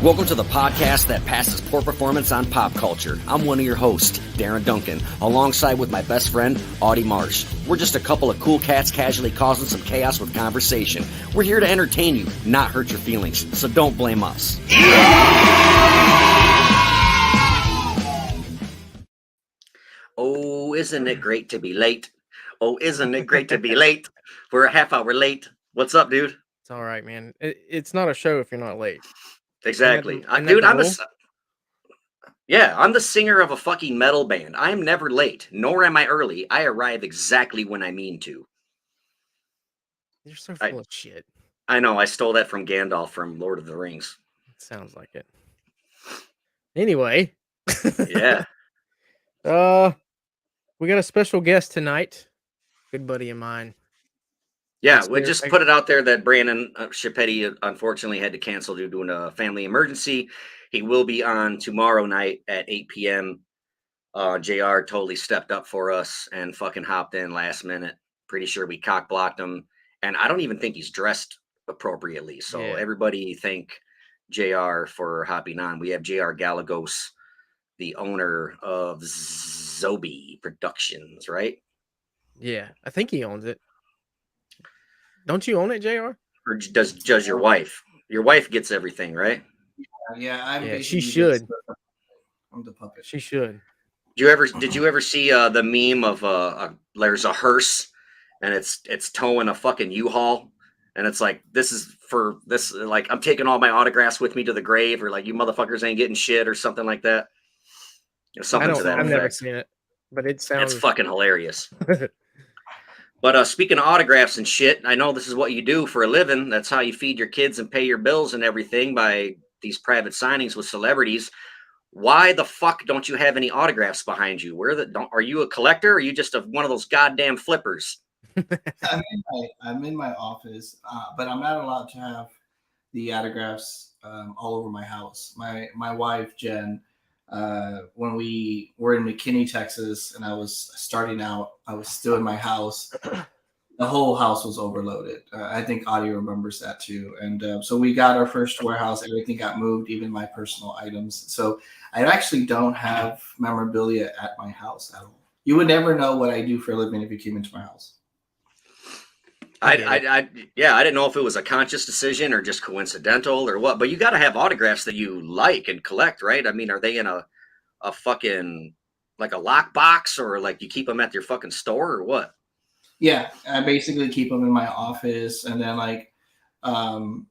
Welcome to the podcast that passes poor performance on pop culture. I'm one of your hosts, Darren Duncan, alongside with my best friend, Audie Marsh. We're just a couple of cool cats casually causing some chaos with conversation. We're here to entertain you, not hurt your feelings, so don't blame us. Oh, isn't it great to be late? Oh, isn't it great to be late? We're a half hour late. What's up, dude? It's all right, man. It's not a show if you're not late. Exactly. Isn't that Dude, the rule? I'm the singer of a fucking metal band. I am never late, nor am I early. I arrive exactly when I mean to. You're so full of shit. I know, I stole that from Gandalf from Lord of the Rings. It sounds like it. Anyway. Yeah. We got a special guest tonight. Good buddy of mine. Yeah, we just put it out there that Brandon Chiappetti unfortunately had to cancel due to a family emergency. He will be on tomorrow night at 8 p.m. Jayare totally stepped up for us and fucking hopped in last minute. Pretty sure we cock blocked him. And I don't even think he's dressed appropriately. So Everybody thank Jayare for hopping on. We have Jayare Gallegos, the owner of Zobie Productions, right? Yeah, I think he owns it. Don't you own it, JR? Or does your wife? Your wife gets everything, right? Yeah, she should. I'm the puppet. She should. Did you ever see the meme of there's a hearse and it's towing a fucking U-Haul and it's like this is for this, like I'm taking all my autographs with me to the grave, or like you motherfuckers ain't getting shit, or something like that. Something to that effect. I've never seen it, but it sounds fucking hilarious. But speaking of autographs and shit, I know this is what you do for a living. That's how you feed your kids and pay your bills and everything, by these private signings with celebrities. Why the fuck don't you have any autographs behind you? Are you a collector, or are you just one of those goddamn flippers? I'm in my office, but I'm not allowed to have the autographs all over my house. My wife, Jen, when we were in McKinney, Texas, and I was starting out, I was still in my house. The whole house was overloaded. I think Audie remembers that too. And so we got our first warehouse. Everything got moved, even my personal items. So I actually don't have memorabilia at my house at all. You would never know what I do for a living if you came into my house. I didn't know if it was a conscious decision or just coincidental or what, but you got to have autographs that you like and collect, right? I mean, are they in a fucking, like a lockbox, or like you keep them at your fucking store, or what? Yeah, I basically keep them in my office. And then like the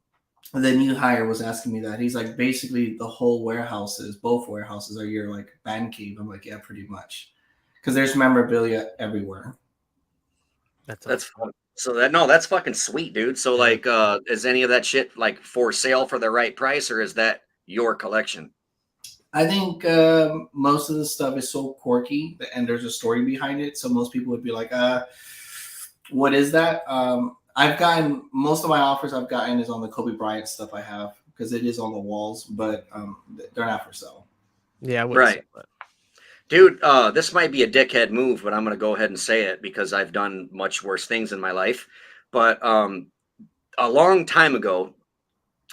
new hire was asking me that. He's like, basically the whole both warehouses are your like band cave. I'm like, yeah, pretty much. Because there's memorabilia everywhere. That's fun. So that's fucking sweet, dude. So like, is any of that shit like for sale for the right price, or is that your collection? I think most of the stuff is so quirky and there's a story behind it. So most people would be like, what is that? I've gotten most of my offers I've gotten is on the Kobe Bryant stuff I have, because it is on the walls, but they're not for sale. Yeah, right. Dude, this might be a dickhead move, but I'm going to go ahead and say it because I've done much worse things in my life. But a long time ago,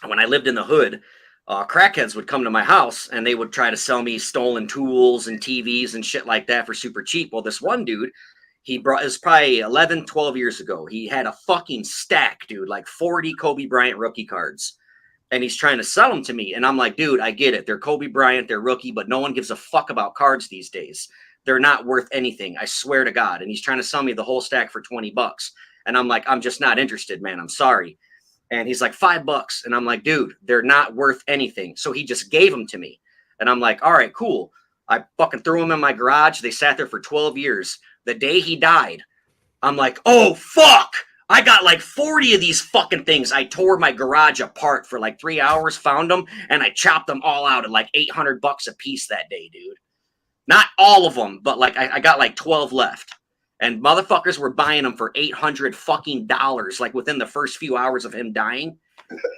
when I lived in the hood, crackheads would come to my house and they would try to sell me stolen tools and TVs and shit like that for super cheap. Well, this one dude, it was probably 11, 12 years ago. He had a fucking stack, dude, like 40 Kobe Bryant rookie cards. And he's trying to sell them to me. And I'm like, dude, I get it. They're Kobe Bryant, they're rookie, but no one gives a fuck about cards these days. They're not worth anything. I swear to God. And he's trying to sell me the whole stack for $20. And I'm like, I'm just not interested, man. I'm sorry. And he's like, $5. And I'm like, dude, they're not worth anything. So he just gave them to me. And I'm like, all right, cool. I fucking threw them in my garage. They sat there for 12 years. The day he died, I'm like, oh, fuck. I got like 40 of these fucking things. I tore my garage apart for like 3 hours, found them, and I chopped them all out at like $800 a piece that day, dude. Not all of them, but like I got like 12 left. And motherfuckers were buying them for $800 fucking dollars, like within the first few hours of him dying.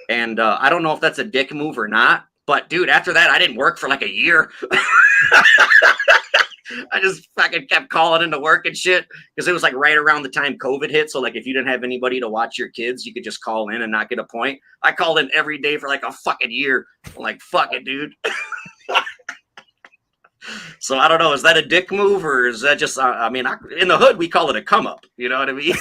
And I don't know if that's a dick move or not, but dude, after that, I didn't work for like a year. I just fucking kept calling into work and shit because it was like right around the time COVID hit. So like if you didn't have anybody to watch your kids, you could just call in and not get a point. I called in every day for like a fucking year. I'm like, fuck it, dude. So I don't know. Is that a dick move or is that just? I mean, in the hood we call it a come up. You know what I mean?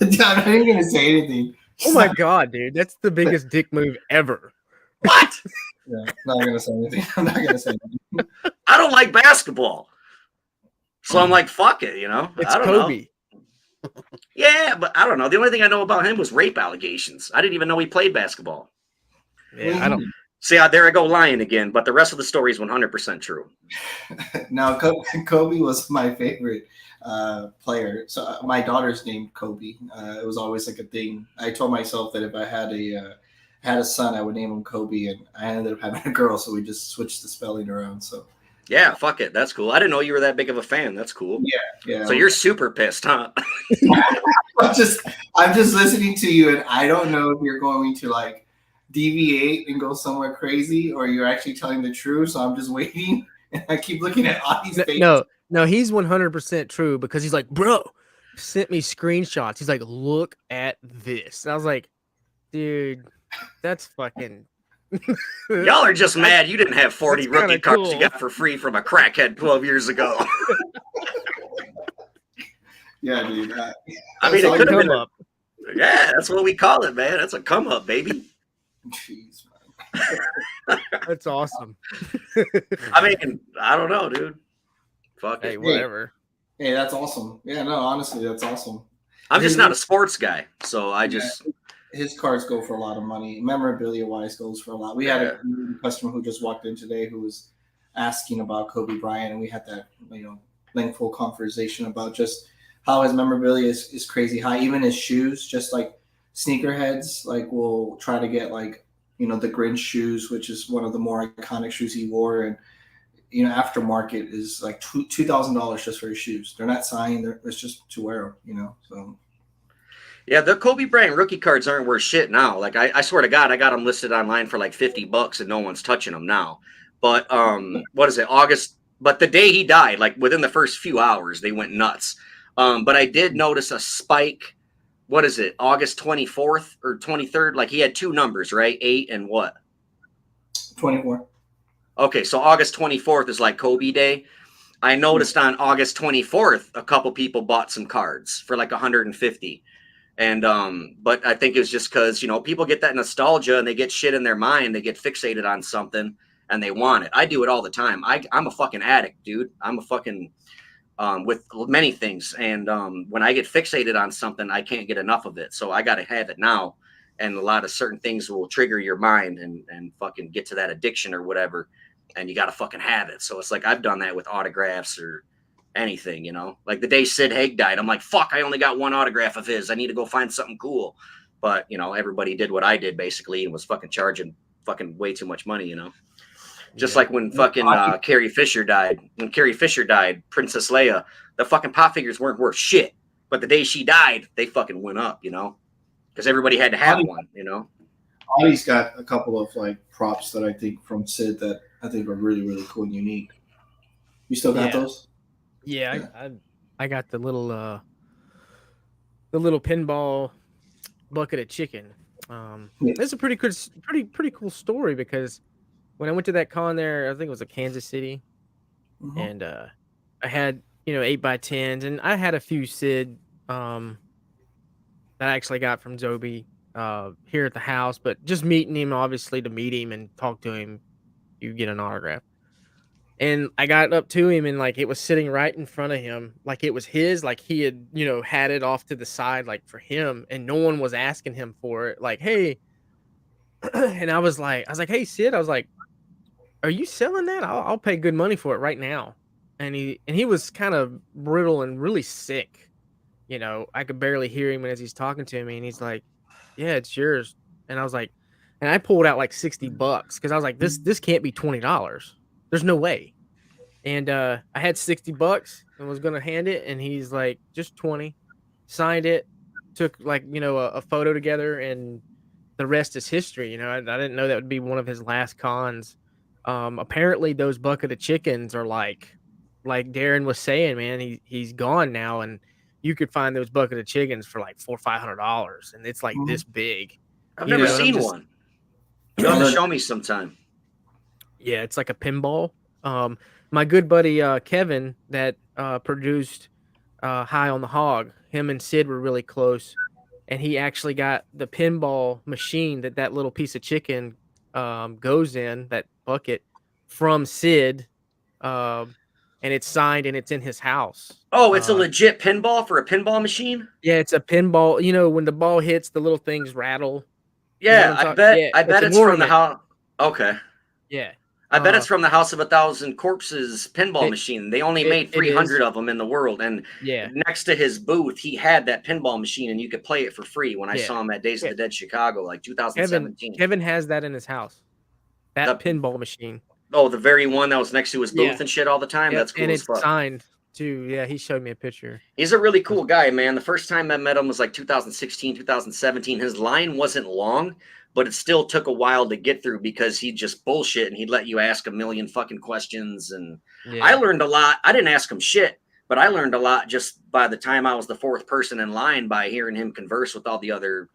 I'm not even gonna say anything. Oh my god, dude, that's the biggest dick move ever. What? Yeah, not gonna say anything. I'm not gonna say anything. I don't like basketball. So I'm like, fuck it, you know? It's I don't Kobe. know. Yeah, but I don't know. The only thing I know about him was rape allegations. I didn't even know he played basketball. Yeah, I don't. See, there I go lying again, but the rest of the story is 100% true. Now, Kobe was my favorite player. So my daughter's named Kobe. It was always like a thing. I told myself that if I had a son, I would name him Kobe, and I ended up having a girl, so we just switched the spelling around. So yeah, fuck it. That's cool. I didn't know you were that big of a fan. That's cool. Yeah. So you're super pissed, huh? I'm just listening to you, and I don't know if you're going to like deviate and go somewhere crazy, or you're actually telling the truth. So I'm just waiting, and I keep looking at Audie's face. No, he's 100% true because he's like, bro, sent me screenshots. He's like, look at this. And I was like, dude, that's fucking. Y'all are just mad you didn't have 40 rookie cards cool. you got for free from a crackhead 12 years ago. Yeah, dude. I mean, it could have been up. Yeah, that's what we call it, man. That's a come up, baby. Jeez, man. That's awesome. I mean, I don't know, dude. Fuck Hey, it. whatever. Hey, that's awesome. Yeah, no, honestly, that's awesome. I'm just not a sports guy, so I just. His cards go for a lot of money. Memorabilia wise goes for a lot. We had a customer who just walked in today who was asking about Kobe Bryant, and we had that lengthful conversation about just how his memorabilia is crazy high. Even his shoes, just like sneakerheads, like will try to get like the Grinch shoes, which is one of the more iconic shoes he wore, and aftermarket is like $2,000 just for his shoes. They're not signed; it's just to wear them. So. Yeah, the Kobe Bryant rookie cards aren't worth shit now. Like I swear to God, I got them listed online for like $50 and no one's touching them now. But what is it? August. But the day he died, like within the first few hours, they went nuts. But I did notice a spike. What is it? August 24th or 23rd? Like he had two numbers, right? 8 and what? 24. Okay, so August 24th is like Kobe Day. I noticed on August 24th, a couple people bought some cards for like 150. And but I think it's just because people get that nostalgia and they get shit in their mind, they get fixated on something and they want it. I do it all the time. I'm a fucking addict, dude. I'm a fucking with many things, and when I get fixated on something, I can't get enough of it. So I gotta have it now. And a lot of certain things will trigger your mind and fucking get to that addiction or whatever, and you gotta fucking have it. So it's like I've done that with autographs or anything, like the day Sid Haig died, I'm like, fuck, I only got one autograph of his. I need to go find something cool. But everybody did what I did basically and was fucking charging fucking way too much money, just like when fucking Carrie Fisher died. When Carrie Fisher died, Princess Leia, the fucking pop figures weren't worth shit. But the day she died, they fucking went up, because everybody had to have one, Audie's got a couple of like props that I think from Sid that I think are really, really cool and unique. You still got those? Yeah, I got the little pinball bucket of chicken. It's a pretty cool story because when I went to that con there, I think it was a Kansas City, and I had 8x10s, and I had a few Sid that I actually got from Zobie here at the house, but just meeting him, obviously to meet him and talk to him, you get an autograph. And I got up to him and like it was sitting right in front of him, like it was his, like he had, had it off to the side, like for him, and no one was asking him for it. Like, hey, and I was like, hey, Sid, I was like, are you selling that? I'll pay good money for it right now. And he was kind of brittle and really sick. I could barely hear him as he's talking to me, and he's like, yeah, it's yours. And I was like, and I pulled out like $60 because I was like, this can't be $20. There's no way. And I had $60 and was gonna hand it, and he's like, just 20. Signed it, took like a photo together, and the rest is history. I didn't know that would be one of his last cons. Apparently those bucket of chickens are like Darren was saying, man, he's gone now, and you could find those bucket of chickens for like $400-500, and it's like Mhm. this big, I've you never know. And I'm seen just one. You'll have to Look, show me sometime. yeah, it's like a pinball. My good buddy Kevin that produced High on the Hog, him and Sid were really close, and he actually got the pinball machine that little piece of chicken goes in that bucket from Sid, um, and it's signed and it's in his house. Oh, it's a legit pinball for a pinball machine? Yeah, it's a pinball. You know, when the ball hits, the little things rattle. You know what Yeah, I'm I talking? bet Yeah, I it's bet an it's from the ornament. house. Okay. Yeah. I bet Uh, it's from the House of a Thousand Corpses pinball it machine. They only it made it 300 is. of them in the world, and Yeah. next to his booth, he had that pinball machine, and you could play it for free when I Yeah. saw him at Days of Yeah. the Dead Chicago, like Kevin 2017. Kevin has that in his house. That The pinball machine. Oh, the very one that was next to his Yeah. booth and shit all the time? Yep, That's and cool as it's fuck. signed too. Yeah, he showed me a picture. He's a really cool guy, man. The first time I met him was like 2016, 2017. His line wasn't long, but it still took a while to get through because he'd just bullshit and he'd let you ask a million fucking questions. And I Yeah. learned a lot. I didn't ask him shit, but I learned a lot just by the time I was the fourth person in line by hearing him converse with all the other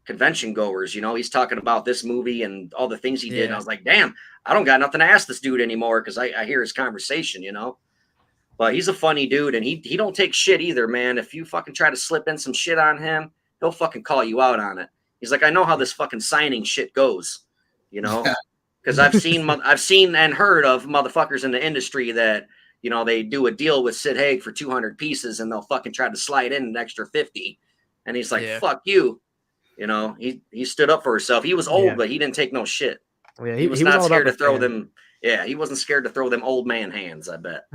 convention goers. You know, he's talking about this movie and all the things he did. And I Yeah. was like, damn, I don't got nothing to ask this dude anymore because I hear his conversation, you know? But he's a funny dude, and he don't take shit either, man. If you fucking try to slip in some shit on him, he'll fucking call you out on it. He's like, I know how this fucking signing shit goes, you know, because I've seen and heard of motherfuckers in the industry that they do a deal with Sid Haig for 200 pieces, and they'll fucking try to slide in an extra 50, and he's like, Yeah. fuck you, he stood up for himself. He was old, Yeah. but he didn't take no shit. Yeah, He was he was not all about scared to the throw fan. them. Yeah, he wasn't scared to throw them old man hands, I bet.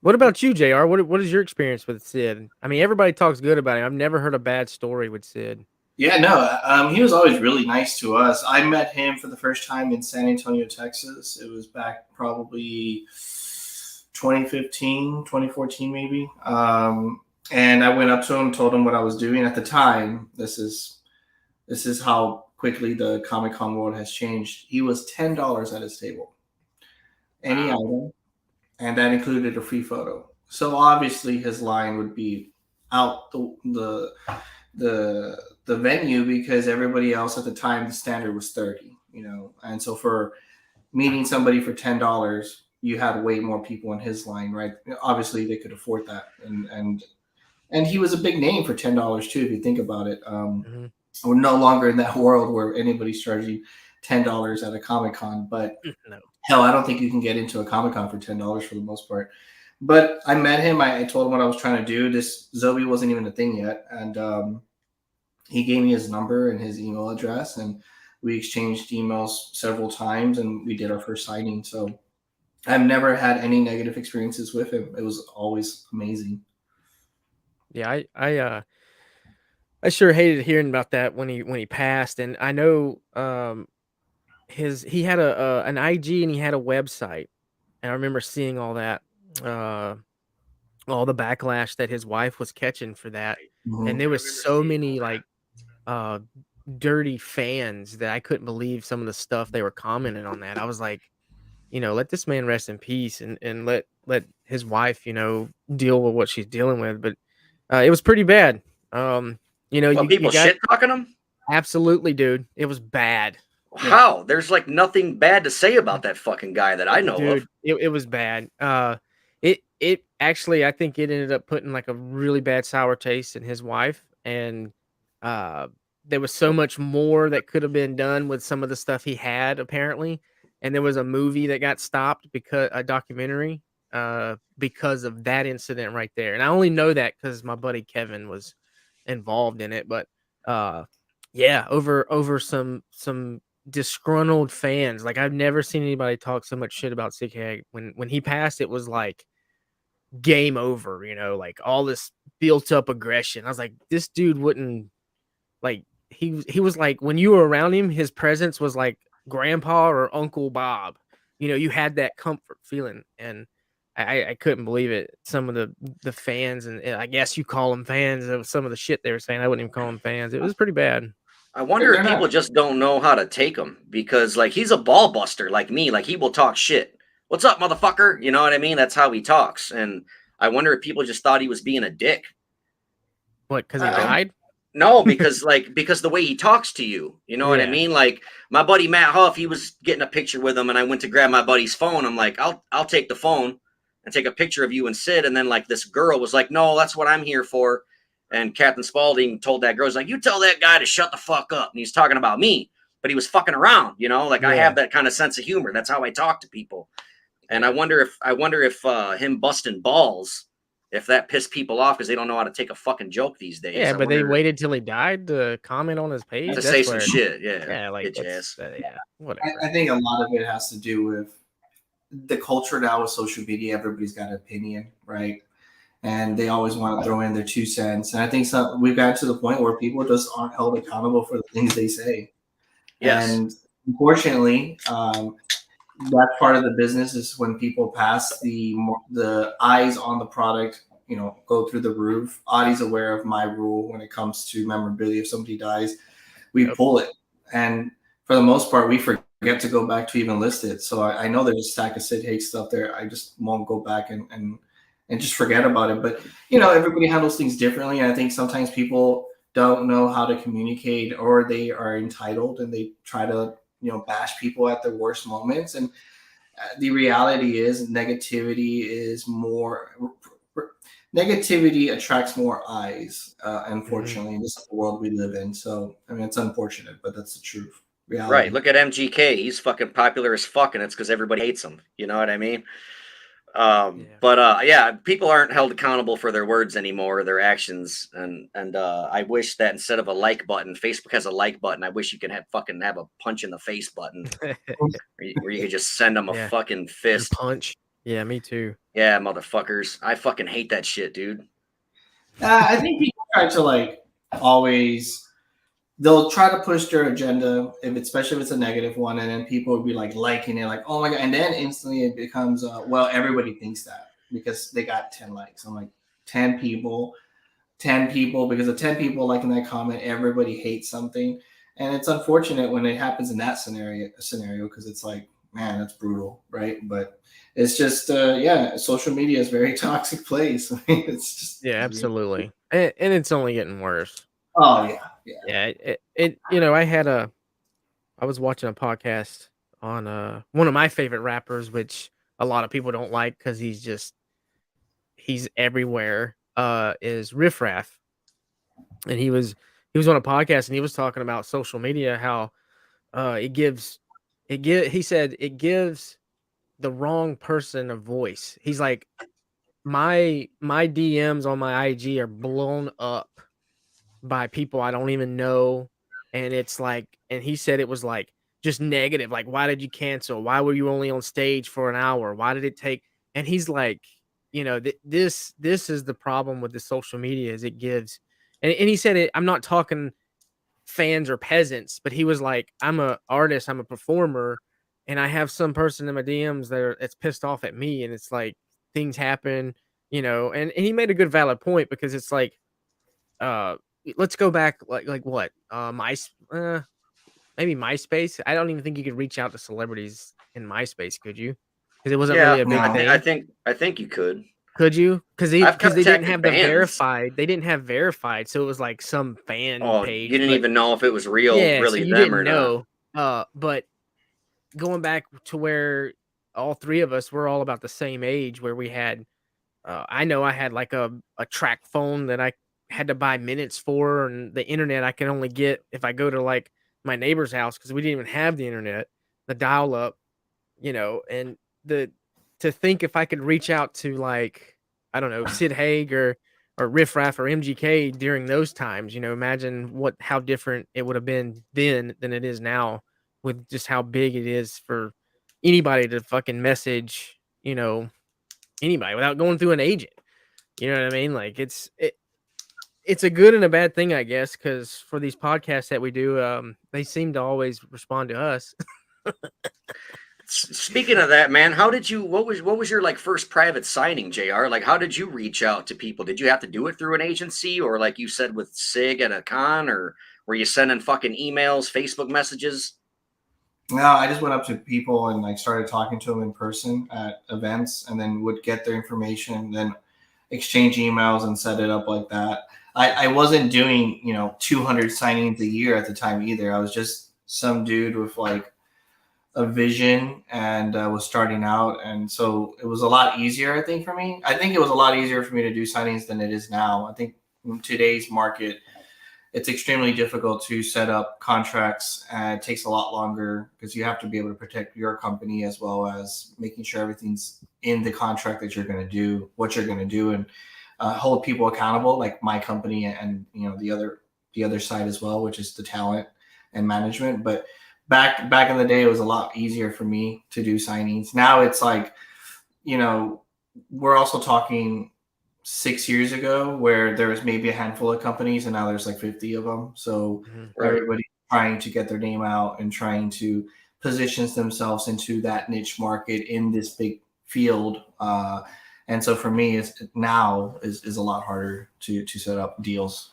What about you, JR? What is your experience with Sid? I mean, everybody talks good about him. I've never heard a bad story with Sid. yeah, no, he was always really nice to us. I met him for the first time in San Antonio, Texas. It was back probably 2015, 2014, maybe. And I went up to him, told him what I was doing at the time. This is how quickly the Comic Con world has changed. He was $10 at his table, any item, and that included a free photo. So obviously his line would be out the venue because everybody else at the time the standard was 30, and so for meeting somebody for $10 you had way more people in his line, right? Obviously they could afford that, and he was a big name for $10 too if you think about it. Mhm. We're no longer in that world where anybody's charging $10 at a Comic-Con, but No. hell, I don't think you can get into a Comic-Con for $10 for the most part. But I met him. I told him what I was trying to do. This Zobie wasn't even a thing yet, and he gave me his number and his email address, and we exchanged emails several times, and we did our first signing. So I've never had any negative experiences with him. It was always amazing. Yeah, I sure hated hearing about that when he passed, and I know he had an IG and he had a website, and I remember seeing all that, uh, all the backlash that his wife was catching for that, and Mhm. there was so many like uh dirty fans that I couldn't believe some of the stuff they were commenting on that. I was like, let this man rest in peace, and let his wife, deal with what she's dealing with. But it was pretty bad. Well, You people got shit talking him. absolutely, dude. It was bad. How? There's like nothing bad to say about that fucking guy that I know of. Dude, it was bad. It actually, I think it ended up putting like a really bad sour taste in his wife, and uh there was so much more that could have been done with some of the stuff he had apparently, and there was a movie that got stopped because a documentary because of that incident right there. And I only know that because my buddy Kevin was involved in it, but uh yeah, over some disgruntled fans. Like I've never seen anybody talk so much shit about Sick Hag. When he passed, it was like game over, like all this built up aggression. I was like, this dude wouldn't like he was like when you were around him, his presence was like grandpa or Uncle Bob. You had that comfort feeling, and I couldn't believe it. Some of the fans, and I guess you call them fans, of some of the shit they were saying. I wouldn't even call them fans. It was pretty bad. I wonder if They're people not. just don't know how to take him because, like, he's a ball buster like me. Like, he will talk shit. What's up, motherfucker? You know what I mean? That's how he talks. And I wonder if people just thought he was being a dick. What? Because he You know? died? No, because the way he talks to you, you know what I Yeah. mean? Like my buddy Matt Huff, he was getting a picture with him, and I went to grab my buddy's phone. I'm like, I'll take the phone and take a picture of you and Sid. And then like this girl was like, no, that's what I'm here for. And Captain Spaulding told that girl, he's like, you tell that guy to shut the fuck up. And he's talking about me, but he was fucking around, you know. Like I Yeah. have that kind of sense of humor. That's how I talk to people. And I wonder if him busting balls, if that pissed people off because they don't know how to take a fucking joke these days. Yeah, I but they wonder waited till he died to comment on his page. to say That's some where, shit. Yeah, yeah, like bitch that's ass. yeah, whatever. I think a lot of it has to do with the culture now with social media. Everybody's got an opinion, right? And they always want to throw in their 2 cents. And I think we've got to the point where people just aren't held accountable for the things they say. Yes. And unfortunately, that's part of the business is when people pass the eyes on the product, go through the roof. Audie's aware of my rule when it comes to memorabilia. If somebody dies, we Yep. pull it. And for the most part, we forget to go back to even list it. So I know there's a stack of Sid Haig stuff there. I just won't go back and just forget about it. But everybody handles things differently. And I think sometimes people don't know how to communicate, or they are entitled and they try to bash people at their worst moments. And the reality is negativity attracts more eyes, unfortunately. This is the world we live in. So I mean, it's unfortunate, but that's the truth. Reality. Right. Look at MGK. He's fucking popular as fuck, and it's because everybody hates him. You know what I mean? Yeah. But yeah, people aren't held accountable for their words anymore, their actions, and I wish that instead of a like button, Facebook has a like button. I wish you could have a punch in the face button where you could just send them a Yeah. fucking And fist. punch. Yeah, me too. Yeah, motherfuckers. I fucking hate that shit, dude. I think people try to always. They'll try to push their agenda, especially if it's a negative one, and then people will be liking it, like, oh my god, and then instantly it becomes, well, everybody thinks that because they got 10 likes. I'm like, 10 people, because of 10 people liking that comment, everybody hates something, and it's unfortunate when it happens in that scenario because it's like, man, that's brutal, right? But it's just, yeah, social media is a very toxic place. I mean, it's just, Yeah, absolutely. And it's only getting worse. oh yeah. Yeah, I was watching a podcast on one of my favorite rappers, which a lot of people don't like because he's everywhere. Is Riff Raff, and he was on a podcast and he was talking about social media, how he said it gives the wrong person a voice. He's like, my DMs on my IG are blown up by people I don't even know. And it's like, and he said it was like just negative. Like, why did you cancel? Why were you only on stage for an hour? Why did it take? And he's like, this is the problem with the social media is it gives, and he said it, I'm not talking fans or peasants, but he was like, I'm a artist, I'm a performer, and I have some person in my DMs that's pissed off at me. And it's like things happen, and he made a good valid point because it's like, uh let's go back like what? Maybe MySpace. I don't even think you could reach out to celebrities in MySpace, could you? Because it wasn't Yeah, really a big No. thing. I think you could. Could you? Because they I've didn't contacted have bands. they didn't have verified, so it was like some fan Oh, you page. didn't But even know if it was yeah, so really you them didn't or not. know. But going back to where all three of us were all about the same age, where we had, I know I had like a track phone that I had to buy minutes for, and the internet I can only get if I go to like my neighbor's house because we didn't even have the internet, the dial up, and the to think if I could reach out to like, I don't know, Sid Haig or Riff Raff or MGK during those times, imagine how different it would have been then than it is now, with just how big it is for anybody to fucking message, anybody without going through an agent. You know what I mean? Like it's a good and a bad thing, I guess, because for these podcasts that we do, they seem to always respond to us. Speaking of that, man, how did you? What was your like first private signing, Jr? Like, how did you reach out to people? Did you have to do it through an agency, or like you said with Sig at a con, or Were you sending fucking emails, Facebook messages? No, I just went up to people and like started talking to them in person at events, and then would get their information, then exchange emails and set it up like that. I wasn't doing 200 signings a year at the time either. I was just some dude with like a vision and was starting out, and so it was a lot easier. I think for me, I think it was a lot easier for me to do signings than it is now. I think in today's market, it's extremely difficult to set up contracts, and it takes a lot longer because you have to be able to protect your company as well as making sure everything's in the contract that you're going to do, what you're going to do, and hold people accountable, like my company and the other side as well, which is the talent and management. But back in the day, it was a lot easier for me to do signings. Now it's like, we're also talking 6 years ago where there was maybe a handful of companies and now there's like 50 of them. So Right. everybody's trying to get their name out and trying to position themselves into that niche market in this big field. And so for me, it's now is a lot harder to set up deals.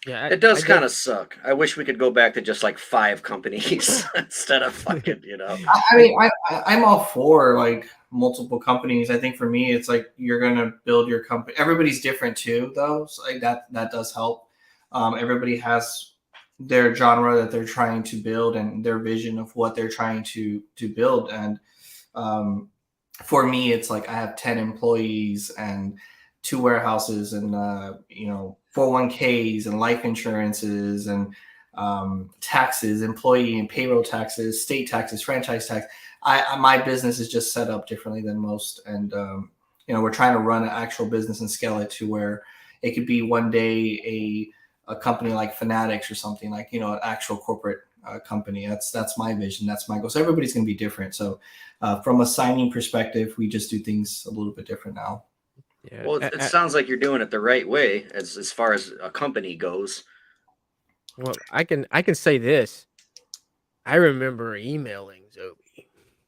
Yeah, It does kind of suck. I wish we could go back to just like 5 companies instead of fucking, I mean, I'm all for like multiple companies. I think for me, it's like you're gonna build your company. Everybody's different too, though. So like that does help. Everybody has their genre that they're trying to build and their vision of what they're trying to build. And for me, it's like I have 10 employees and 2 warehouses and 401ks and life insurances and taxes, employee and payroll taxes, state taxes, franchise tax. My business is just set up differently than most, and we're trying to run an actual business and scale it to where it could be one day a company like Fanatics or something, like an actual corporate company. That's my vision. That's my goal. So everybody's going to be different. So from a signing perspective, we just do things a little bit different now. Yeah. Well, it sounds like you're doing it the right way as far as a company goes. Well, I can say this. I remember emailing Zobie.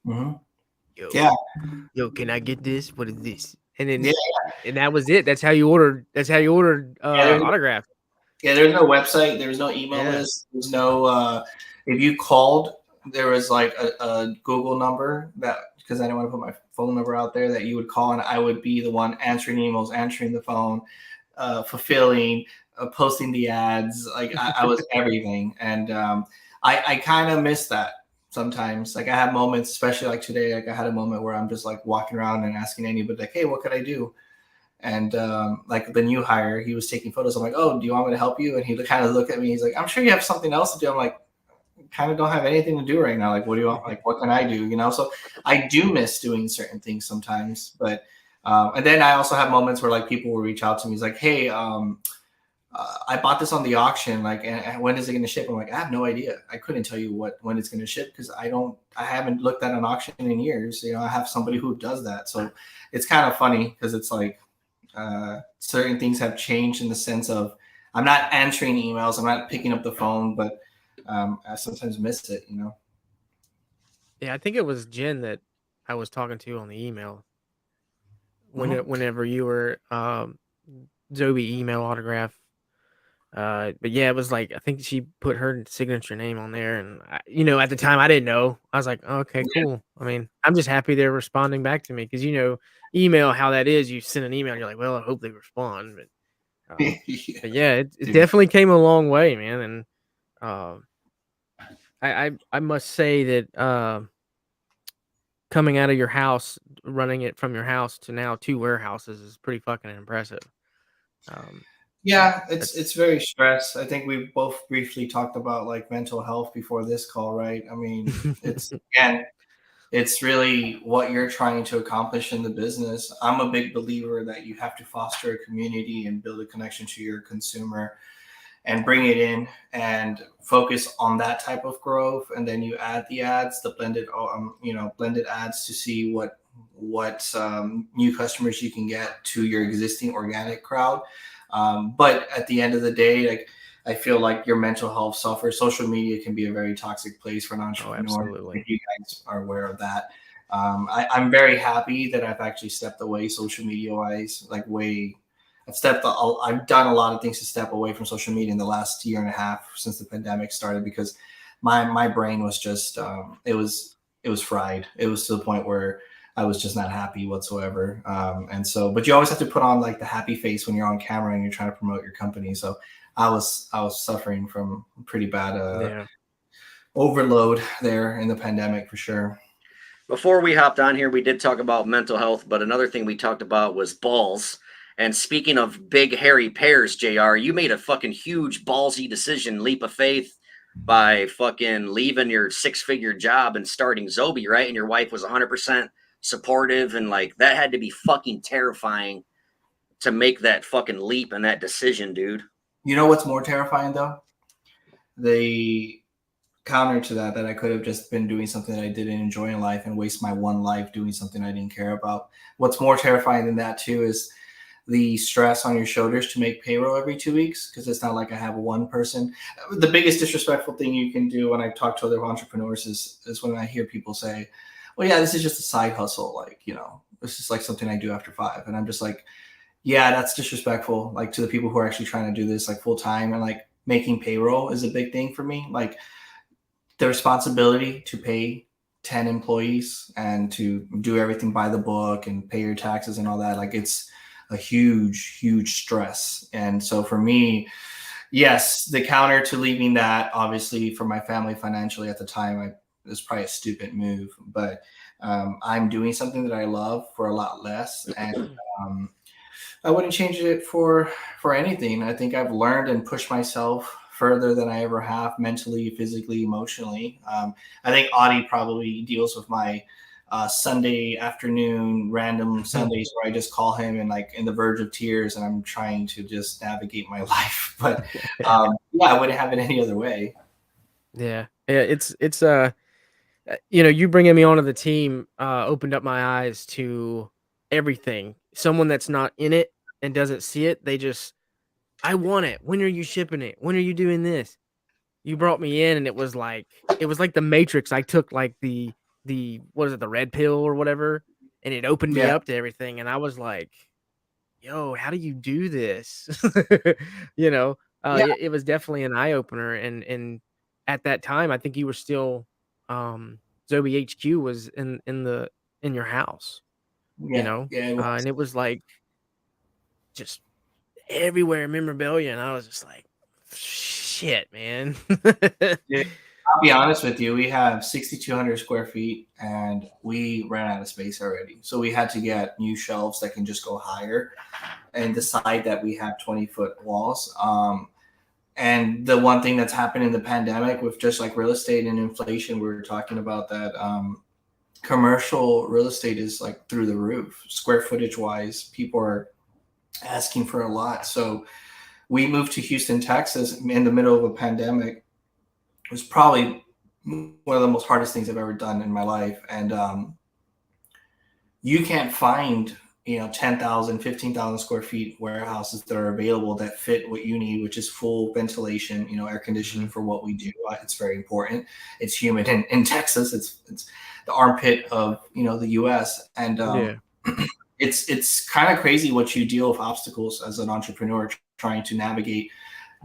Mm-hmm. Yo, Yeah. yo, can I get this? What is this? And then Yeah. and that was it. That's how you ordered. That's how you ordered Yeah, autograph. Yeah, there's no website. There was no email Yeah. list. There's no. If you called, there was like a Google number that, because I didn't want to put my phone number out there, that you would call and I would be the one answering emails, answering the phone, fulfilling, posting the ads. Like I was everything, and I kind of miss that sometimes. Like I have moments, especially like today. Like I had a moment where I'm just like walking around and asking anybody, like, "Hey, what could I do?" And like the new hire, he was taking photos. I'm like, "Oh, do you want me to help you?" And he kind of looked at me. He's like, "I'm sure you have something else to do." I'm like, "Kind of don't have anything to do right now. Like, what do you want? Like, what can I do?" So I do miss doing certain things sometimes. But and then I also have moments where like people will reach out to me. He's like, "Hey, I bought this on the auction. Like, and when is it going to ship?" I'm like, "I have no idea. I couldn't tell you when it's going to ship because I haven't looked at an auction in years. I have somebody who does that. So it's kind of funny because it's like, certain things have changed in the sense of I'm not answering emails, I'm not picking up the phone, but I sometimes miss it. Yeah, I think it was Jen that I was talking to on the email. Whenever you were Zobie email autograph. But yeah, it was like I think she put her signature name on there, and at the time I didn't know. I was like, oh, okay, cool. I mean, I'm just happy they're responding back to me because email how that is. You send an email, and you're like, well, I hope they respond. But yeah, it definitely came a long way, man. And I must say that coming out of your house, running it from your house to now 2 warehouses is pretty fucking impressive. Yeah, it's very stressed. I think we both briefly talked about like mental health before this call, right? I mean, it's again, it's really what you're trying to accomplish in the business. I'm a big believer that you have to foster a community and build a connection to your consumer and bring it in and focus on that type of growth. And then you add the ads, the blended ads to see what new customers you can get to your existing organic crowd. But at the end of the day, like I feel like your mental health suffers. Social media can be a very toxic place for an entrepreneur. Absolutely. If you guys are aware of that. I'm very happy that I've actually stepped away social media wise, like way. I've done a lot of things to step away from social media in the last year and a half since the pandemic started, because my brain was just it was fried. It was to the point where I was just not happy whatsoever. And so, but you always have to put on like the happy face when you're on camera and you're trying to promote your company. So I was suffering from pretty bad overload there in the pandemic for sure. Before we hopped on here, we did talk about mental health, but another thing we talked about was balls. And speaking of big hairy pears, JR, you made a fucking huge ballsy decision, leap of faith, by fucking leaving your 6-figure job and starting Zobie, right? And your wife was 100% supportive, and like that had to be fucking terrifying to make that fucking leap and that decision, dude. You know what's more terrifying though? The counter to that I could have just been doing something that I didn't enjoy in life and waste my one life doing something I didn't care about. What's more terrifying than that too is the stress on your shoulders to make payroll every 2 weeks, because it's not like I have one person. The biggest disrespectful thing you can do when I talk to other entrepreneurs is when I hear people say, well, yeah, this is just a side hustle. Like, you know, this is like something I do after 5. And I'm just like, yeah, that's disrespectful. Like to the people who are actually trying to do this like full time, and like making payroll is a big thing for me. Like the responsibility to pay 10 employees and to do everything by the book and pay your taxes and all that. Like it's a huge, huge stress. And so for me, yes, the counter to leaving that, obviously for my family financially at the time, it was probably a stupid move, but I'm doing something that I love for a lot less. And I wouldn't change it for anything. I think I've learned and pushed myself further than I ever have, mentally, physically, emotionally. I think Audie probably deals with my Sunday afternoon, random Sundays where I just call him and like in the verge of tears, and I'm trying to just navigate my life. But yeah, I wouldn't have it any other way. Yeah, it's you know, you bringing me onto the team opened up my eyes to everything. Someone that's not in it and doesn't see it, they just, I want it. When are you shipping it? When are you doing this? You brought me in, and it was like the Matrix. I took like the what is it, the red pill or whatever, and it opened me Yeah, up to everything. And I was like, yo, how do you do this? You know, yeah, it was definitely an eye opener. And at that time, I think you were still Zobie HQ was in your house, you yeah, know, yeah. It was. and it was like just everywhere memorabilia, and I was just like, shit, man. Yeah. I'll be honest with you. We have 6,200 square feet, and we ran out of space already. So we had to get new shelves that can just go higher, and decide that we have 20-foot walls. And the one thing that's happened in the pandemic with just like real estate and inflation, we were talking about that commercial real estate is like through the roof, square footage wise. People are asking for a lot. So we moved to Houston, Texas in the middle of a pandemic. It was probably one of the most hardest things I've ever done in my life. And you can't find, 10,000, 15,000 square feet warehouses that are available that fit what you need, which is full ventilation, air conditioning for what we do. It's very important. It's humid in Texas. It's the armpit of, the US. And Yeah. it's kind of crazy what you deal with obstacles as an entrepreneur trying to navigate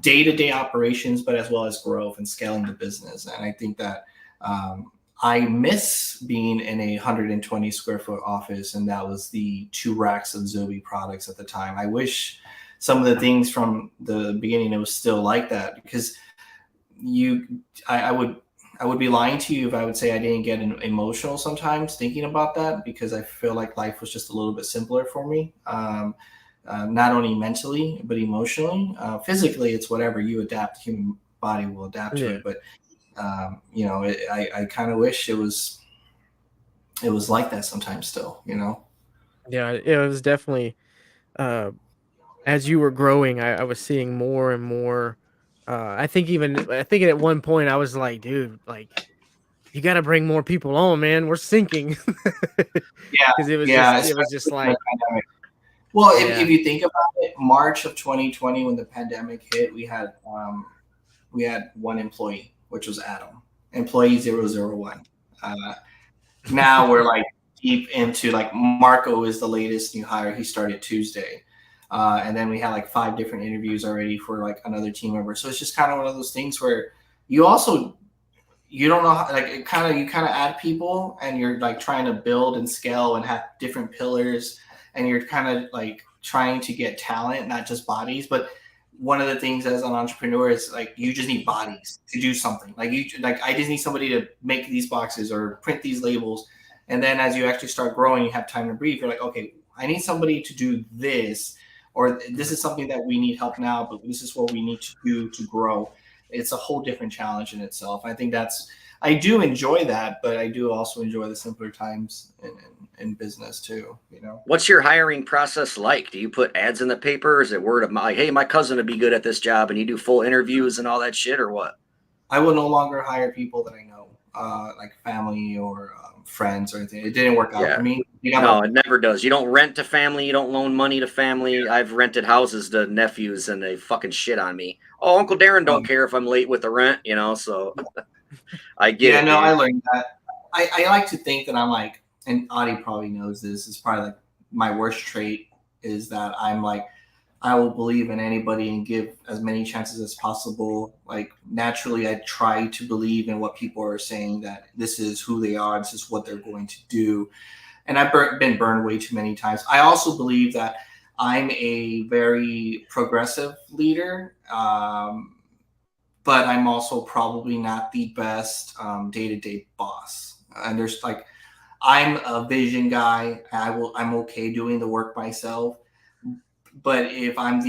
day-to-day operations, but as well as growth and scaling the business. And I think that I miss being in a 120 square foot office, and that was the 2 racks of Zobie products at the time. I wish some of the things from the beginning it was still like that, because I would be lying to you if I would say I didn't get emotional sometimes thinking about that, because I feel like life was just a little bit simpler for me. Not only mentally, but emotionally. Physically, it's whatever you adapt. The human body will adapt to it. But I kind of wish it was like that sometimes still. Yeah, it was definitely as you were growing, I was seeing more and more. I think at one point I was like, dude, like you got to bring more people on, man. We're sinking. Yeah, Because yeah. it was just Especially in the like, pandemic. Well, yeah, if you think about it, March of 2020, when the pandemic hit, we had one employee, which was Adam, employee 001. Now we're like deep into like Marco is the latest new hire. He started Tuesday. And then we had like 5 different interviews already for like another team member. So it's just kind of one of those things where you also, you don't know how, like you kind of add people and you're like trying to build and scale and have different pillars, and you're kind of like trying to get talent, not just bodies. But one of the things as an entrepreneur is like you just need bodies to do something. Like I just need somebody to make these boxes or print these labels. And then as you actually start growing, you have time to breathe. You're like, okay, I need somebody to do this, or this is something that we need help now, but this is what we need to do to grow. It's a whole different challenge in itself. I think I do enjoy that, but I do also enjoy the simpler times in business too, you know. What's your hiring process like? Do you put ads in the paper? Or is it word of mouth? Like, hey, my cousin would be good at this job, and you do full interviews and all that shit, or what? I will no longer hire people that I know, like family or friends or anything. It didn't work out for me. No, it never does. You don't rent to family. You don't loan money to family. I've rented houses to nephews, and they fucking shit on me. Oh, Uncle Darren don't care if I'm late with the rent, you know, so I get it. No, dude. I learned that. I like to think that I'm like, and Adi probably knows this, is probably like my worst trait is that I'm like, I will believe in anybody and give as many chances as possible. Like naturally, I try to believe in what people are saying, that this is who they are, this is what they're going to do. And I've been burned way too many times. I also believe that I'm a very progressive leader, but I'm also probably not the best day-to-day boss. And there's like, I'm a vision guy. I'm okay doing the work myself. But if I'm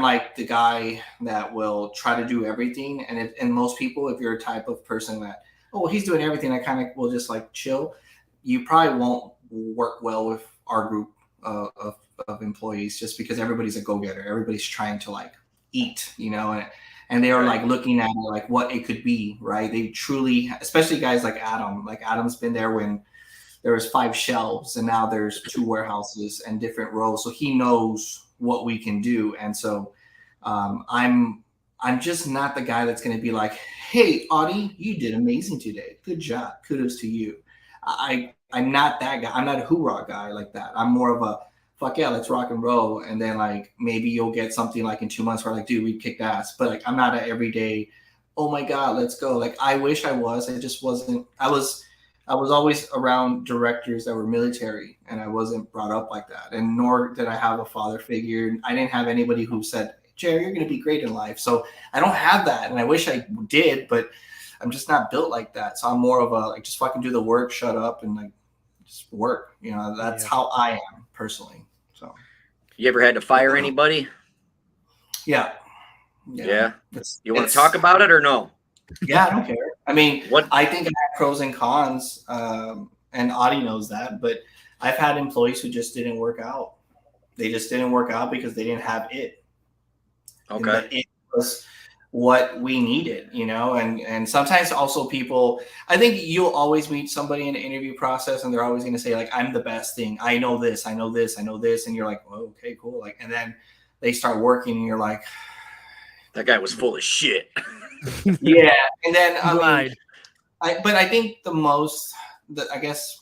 like the guy that will try to do everything. And most people, if you're a type of person that, oh, well, he's doing everything, I kind of will just like chill, you probably won't work well with our group of employees, just because everybody's a go-getter. Everybody's trying to like eat, you know, and they are like looking at it like what it could be, right? They truly, especially guys like Adam. Like Adam's been there when there was 5 shelves and now there's 2 warehouses and different rows. So he knows what we can do. And so I'm just not the guy that's going to be like, hey, Audie, you did amazing today. Good job. Kudos to you. I'm not that guy. I'm not a hoorah guy like that. I'm more of a fuck yeah, let's rock and roll. And then like maybe you'll get something like in 2 months where like, dude, we kicked ass. But like I'm not an everyday, oh my God, let's go. Like I wish I was. I just wasn't. I was always around directors that were military, and I wasn't brought up like that. And nor did I have a father figure. I didn't have anybody who said, Jerry, you're going to be great in life. So I don't have that. And I wish I did, but I'm just not built like that. So I'm more of a, like, just fucking do the work, shut up, and like just work. You know, that's how I am personally. So you ever had to fire anybody? Yeah. You want to talk about it or no? Yeah, I don't care. I mean, I think I have pros and cons, and Audie knows that, but I've had employees who just didn't work out. They just didn't work out because they didn't have it. Okay. It was what we needed, you know, and sometimes also people, I think you'll always meet somebody in the interview process and they're always going to say like, I'm the best thing. I know this, I know this, I know this. And you're like, oh, okay, cool. Like, and then they start working and you're like, that guy was full of shit. Yeah. And then but I think I guess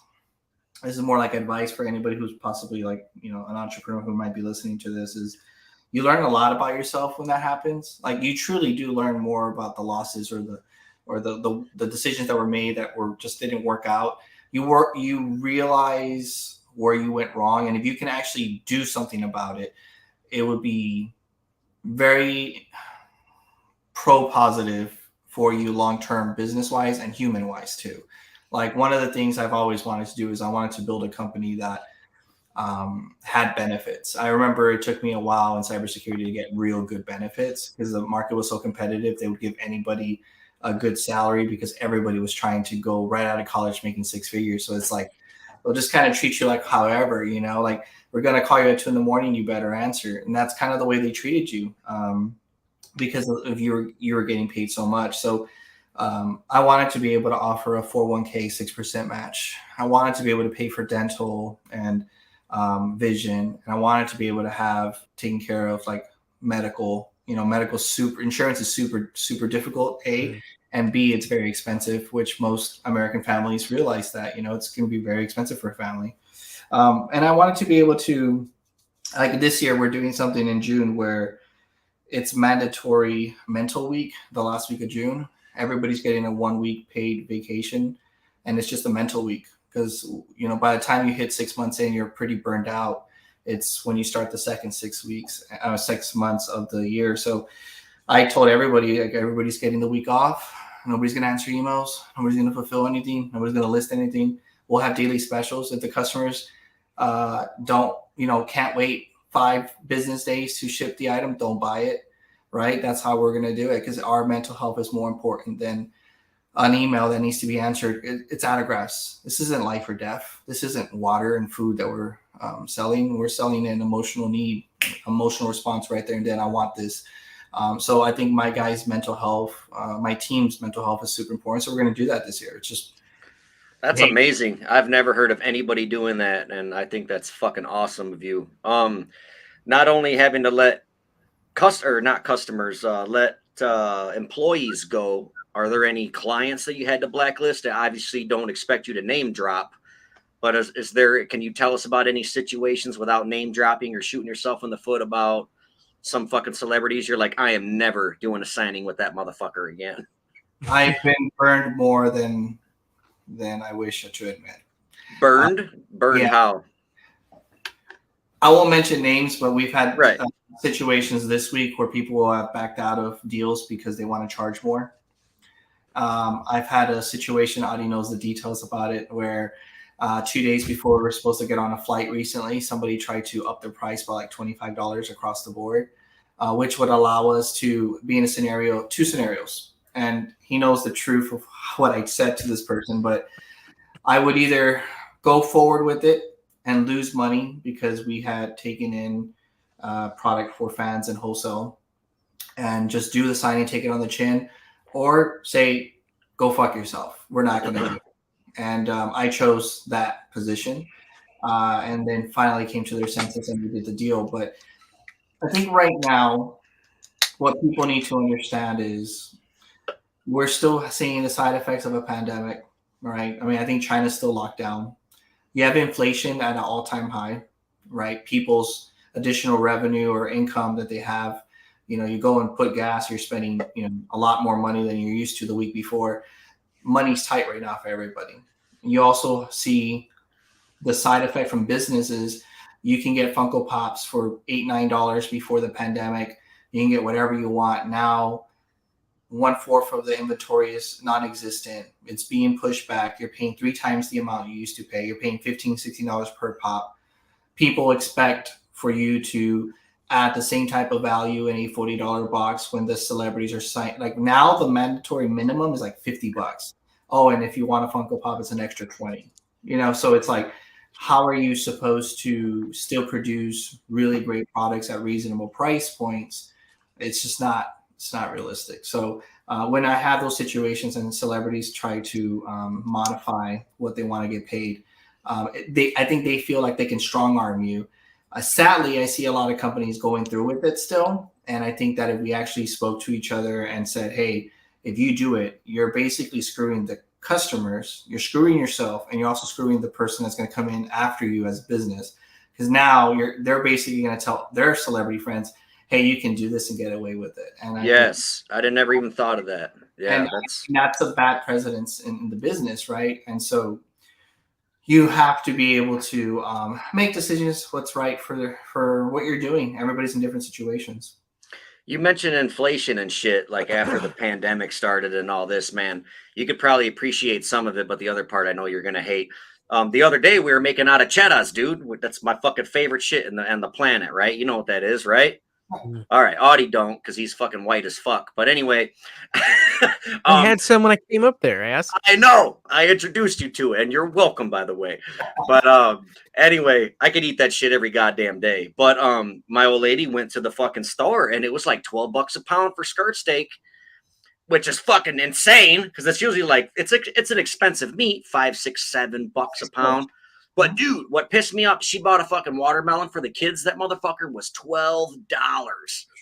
this is more like advice for anybody who's possibly like, you know, an entrepreneur who might be listening to this, is you learn a lot about yourself when that happens. Like you truly do learn more about the losses or the decisions that were made that just didn't work out. You realize where you went wrong. And if you can actually do something about it, it would be very positive for you long-term business-wise and human-wise too. Like one of the things I've always wanted to do is I wanted to build a company that had benefits. I remember it took me a while in cybersecurity to get real good benefits because the market was so competitive. They would give anybody a good salary because everybody was trying to go right out of college making 6 figures. So it's like, they'll just kind of treat you like however, you know, like we're going to call you at 2 a.m, you better answer. And that's kind of the way they treated you. Because of you were getting paid so much. So I wanted to be able to offer a 401k 6% match. I wanted to be able to pay for dental and vision. And I wanted to be able to have taken care of like medical, you know, insurance is super difficult, A, and B, it's very expensive, which most American families realize that, you know, it's going to be very expensive for a family. And I wanted to be able to like this year we're doing something in June where it's mandatory mental week, the last week of June. Everybody's getting a 1 week paid vacation, and it's just a mental week because by the time you hit 6 months in, you're pretty burned out. It's when you start the second 6 weeks, 6 months of the year. So I told everybody, like, everybody's getting the week off. Nobody's gonna answer emails. Nobody's gonna fulfill anything. Nobody's gonna list anything. We'll have daily specials if the customers can't wait 5 business days to ship the item. Don't buy it, right? That's how we're gonna do it because our mental health is more important than an email that needs to be answered. It's autographs. This isn't life or death. This isn't water and food that we're selling. We're selling an emotional need, emotional response right there and then. I want this. So I think my guys' mental health, my team's mental health is super important. So we're going to do that this year. It's just That's amazing. I've never heard of anybody doing that, and I think that's fucking awesome of you. Not only having to let not customers, let employees go. Are there any clients that you had to blacklist? I obviously don't expect you to name drop, but is there? Can you tell us about any situations without name dropping or shooting yourself in the foot about some fucking celebrities? You're like, I am never doing a signing with that motherfucker again. I've been burned more than I wish to admit. Burned yeah. How? I won't mention names, but we've had right. Situations this week where people have backed out of deals because they want to charge more. I've had a situation, Adi knows the details about it, where 2 days before we were supposed to get on a flight recently, somebody tried to up their price by like $25 across the board, which would allow us to be in two scenarios. And he knows the truth of what I said to this person, but I would either go forward with it and lose money because we had taken in product for fans and wholesale and just do the signing, take it on the chin, or say, go fuck yourself. We're not going to do it. And I chose that position and then finally came to their senses and we did the deal. But I think right now, what people need to understand is we're still seeing the side effects of a pandemic, right? I mean, I think China's still locked down. You have inflation at an all-time high, right? People's additional revenue or income that they have, you go and put gas, you're spending, a lot more money than you're used to the week before. Money's tight right now for everybody. You also see the side effect from businesses. You can get Funko Pops for $8, $9 before the pandemic. You can get whatever you want. Now, 1/4 of the inventory is non-existent. It's being pushed back. You're paying 3 times the amount you used to pay. You're paying $15, $16 per pop. People expect for you to add the same type of value in a $40 box when the celebrities are signed. Like now the mandatory minimum is like $50. Oh, and if you want a Funko Pop, it's an extra 20. So it's like, how are you supposed to still produce really great products at reasonable price points? It's not realistic. So when I have those situations and celebrities try to modify what they want to get paid, I think they feel like they can strong arm you. Sadly, I see a lot of companies going through with it still. And I think that if we actually spoke to each other and said, hey, if you do it, you're basically screwing the customers, you're screwing yourself, and you're also screwing the person that's going to come in after you as a business. Because now they're basically going to tell their celebrity friends, hey, you can do this and get away with it. And I didn't never even thought of that. Yeah, that's a bad precedence in the business, right? And so you have to be able to make decisions what's right for what you're doing. Everybody's in different situations. You mentioned inflation and shit, like after the pandemic started and all this, man. You could probably appreciate some of it, but the other part I know you're gonna hate. The other day we were making out of cheddars, dude. That's my fucking favorite shit in the planet, right? You know what that is, right? All right, Audie don't, because he's fucking white as fuck. But anyway, I had some when I came up there, ass. I know. I introduced you to it, and you're welcome, by the way. But anyway, I could eat that shit every goddamn day. But my old lady went to the fucking store, and it was like $12 a pound for skirt steak, which is fucking insane because it's usually like it's an expensive meat, $5, $6, $7 a pound. But dude, what pissed me off, she bought a fucking watermelon for the kids. That motherfucker was $12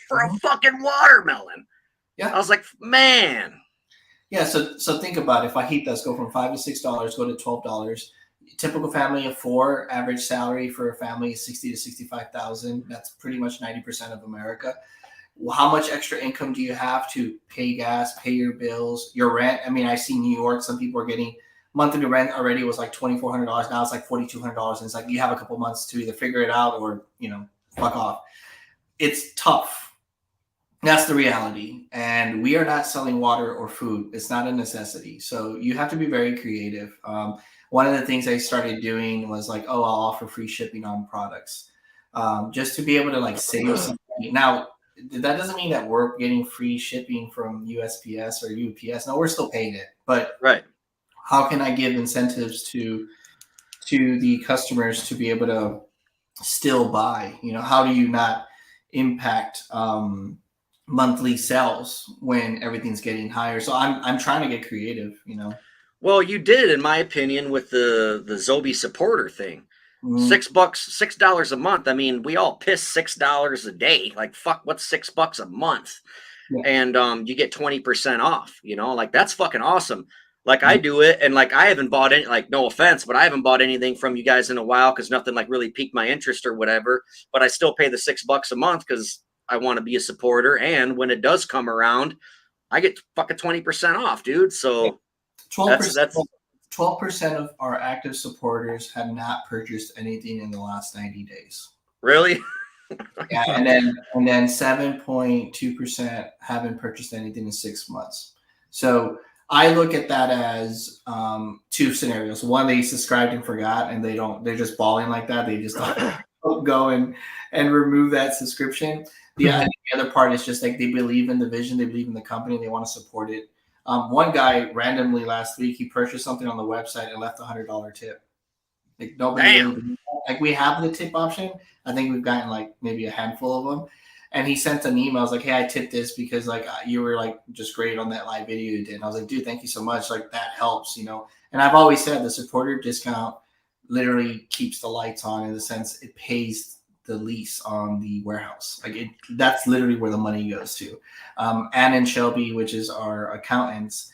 for a fucking watermelon. Yeah. I was like, man. Yeah, so think about it. If fajitas go from $5 to $6, go to $12, typical family of four, average salary for a family is 60 to 65,000. That's pretty much 90% of America. Well, how much extra income do you have to pay gas, pay your bills, your rent? I mean, I see New York, some people are getting monthly rent already was like $2,400. Now it's like $4,200. And it's like you have a couple months to either figure it out or, fuck off. It's tough. That's the reality. And we are not selling water or food. It's not a necessity. So you have to be very creative. One of the things I started doing was like, oh, I'll offer free shipping on products, just to be able to like save some money. Now, that doesn't mean that we're getting free shipping from USPS or UPS. No, we're still paying it. But Right. how can I give incentives to the customers to be able to still buy? How do you not impact monthly sales when everything's getting higher? So I'm trying to get creative. Well, you did, in my opinion, with the Zobie supporter thing. Mhm. $6 a month. I mean, we all piss $6 a day. Like, fuck, what's $6 a month? Yeah. And you get 20% off. Like, that's fucking awesome. Like, I Mhm. do it, and like I haven't bought any, like, no offense, but I haven't bought anything from you guys in a while because nothing like really piqued my interest or whatever. But I still pay the $6 a month because I want to be a supporter. And when it does come around, I get fucking 20% off, dude. So 12%, that's 12% of our active supporters have not purchased anything in the last 90 days. really. Yeah, and then 7.2% haven't purchased anything in 6 months. So I look at that as two scenarios. One, they subscribed and forgot, and they're just balling like that. They just don't go and remove that subscription. The other part is just like they believe in the vision, they believe in the company, they want to support it. One guy randomly last week, he purchased something on the website and left $100 tip. Like nobody really Damn. like we have the tip option. I think we've gotten like maybe a handful of them. And he sent an email. I was like, "Hey, I tipped this because like you were like just great on that live video you did." And I was like, "Dude, thank you so much. Like that helps." And I've always said the supporter discount literally keeps the lights on in the sense it pays the lease on the warehouse. That's literally where the money goes to. Ann and Shelby, which is our accountants,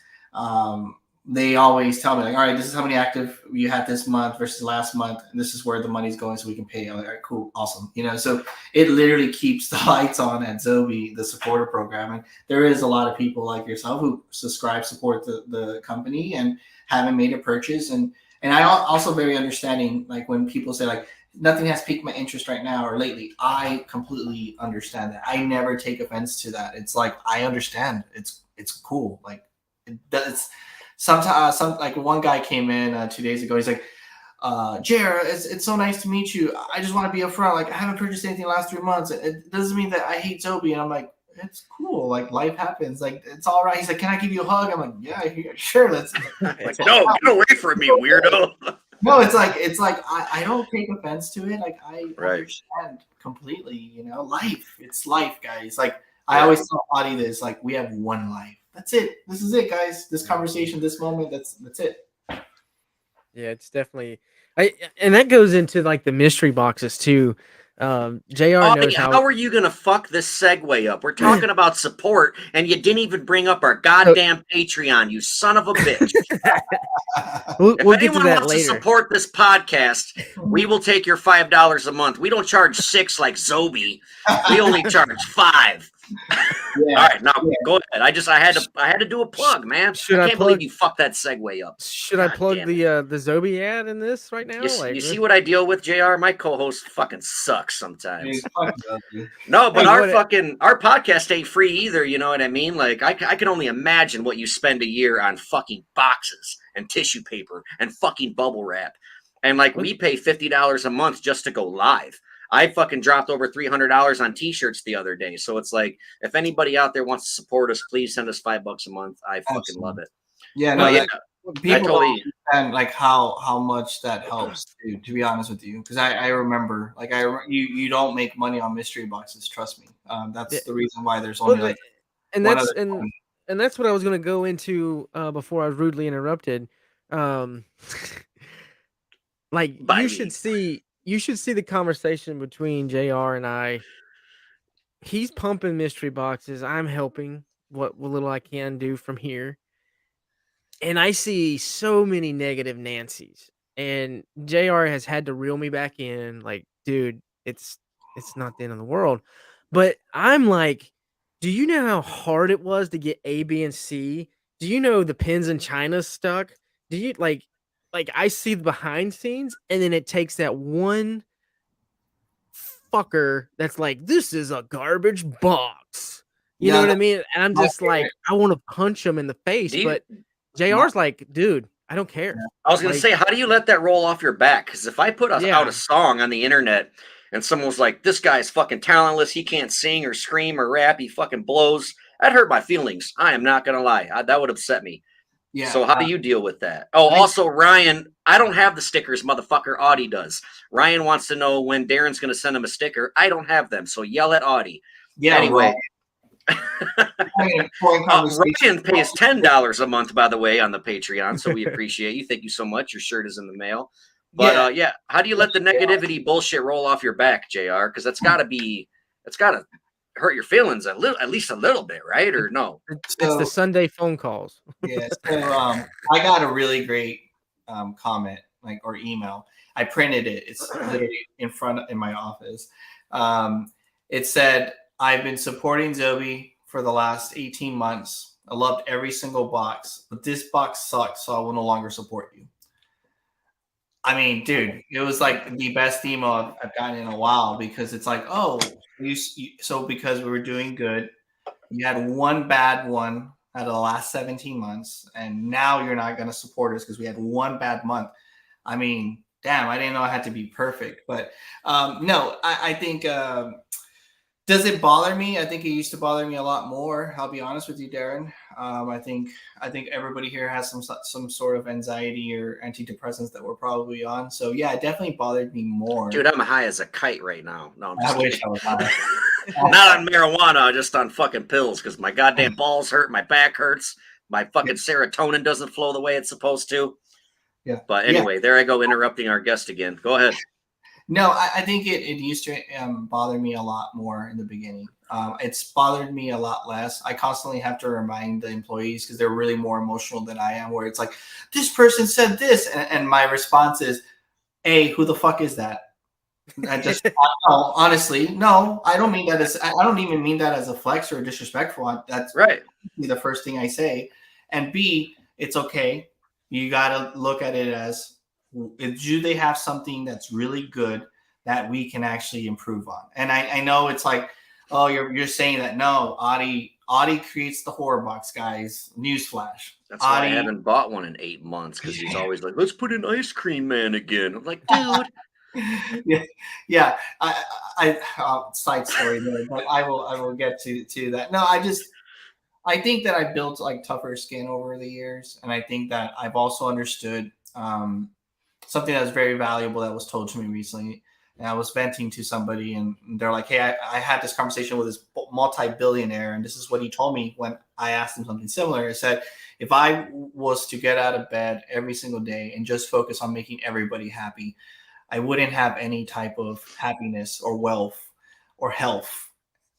they always tell me like, all right, this is how many active you had this month versus last month, and this is where the money's going, so we can pay. I'm like, all right, cool, awesome. So it literally keeps the lights on at Zobie, the supporter program. And there is a lot of people like yourself who support the company and haven't made a purchase. And I also very understanding like when people say like nothing has piqued my interest right now or lately. I completely understand that. I never take offense to that. It's like I understand. It's cool. Like it's sometimes like one guy came in 2 days ago. He's like, Jayare, it's so nice to meet you. I just want to be upfront. Like I haven't purchased anything the last 3 months. It doesn't mean that I hate Zobie. And I'm like, it's cool. Like life happens. Like it's all right. He's like, can I give you a hug? I'm like, yeah, sure. Let's. Like, no, get away from me, weirdo. No, it's like I don't take offense to it. Like I Right. understand completely. Life. It's life, guys. Like I always tell Audie this. Like we have one life. That's it. This is it, guys. This conversation, this moment. That's it. Yeah, it's definitely. And that goes into like the mystery boxes too. Jayare knows How are you gonna fuck this segue up? We're talking about support, and you didn't even bring up our goddamn Patreon, you son of a bitch. We'll If get to anyone that wants later. to support this podcast, we will take your $5 a month. We don't charge $6 like Zobie. We only charge $5. Yeah. All right, now go ahead. I had to do a plug, man. I can't believe you fucked that segue up. Should I plug the Zobie ad in this right now? You see what I deal with, Jayare? My co-host fucking sucks sometimes. Dude, No, but our podcast ain't free either. You know what I mean? Like I can only imagine what you spend a year on fucking boxes and tissue paper and fucking bubble wrap, and like we pay $50 a month just to go live. I fucking dropped over $300 on t-shirts the other day. So it's like, if anybody out there wants to support us, please send us $5 a month. I fucking love it. Yeah, no, people totally don't understand like how much that helps. To be honest with you, because I remember like you don't make money on mystery boxes. Trust me. That's the reason why there's only and that's what I was going to go into before I was rudely interrupted. Like you should see the conversation between Jayare and I. He's pumping mystery boxes. I'm helping what little I can do from here. And I see so many negative Nancys. and JR has had to reel me back in. Like, dude, it's not the end of the world. But I'm like, do you know how hard it was to get A, B, and C? Do you know the pins in China stuck? Do you like I see the behind scenes, and then it takes that one fucker that's like, this is a garbage box. You know Yeah, what I mean? And I'm my just like, I want to punch him in the face, Do you? but JR's like, dude, I don't care. I was gonna Like, say, how do you let that roll off your back? Because if I put out yeah, a song on the internet and someone was like, "This guy's fucking talentless. He can't sing or scream or rap. He fucking blows," that hurt my feelings. I am not gonna lie. That would upset me. yeah. So how do you deal with that? Oh, I also Ryan, I don't have the stickers, motherfucker. Audie does. Ryan wants to know when Darren's gonna send him a sticker. I don't have them, so yell at Audie. yeah, Anyway, having a point conversation. Ryan pays $10 a month, by the way, on the Patreon, so we appreciate you. Thank you so much. Your shirt is in the mail. But Yeah, yeah, how do you let the negativity bullshit roll off your back, Jr? Because that's got to hurt your feelings at least a little bit, right? Or no? it's the so Sunday phone calls. yeah, so I got a really great comment, like, or email. I printed it. It's literally in my office. It said, "I've been supporting Zobie for the last 18 months. I loved every single box, but this box sucks, so I will no longer support you." I mean, dude, it was like the best email I've gotten in a while, because it's like, oh, so because we were doing good, you had one bad one out of the last 17 months, and now you're not going to support us because we had one bad month. I mean, damn, I didn't know I had to be perfect. But no, I think, does it bother me? I think it used to bother me a lot more. I'll be honest with you, Darren. I think everybody here has some sort of anxiety or antidepressants that we're probably on. So yeah, it definitely bothered me more. Dude, I'm high as a kite right now. No, I'm just I wish kidding. I was high. Not on marijuana, just on fucking pills because my goddamn balls hurt, my back hurts, my fucking serotonin doesn't flow the way it's supposed to. Yeah. But anyway, there I go interrupting our guest again. Go ahead. No, I think it used to bother me a lot more in the beginning. It's bothered me a lot less. I constantly have to remind the employees because they're really more emotional than I am, where it's like, this person said this. And my response is, hey, who the fuck is that? I just, no, honestly, no, I don't mean that as, I don't even mean that as a flex or disrespectful. That's right. The first thing I say. And B, it's okay. You got to look at it as, do they have something that's really good that we can actually improve on? And I know it's like, oh, you're saying that. No, Audie creates the horror box, guys. Newsflash. That's why I haven't bought one in 8 months, because he's always like, let's put an ice cream man again. I'm like, dude. yeah. I side story there, but I will get to that. No, I think that I built like tougher skin over the years, and I think that I've also understood something that was very valuable that was told to me recently. And I was venting to somebody, and they're like, hey, I had this conversation with this multi-billionaire, and this is what he told me when I asked him something similar. He said, if I was to get out of bed every single day and just focus on making everybody happy, I wouldn't have any type of happiness or wealth or health.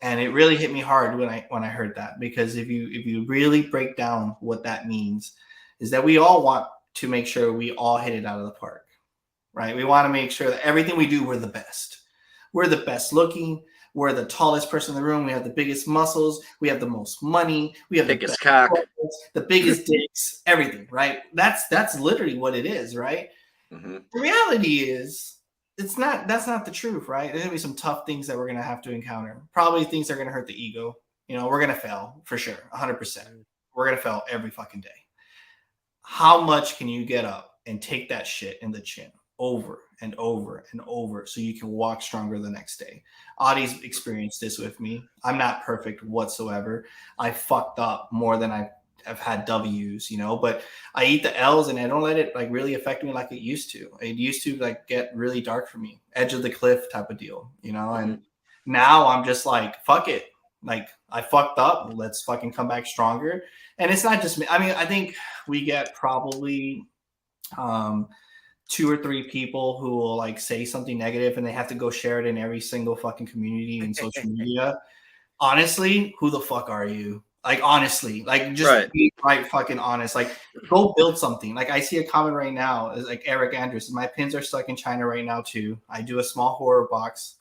And it really hit me hard when I heard that, because if you really break down what that means, is that we all want to make sure we all hit it out of the park, right? We want to make sure that everything we do, we're the best. We're the best looking. We're the tallest person in the room. We have the biggest muscles. We have the most money. We have biggest cock, the biggest dicks, everything, right? That's literally what it is, right? Mm-hmm. The reality is, that's not the truth, right? There's gonna be some tough things that we're gonna have to encounter. Probably things that are gonna hurt the ego. You know, we're gonna fail for sure, 100%. We're gonna fail every fucking day. How much can you get up and take that shit in the chin over and over and over so you can walk stronger the next day? Audie's experienced this with me. I'm not perfect whatsoever. I fucked up more than I've had W's, you know, but I eat the L's and I don't let it like really affect me like it used to. It used to like get really dark for me, edge of the cliff type of deal, you know. Mm-hmm. And now I'm just like, fuck it. Like, I fucked up. Let's fucking come back stronger. And it's not just me. I mean, I think we get probably 2 or 3 people who will like say something negative and they have to go share it in every single fucking community and social media. Honestly, who the fuck are you? Like, honestly, like, just Right. be fucking honest. Like, go build something. Like, I see a comment right now is like Eric Andrews. My pins are stuck in China right now too. I do a small horror box.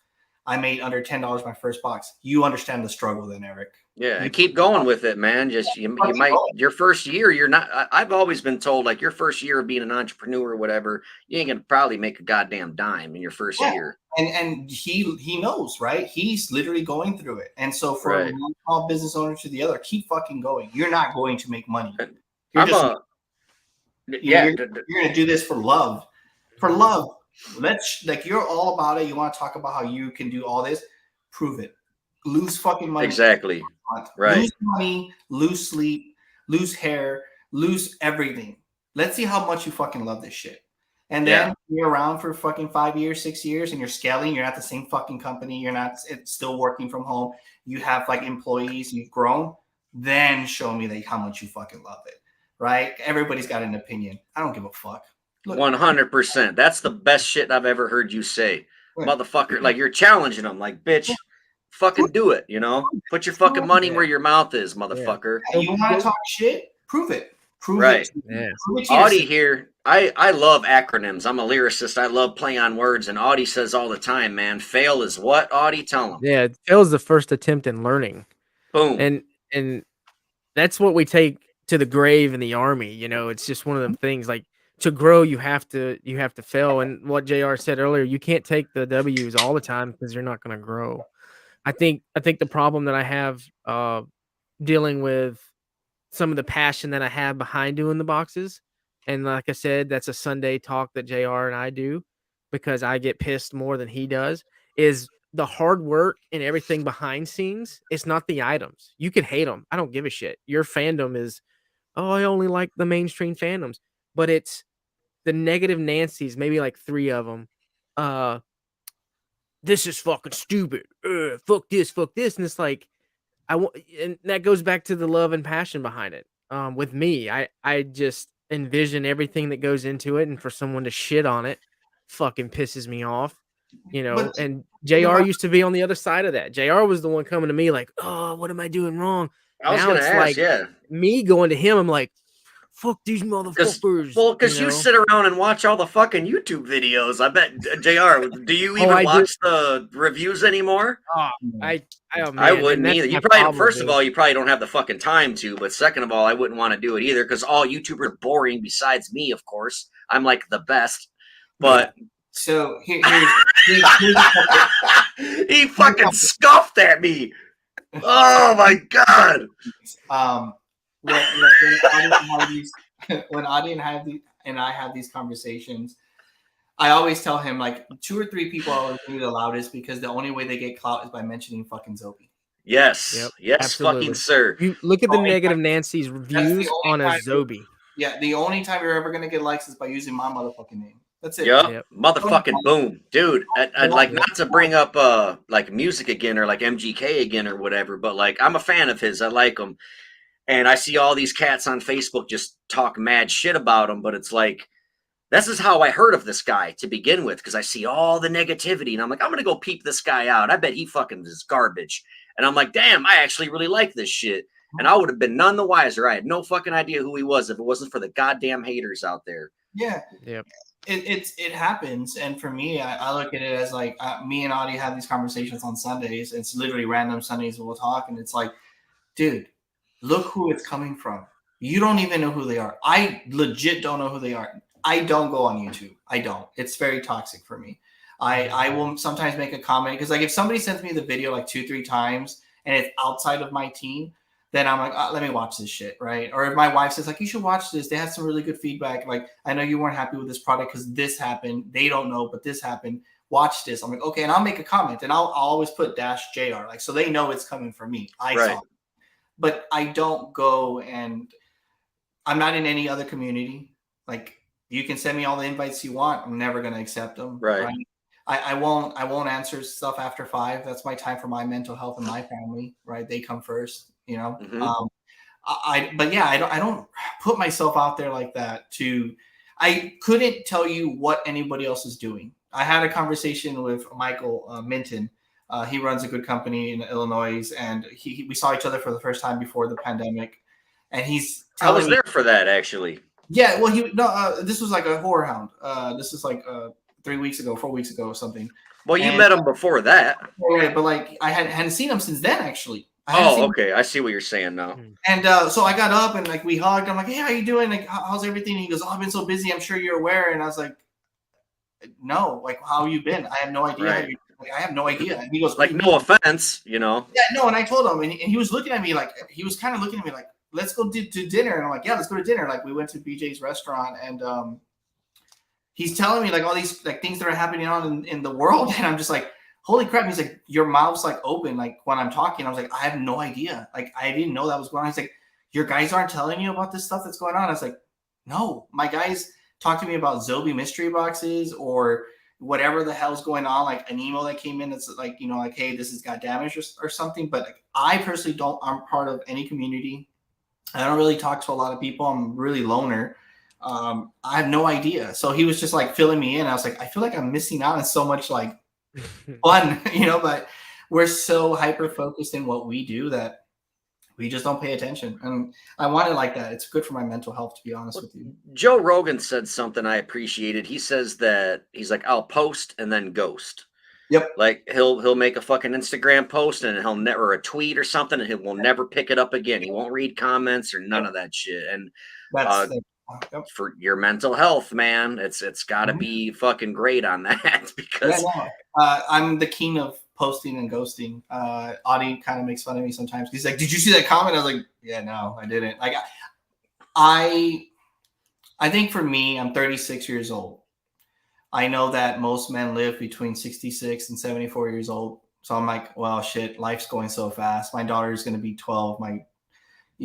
I made under $10 my first box. You understand the struggle, then, Eric. Yeah, You and keep going with it, man. Just you fucking might go. your first year, you're not. I've always been told like your first year of being an entrepreneur or whatever, you ain't gonna probably make a goddamn dime in your first Yeah. year. And he knows, right? He's literally going through it. And so for Right. one small business owner to the other, keep fucking going. You're not going to make money. And You're I'm just a you're, yeah. you're gonna do this for love. For love. Let's like you're all about it. You want to talk about how you can do all this, prove it. Lose fucking money. Exactly. Right. Lose money, lose sleep, lose hair, lose everything. Let's see how much you fucking love this shit. And then you're around for fucking 5 years, 6 years, and you're scaling. You're not the same fucking company. You're not it's still working from home. You have like employees. You've grown. Then show me like how much you fucking love it, right? Everybody's got an opinion. I don't give a fuck. Look, 100%. That's the best shit I've ever heard you say, motherfucker. Like you're challenging them, like bitch, fucking do it. You know, put your fucking money where your mouth is, motherfucker. Yeah, you want to talk shit? Prove it. Prove Right. it. Yeah. Prove it to Audie yourself. here. I love acronyms. I'm a lyricist. I love playing on words, and Audie says all the time, man. Fail is what? Audie, tell him. Yeah, fail is the first attempt in learning. Boom. And that's what we take to the grave in the army. You know, it's just one of them things. Like to grow, you have to fail. And what JR said earlier, you can't take the W's all the time because you're not going to grow. I think the problem that I have dealing with some of the passion that I have behind doing the boxes, and like I said, that's a Sunday talk that JR and I do because I get pissed more than he does. Is the hard work and everything behind scenes. It's not the items. You can hate them. I don't give a shit. Your fandom is, oh, I only like the mainstream fandoms, but it's the negative Nancy's, maybe like 3 of them. This is fucking stupid. Fuck this. And it's like, and that goes back to the love and passion behind it. With me, I just envision everything that goes into it, and for someone to shit on it, fucking pisses me off. You know, But and JR used to be on the other side of that. JR was the one coming to me like, "Oh, what am I doing wrong?" I was Now gonna it's ask, like yeah. me going to him. I'm like, "Fuck these Because motherfuckers!" because you sit around and watch all the fucking YouTube videos. I bet Jr. Do you even I do. watch the reviews anymore? Oh, oh I man, and wouldn't that's either. You my probably problem, first of is all, you probably don't have the fucking time to. But second of all, I wouldn't want to do it either because all YouTubers are boring. Besides me, of course, I'm like the best. But so here's he fucking scoffed at me. Oh my god. When Adi and I have these conversations, I always tell him like 2 or 3 people are always the loudest because the only way they get clout is by mentioning fucking Zobie. Yes. Yep, Yes, absolutely. fucking sir. You look at the Only negative time- Nancy's reviews on a Zobie. Yeah, the only time you're ever gonna get likes is by using my motherfucking name. That's it. Yep. Yep. Motherfucking boom. Dude, I'd like not to bring up like music again or like MGK again or whatever, but like I'm a fan of his. I like him. And I see all these cats on Facebook just talk mad shit about him, but it's like this is how I heard of this guy to begin with because I see all the negativity and I'm like, I'm gonna go peep this guy out. I bet he fucking is garbage. And I'm like, damn, I actually really like this shit. And I would have been none the wiser. I had no fucking idea who he was if it wasn't for the goddamn haters out there. Yeah. Yep. It happens, and for me, I look at it as like me and Audie have these conversations on Sundays. It's literally random Sundays we'll talk, and it's like, dude, look who it's coming from. You don't even know who they are. I legit don't know who they are. I don't go on YouTube. I don't. It's very toxic for me. I will sometimes make a comment because like if somebody sends me the video like 2-3 times and it's outside of my team, then I'm like, let me watch this shit, right? Or if my wife says like, you should watch this. They had some really good feedback. Like, I know you weren't happy with this product because this happened. They don't know, but this happened. Watch this. I'm like, okay, and I'll make a comment, and I'll always put -JR, like so they know it's coming from me. I saw it. But I don't go, and I'm not in any other community. Like, you can send me all the invites you want. I'm never gonna accept them. Right. I won't answer stuff after 5. That's my time for my mental health and my family. Right. They come first. You know. Mm-hmm. But yeah, I don't put myself out there like that. I couldn't tell you what anybody else is doing. I had a conversation with Michael Minton He runs a good company in Illinois, and we saw each other for the first time before the pandemic. And he's I telling was me, there for that actually. yeah, well, this was like a horror hound. This is like 4 weeks ago or something. Well, you And met him before that. right, but like I hadn't seen him since then. Actually, I hadn't Oh, seen okay. I see what you're saying now. Hmm. And so I got up and like we hugged. I'm like, hey, how you doing? Like, how's everything? And he goes, oh, I've been so busy. I'm sure you're aware. And I was like, no, like, how you been? I have no idea. Right. Like, I have no idea. And he goes, Like, no offense, you know. yeah, no. And I told him, and he was looking at me like, he was kind of looking at me like, let's go to dinner. And I'm like, yeah, let's go to dinner. Like, we went to BJ's restaurant, and he's telling me like all these like things that are happening on in the world, and I'm just like, holy crap. He's like, your mouth's like open, like when I'm talking. I was like, I have no idea. Like, I didn't know that was going on. He's like, your guys aren't telling you about this stuff that's going on. I was like, no, my guys talk to me about Zobie mystery boxes or whatever the hell's going on, like an email that came in that's like, you know, like, hey, this has got damaged or something. But like, I personally I'm part of any community. I don't really talk to a lot of people. I'm really loner. I have no idea. So he was just like filling me in. I was like, I feel like I'm missing out on so much like fun, you know, but we're so hyper focused in what we do that we just don't pay attention. And I want it like that. It's good for my mental health, to be honest with you. Joe Rogan said something I appreciated. He says that he's like, I'll post and then ghost. Yep. Like he'll make a fucking Instagram post and he'll never a tweet or something and he will never pick it up again. He won't read comments or none of that shit. And Yep. for your mental health, man, it's got to be fucking great on that because I'm the king of posting and ghosting. Audie kind of makes fun of me sometimes. He's like, "Did you see that comment?" I was like, "Yeah, no, I didn't." Like, I think for me, I'm 36 years old. I know that most men live between 66 and 74 years old. So I'm like, well, shit, life's going so fast. My daughter's going to be 12.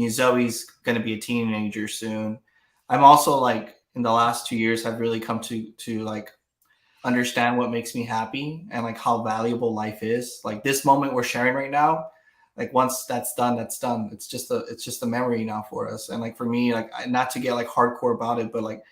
Zoe's going to be a teenager soon. I'm also like, in the last 2 years, have really come to like understand what makes me happy and like how valuable life is. Like this moment we're sharing right now, like once that's done, that's done. It's just a memory now for us. And like for me, like not to get like hardcore about it, but like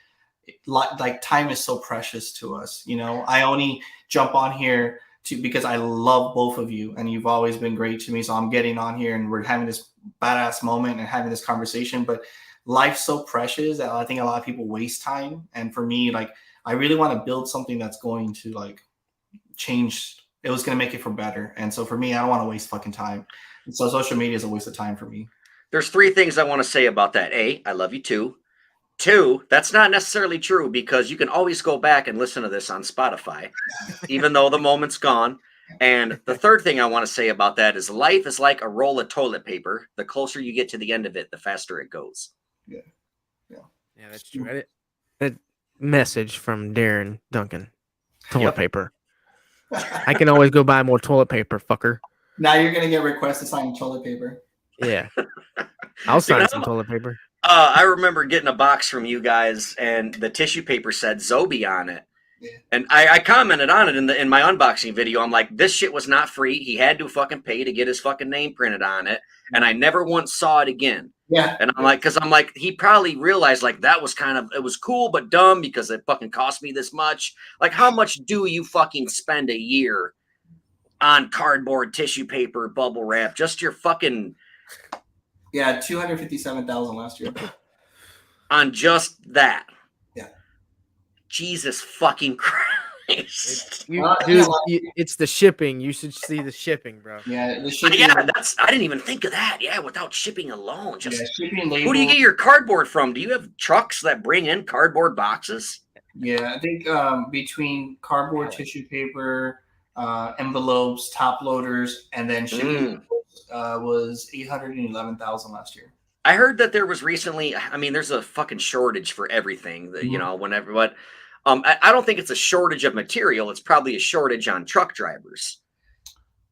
time is so precious to us. You know, I only jump on here because I love both of you and you've always been great to me. So I'm getting on here and we're having this badass moment and having this conversation, but life's so precious that I think a lot of people waste time. And for me, like, I really want to build something that's going to like change. It was going to make it for better. And so for me, I don't want to waste fucking time. And so social media is a waste of time for me. There's 3 things I want to say about that. A, I love you too. 2, that's not necessarily true because you can always go back and listen to this on Spotify, even though the moment's gone. And the 3rd thing I want to say about that is life is like a roll of toilet paper. The closer you get to the end of it, the faster it goes. Yeah, that's true. That message from Darren Duncan. Toilet paper. I can always go buy more toilet paper, fucker. Now you're going to get requests to sign toilet paper. Yeah. I'll sign some toilet paper. I remember getting a box from you guys and the tissue paper said Zobie on it. Yeah. And I commented on it in my unboxing video. I'm like, this shit was not free. He had to fucking pay to get his fucking name printed on it. And I never once saw it again. Yeah. And I'm like, he probably realized like that was it was cool, but dumb because it fucking cost me this much. Like, how much do you fucking spend a year on cardboard, tissue paper, bubble wrap? Just your fucking. Yeah, 257,000 last year. On just that. Yeah. Jesus fucking Christ. It's the shipping. You should see the shipping, bro. Yeah, the shipping. Yeah, I didn't even think of that. Yeah, without shipping alone. Just shipping label. Who do you get your cardboard from? Do you have trucks that bring in cardboard boxes? Yeah, I think between cardboard, tissue paper, envelopes, top loaders, and then shipping was 811,000 last year. I heard that there was recently. I mean, there's a fucking shortage for everything. That, you know, whenever, but I don't think it's a shortage of material. It's probably a shortage on truck drivers.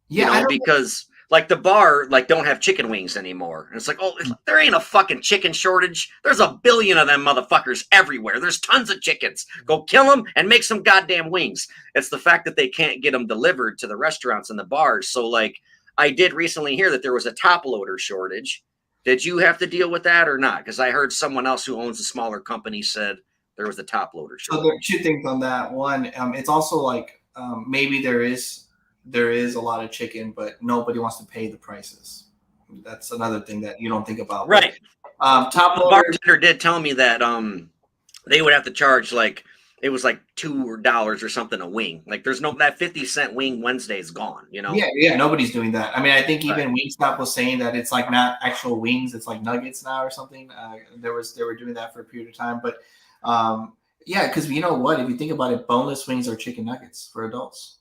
Yeah, you know, because like the bar don't have chicken wings anymore. And it's like, oh, there ain't a fucking chicken shortage. There's a billion of them motherfuckers everywhere. There's tons of chickens. Go kill them and make some goddamn wings. It's the fact that they can't get them delivered to the restaurants and the bars. So like, I did recently hear that there was a top loader shortage. Did you have to deal with that or not? Because I heard someone else who owns a smaller company said there was a top loader shortage. So there are 2 things on that. One, it's also like maybe there is there is a lot of chicken, but nobody wants to pay the prices. That's another thing that you don't think about. Right. But, top The loader, bartender did tell me that they would have to charge like it was like $2 or something a wing. Like there's no that 50-cent wing Wednesday is gone, you know? yeah, nobody's doing that. I mean, I think Right. even Wingstop was saying that it's like not actual wings, it's like nuggets now or something. They were doing that for a period of time, but yeah, because you know what? If you think about it, boneless wings are chicken nuggets for adults.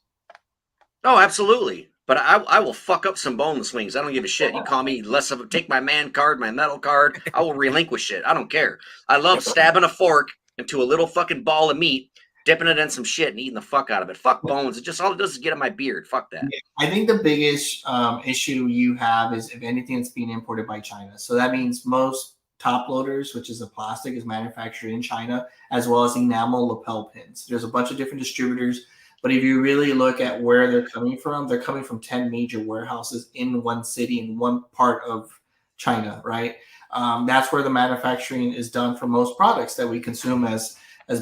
Oh, absolutely. But I will fuck up some boneless wings. I don't give a shit. You call me less of a take my man card, my metal card. I will relinquish it. I don't care. I love stabbing a fork into a little fucking ball of meat, dipping it in some shit and eating the fuck out of it. Fuck bones. It just all it does is get in my beard. Fuck that. Yeah, I think the biggest issue you have is if anything that's being imported by China. So that means most top loaders, which is a plastic, is manufactured in China, as well as enamel lapel pins. There's a bunch of different distributors, but if you really look at where they're coming from 10 major warehouses in one city in one part of China, right? That's where the manufacturing is done for most products that we consume as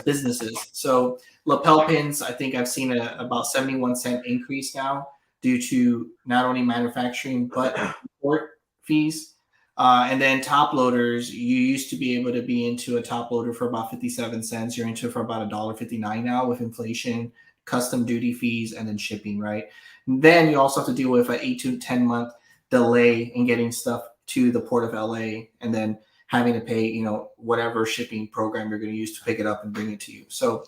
businesses. So lapel pins, I think I've seen about 71-cent increase now due to not only manufacturing but import fees. And then top loaders, you used to be able to be into a top loader for about 57 cents. You're into it for about $1.59 now with inflation, custom duty fees, and then shipping, right? And then you also have to deal with an 8 to 10 month delay in getting stuff to the port of LA, and then having to pay, you know, whatever shipping program you're going to use to pick it up and bring it to you. So,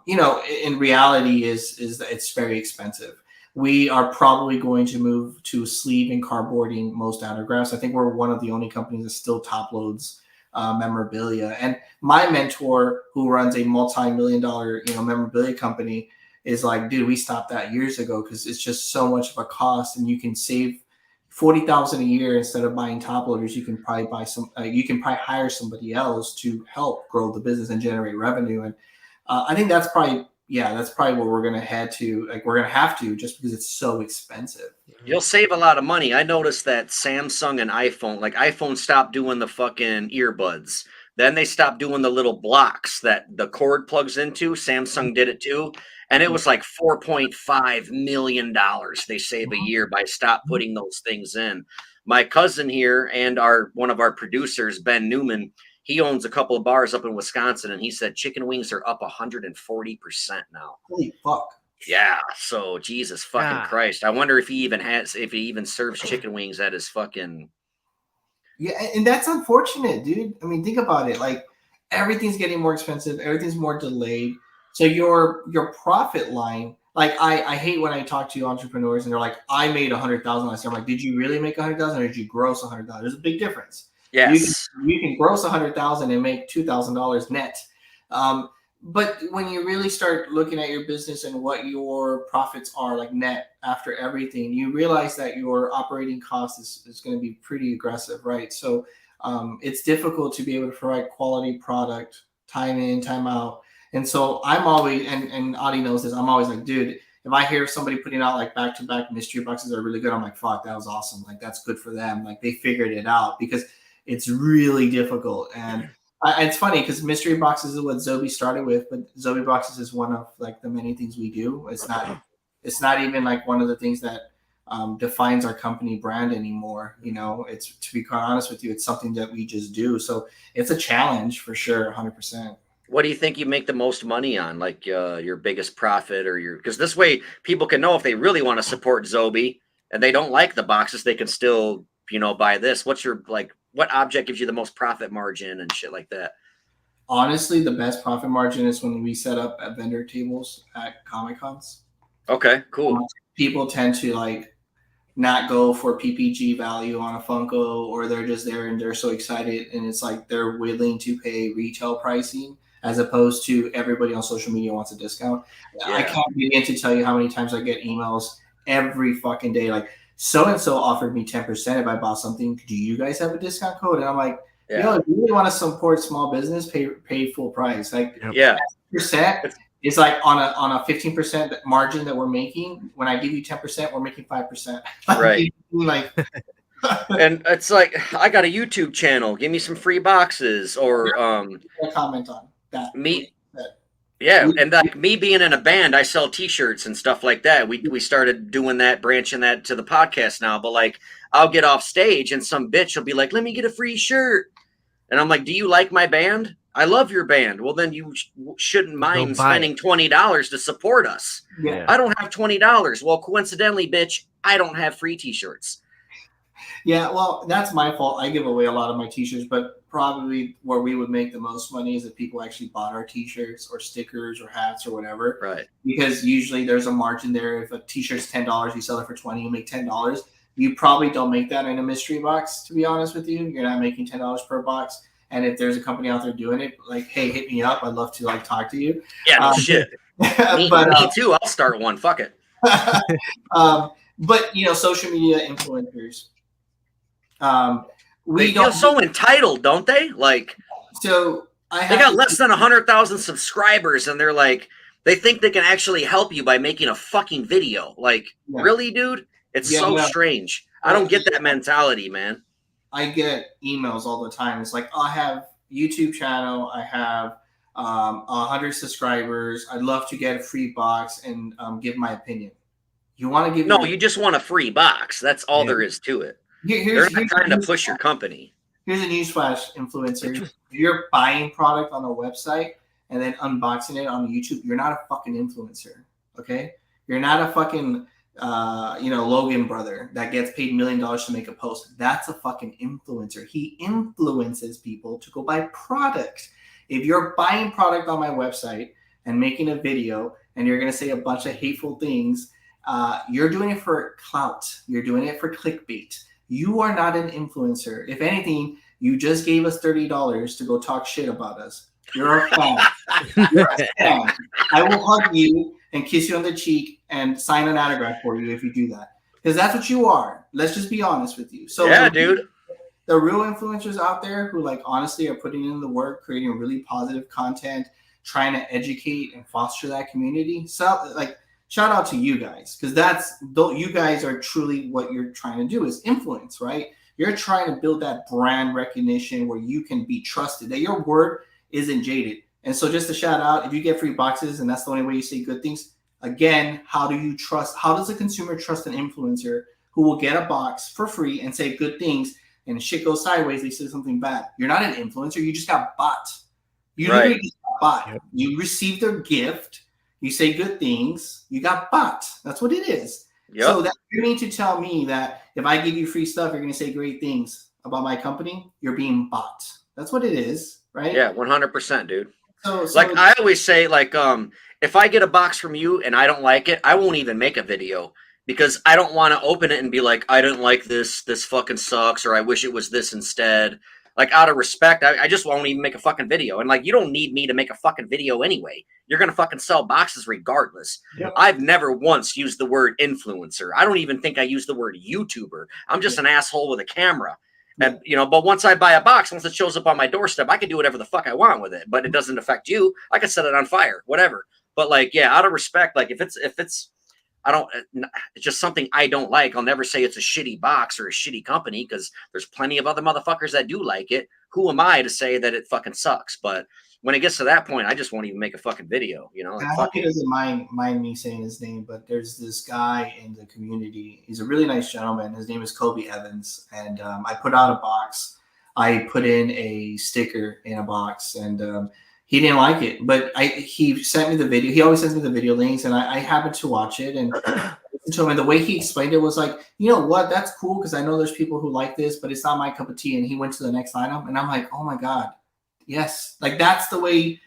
you know, in reality is that it's very expensive. We are probably going to move to sleeve and cardboarding most autographs. I think we're one of the only companies that still top loads memorabilia. And my mentor, who runs a multi-million-dollar, you know, memorabilia company, is like, dude, we stopped that years ago because it's just so much of a cost, and you can save 40,000 a year instead of buying top loaders. You can probably buy some. You can probably hire somebody else to help grow the business and generate revenue. And I think that's probably what we're gonna head to. Like we're gonna have to, just because it's so expensive. You'll save a lot of money. I noticed that Samsung and iPhone, like iPhone stopped doing the fucking earbuds. Then they stopped doing the little blocks that the cord plugs into. Samsung did it too. And it Yeah. was like $4.5 million they save a year by stop putting those things in. My cousin here and one of our producers, Ben Newman, he owns a couple of bars up in Wisconsin, and he said chicken wings are up 140% now. Holy fuck. Yeah, so Jesus fucking Ah. Christ. I wonder if he even serves chicken wings at his fucking. Yeah, and that's unfortunate, dude. I mean, think about it. Like everything's getting more expensive, everything's more delayed. So your profit line, like I hate when I talk to entrepreneurs and they're like, I made 100,000 last year. I'm like, did you really make 100,000 or did you gross 100,000? There's a big difference. Yes. You can gross 100,000 and make $2,000 net. But when you really start looking at your business and what your profits are, like net after everything, you realize that your operating cost is going to be pretty aggressive, right? So it's difficult to be able to provide quality product time in, time out. And so I'm always, and Adi knows this, I'm always like, dude, if I hear somebody putting out like back-to-back mystery boxes that are really good, I'm like, fuck, that was awesome. Like that's good for them. Like they figured it out, because it's really difficult. And it's funny because mystery boxes is what Zobie started with, but Zobie boxes is one of like the many things we do. It's not even like one of the things that defines our company brand anymore. You know, it's, to be quite honest with you, it's something that we just do. So it's a challenge for sure, 100%. What do you think you make the most money on? Like your biggest profit or because this way people can know if they really want to support Zobie and they don't like the boxes, they can still, buy this. What's your, like, what object gives you the most profit margin and shit like that? Honestly, the best profit margin is when we set up at vendor tables at Comic Cons. Okay, cool. People tend to like not go for PPG value on a Funko, or they're just there and they're so excited, and it's like they're willing to pay retail pricing as opposed to everybody on social media wants a discount. Yeah. I can't begin to tell you how many times I get emails every fucking day like, so and so offered me 10% if I bought something. Do you guys have a discount code? And I'm like, if you really want to support small business, pay full price. Like, percent is like on a 15% margin that we're making. When I give you 10%, we're making 5%. Right. Like, and it's like, I got a YouTube channel. Give me some free boxes, or comment on that. Me Yeah, and like me being in a band, I sell T-shirts and stuff like that. We started doing that, branching that to the podcast now. But like, I'll get off stage and some bitch will be like, "Let me get a free shirt," and I'm like, "Do you like my band? I love your band. Well, then you shouldn't Just go mind buy spending $20 to support us. Yeah. I don't have $20. Well, coincidentally, bitch, I don't have free T-shirts. Yeah, well, that's my fault. I give away a lot of my T-shirts, but probably where we would make the most money is if people actually bought our T-shirts or stickers or hats or whatever. Right. Because usually there's a margin there. If a T-shirt's $10, you sell it for 20, you make $10. You probably don't make that in a mystery box, to be honest with you. You're not making $10 per box. And if there's a company out there doing it, like, hey, hit me up. I'd love to like talk to you. Yeah, no shit. Me too. I'll start one. Fuck it. But social media influencers. They feel so entitled, don't they? Like, so they got less than 100,000 subscribers, and they're like, they think they can actually help you by making a fucking video. Like, really, dude? It's so strange. I don't get that mentality, man. I get emails all the time. It's like, oh, I have YouTube channel. I have 100 subscribers. I'd love to get a free box and give my opinion. You want to give? No, you just want a free box. That's all there is to it. They're not trying to push your company. Here's a newsflash, influencer. If you're buying product on a website and then unboxing it on YouTube, you're not a fucking influencer. Okay? You're not a fucking Logan brother that gets paid $1 million to make a post. That's a fucking influencer. He influences people to go buy product. If you're buying product on my website and making a video and you're going to say a bunch of hateful things, you're doing it for clout. You're doing it for clickbait. You are not an influencer. If anything, you just gave us $30 to go talk shit about us. You're a fan. You're a fan. I will hug you and kiss you on the cheek and sign an autograph for you if you do that. Because that's what you are. Let's just be honest with you. So yeah, dude. The real influencers out there who like honestly are putting in the work, creating really positive content, trying to educate and foster that community. So like, shout out to you guys, because you guys are truly what you're trying to do is influence, right? You're trying to build that brand recognition where you can be trusted, that your word isn't jaded. And so just to shout out, if you get free boxes and that's the only way you say good things, again, how does a consumer trust an influencer who will get a box for free and say good things and shit goes sideways, they say something bad? You're not an influencer, you just got bought. You literally just got bought. Yep. You received a gift. You say good things, you got bought. That's what it is. Yep. So that you mean to tell me that if I give you free stuff, you're going to say great things about my company? You're being bought. That's what it is, right? Yeah, 100%, dude. So like I always say, like, if I get a box from you and I don't like it, I won't even make a video because I don't want to open it and be like, I didn't like this. This fucking sucks, or I wish it was this instead. Like, out of respect, I just won't even make a fucking video. And, like, you don't need me to make a fucking video anyway. You're going to fucking sell boxes regardless. Yep. I've never once used the word influencer. I don't even think I use the word YouTuber. I'm just an asshole with a camera. And, but once I buy a box, once it shows up on my doorstep, I can do whatever the fuck I want with it. But it doesn't affect you. I can set it on fire, whatever. But, like, yeah, out of respect, like, if it's it's just something I don't like. I'll never say it's a shitty box or a shitty company because there's plenty of other motherfuckers that do like it. Who am I to say that it fucking sucks? But when it gets to that point, I just won't even make a fucking video, Like, I hope he doesn't mind me saying his name, but there's this guy in the community. He's a really nice gentleman. His name is Kobe Evans. And I put out a box. I put in a sticker in a box and he didn't like it, but he sent me the video. He always sends me the video links, and I happened to watch it and listen to him. And the way he explained it was like, you know what? That's cool because I know there's people who like this, but it's not my cup of tea. And he went to the next item, and I'm like, oh my god, yes, like that's the way,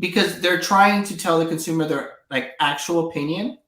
because they're trying to tell the consumer their like actual opinion,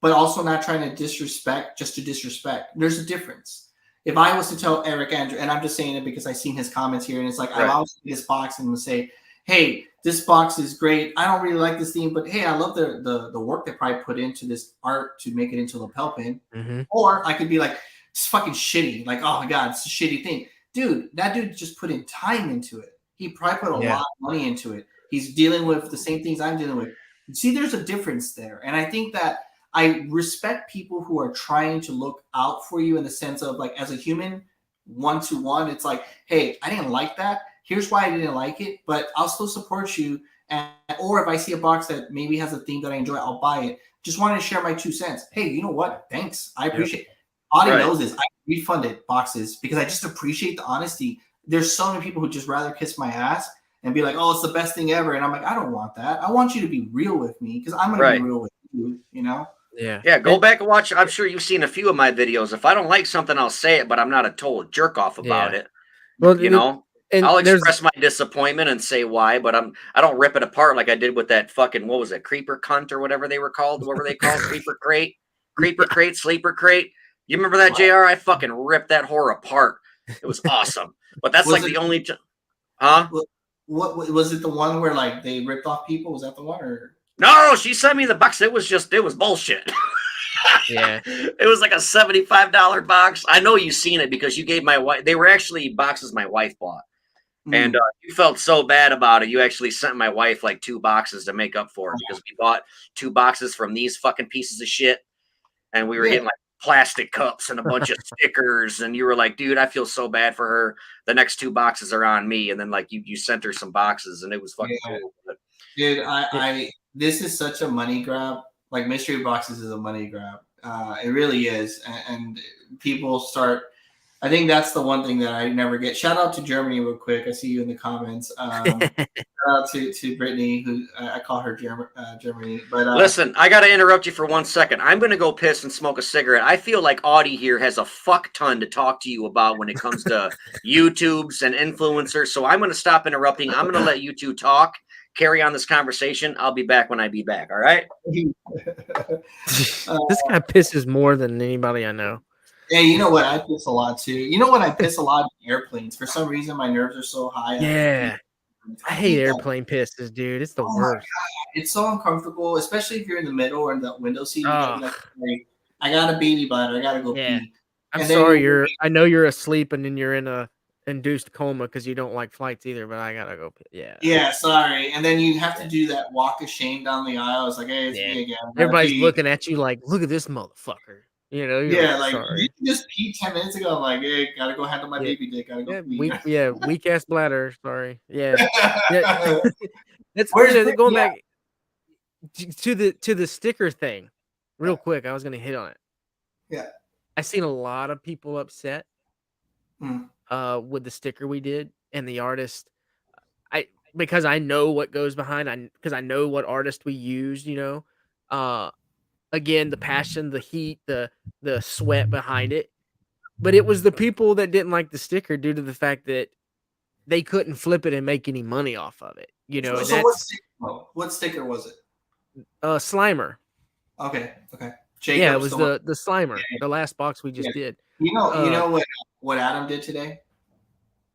but also not trying to disrespect just to disrespect. There's a difference. If I was to tell Eric Andrew, and I'm just saying it because I've seen his comments here, and it's like I always see this box and would say, hey, this box is great. I don't really like this theme, but hey, I love the work they probably put into this art to make it into a lapel pin. Mm-hmm. Or I could be like, it's fucking shitty. Like, oh my god, it's a shitty thing. Dude, that dude just put in time into it. He probably put a lot of money into it. He's dealing with the same things I'm dealing with. See, there's a difference there. And I think that I respect people who are trying to look out for you in the sense of like, as a human, one-to-one, it's like, hey, I didn't like that. Here's why I didn't like it, but I'll still support you And, or if I see a box that maybe has a theme that I enjoy, I'll buy it. Just wanted to share my 2 cents. Hey, you know what? Thanks. I appreciate it. Audie Right. knows this. I refunded boxes because I just appreciate the honesty. There's so many people who just rather kiss my ass and be like, oh, it's the best thing ever. And I'm like, I don't want that. I want you to be real with me because I'm going to be Right. real with you, you know? Yeah. Yeah, go back and watch. I'm sure you've seen a few of my videos. If I don't like something, I'll say it, but I'm not a total jerk off about Yeah. it. Well, You know, and I'll there's express my disappointment and say why, but I don't rip it apart like I did with that fucking, what was it, creeper cunt or whatever they were called. What were they called? Creeper yeah. crate, sleeper crate. You remember that, JR? I fucking ripped that whore apart. It was awesome. But that's Was like it the only huh? what was it, the one where like they ripped off people? Was that the one? Or No, she sent me the box. It was bullshit. Yeah. It was like a $75 box. I know you've seen it because you gave my wife. They were actually boxes my wife bought, and you felt so bad about it. You actually sent my wife like 2 boxes to make up for it because we bought 2 boxes from these fucking pieces of shit, and we were Yeah. getting like plastic cups and a bunch of stickers. And you were like, "Dude, I feel so bad for her. The next 2 boxes are on me." And then like you sent her some boxes, and it was fucking cool. But, Dude, I this is such a money grab. Like mystery boxes is a money grab. It really is, and people start. I think that's the one thing that I never get. Shout out to Germany real quick. I see you in the comments. Shout out to Brittany, who I call her Germany. But listen, I got to interrupt you for 1 second. I'm going to go piss and smoke a cigarette. I feel like Audie here has a fuck ton to talk to you about when it comes to YouTubes and influencers. So I'm going to stop interrupting. I'm going to let you two talk, carry on this conversation. I'll be back when I be back. All right. This guy pisses more than anybody I know. Yeah, you know what? I piss a lot too. You know what? I piss a lot in airplanes. For some reason, my nerves are so high. Yeah. I hate airplane pisses, dude. It's the worst. It's so uncomfortable, especially if you're in the middle or in the window seat. You gotta be Oh, like, hey, I got a baby bladder. I gotta go yeah. pee. I'm And then sorry. I know you're asleep and then you're in a induced coma because you don't like flights either. But I gotta go. Yeah. Yeah, sorry. And then you have to do that walk of shame down the aisle. It's like, hey, it's Yeah. me again. I gotta Everybody's pee. looking at you like, look at this motherfucker. You know, you're Yeah, like, like you sorry. just pee 10 minutes ago. I'm like, hey, gotta go handle my Yeah. baby dick. Gotta go pee. Weak ass bladder. Sorry. Yeah. Yeah. That's Where's going yeah. back to the sticker thing. Real quick, I was gonna hit on it. Yeah. I seen a lot of people upset Mm. with the sticker we did and the artist. Because I know what goes behind. Because I know what artist we used. You know, again, the passion, the heat, the sweat behind it. But it was the people that didn't like the sticker due to the fact that they couldn't flip it and make any money off of it. You know, and So that's what sticker was it? Slimer. Okay. Yeah, it Jacob's was the one. the Slimer, Yeah. the last box we Yeah. just did. You know what Adam did today?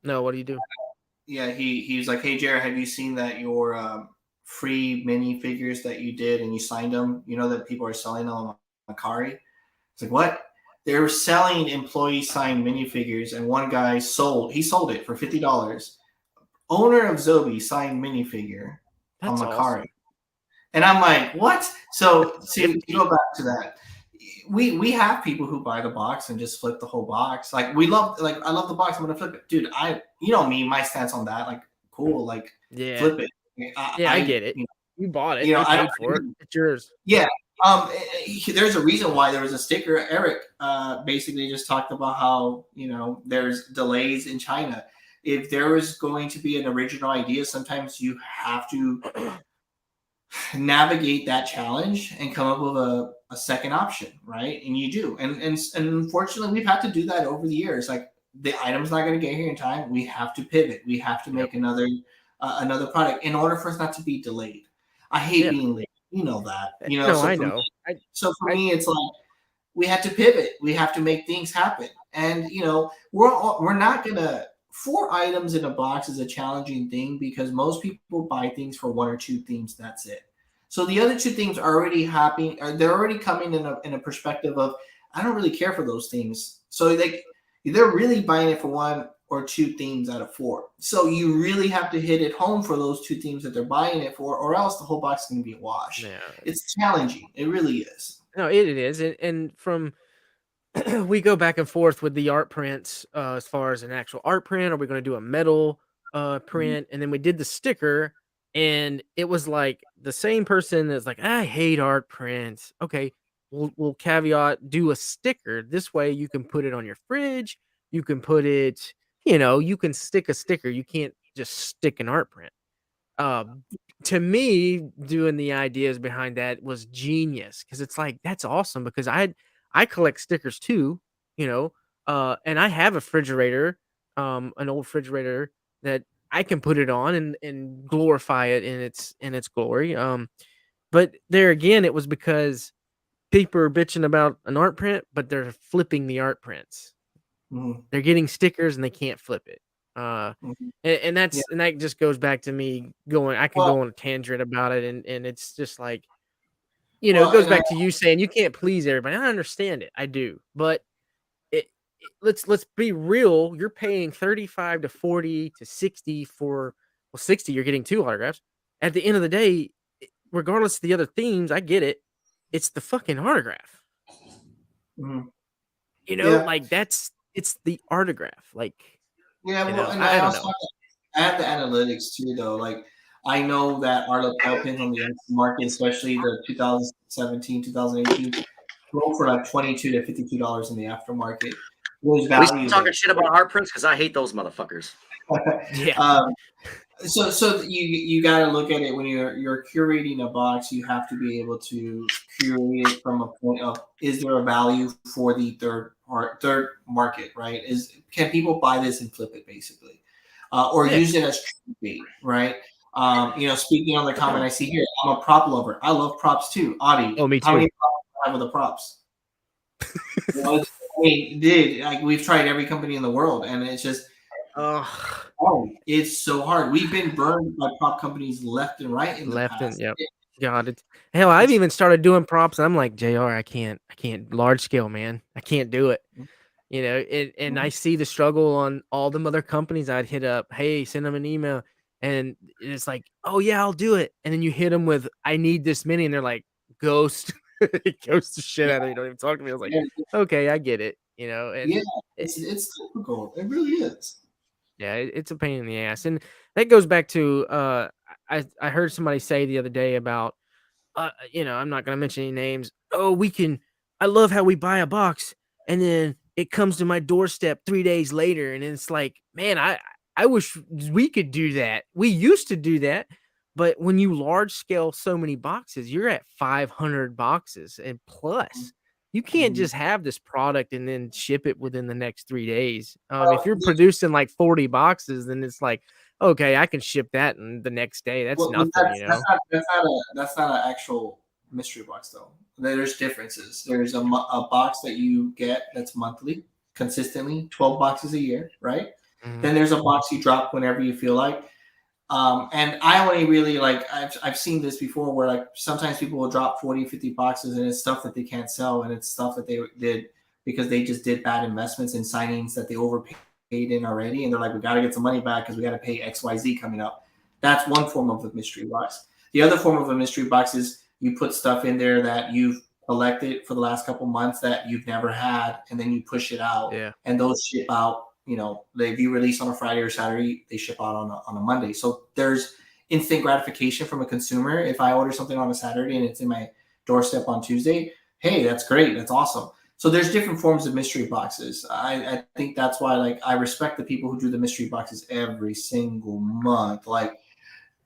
No, what do you do? Yeah, he was like, hey, Jared, have you seen that your free mini figures that you did and you signed them? You know that people are selling them on Macari? It's like, what? They're selling employee signed minifigures, and one guy sold it for $50. Owner of Zobie signed minifigure on That's Macari. awesome. And I'm like, what? So to go back to that, we have people who buy the box and just flip the whole box. Like I love the box. I'm gonna flip it, dude. You know me, my stance on that. Like, cool, like Yeah. flip it. I get it. You bought it. You paid for it. It's yours. Yeah. There's a reason why there was a sticker. Eric basically just talked about how there's delays in China. If there is going to be an original idea, sometimes you have to navigate that challenge and come up with a second option, right? And you do. And unfortunately, we've had to do that over the years. Like the item's not going to get here in time. We have to pivot. We have to make another product in order for us not to be delayed. I hate being late. You know that. No, so I know. For me, it's like we have to pivot. We have to make things happen. And we're not gonna. 4 items in a box is a challenging thing because most people buy things for 1 or 2 themes. That's it. So the other 2 themes are already happening. They're already coming in a perspective of I don't really care for those themes. So they're really buying it for 1 or 2 themes out of 4. So you really have to hit it home for those 2 themes that they're buying it for, or else the whole box is going to be a wash. Yeah. It's challenging. It really is. No, it is. And from we go back and forth with the art prints as far as an actual art print. Are we going to do a metal print? And then we did the sticker. And it was like the same person that's like, I hate art prints. Okay, we'll caveat do a sticker. This way you can put it on your fridge. You can put it, you can stick a sticker. You can't just stick an art print. Um, to me, doing the ideas behind that was genius because it's like that's awesome because I collect stickers too, and I have a refrigerator, an old refrigerator that I can put it on and glorify it in its glory. But there again, it was because people are bitching about an art print, but they're flipping the art prints. Mhm. They're getting stickers and they can't flip it. Uh, Mhm. and Yeah. that just goes back to me going. I can Well, go on a tangent about it, and it's just like it well, goes and I back to you saying you can't please everybody. I understand it, I do, but let's be real. You're paying 35 to 40 to 60 for 60. You're getting two autographs. At the end of the day, regardless of the other themes, I get it. It's the fucking autograph. mhm. Yeah, Like it's the autograph. Like yeah. Well, and I I don't also know. I have the analytics too, though. Like I know that our lapel pins on the market, especially the 2017, 2018, go for like $22 to $52 in the aftermarket. There's Are we still value there. talking shit about art prints? Because I hate those motherfuckers. Yeah. um, so you got to look at it when you're curating a box. You have to be able to curate it from a point of, is there a value for the third market, right? Can people buy this and flip it, basically, or Yeah. use it as bait, right? Speaking on the comment I see here, I'm a prop lover. I love props too. Audie, Oh, me how too. many props do you have with the props? Well, dude, like we've tried every company in the world, and it's just Oh, it's so hard. We've been burned by prop companies left and right in the left and past. yep. God, hell, I've It's even started doing props. And I'm like, JR, I can't large scale, man. I can't do it. And I see the struggle on all the other companies I'd hit up. Hey, send them an email. And it's like, oh yeah, I'll do it. And then you hit them with, I need this many. And they're like, ghost, ghost the shit yeah, out of me. Don't even talk to me. I was like, yeah, okay, I get it. And yeah. it, It's difficult. It really is. yeah, it's a pain in the ass. And that goes back to, I heard somebody say the other day about, I'm not gonna mention any names. Oh, I love how we buy a box and then it comes to my doorstep 3 days later, and it's like, man, I wish we could do that. We used to do that, but when you large scale so many boxes, you're at 500 boxes and plus. You can't Mhm. just have this product and then ship it within the next 3 days. If Well, you're producing like 40 boxes, then it's like, okay, I can ship that in the next day. That's nothing, that's not an actual mystery box though. There's differences. There's a box that you get that's monthly, consistently, 12 boxes a year, right? Mhm. Then there's a box you drop whenever you feel like. And I only really I've seen this before where like sometimes people will drop 40, 50 boxes and it's stuff that they can't sell and it's stuff that they did because they just did bad investments in signings that they overpaid in already. And they're like, we got to get some money back because we got to pay XYZ coming up. That's one form of a mystery box. The other form of a mystery box is you put stuff in there that you've collected for the last couple months that you've never had, and then you push it out, Yeah. and those ship out. If you release on a Friday or Saturday, they ship out on a Monday. So there's instant gratification from a consumer. If I order something on a Saturday and it's in my doorstep on Tuesday, hey, that's great. That's awesome. So there's different forms of mystery boxes. I think that's why I respect the people who do the mystery boxes every single month. Like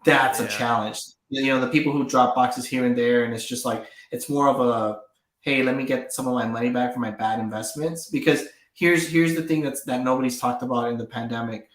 that's a Yeah. challenge. The people who drop boxes here and there, and it's just like it's more of a, hey, let me get some of my money back for my bad investments. Because here's the thing that nobody's talked about in the pandemic.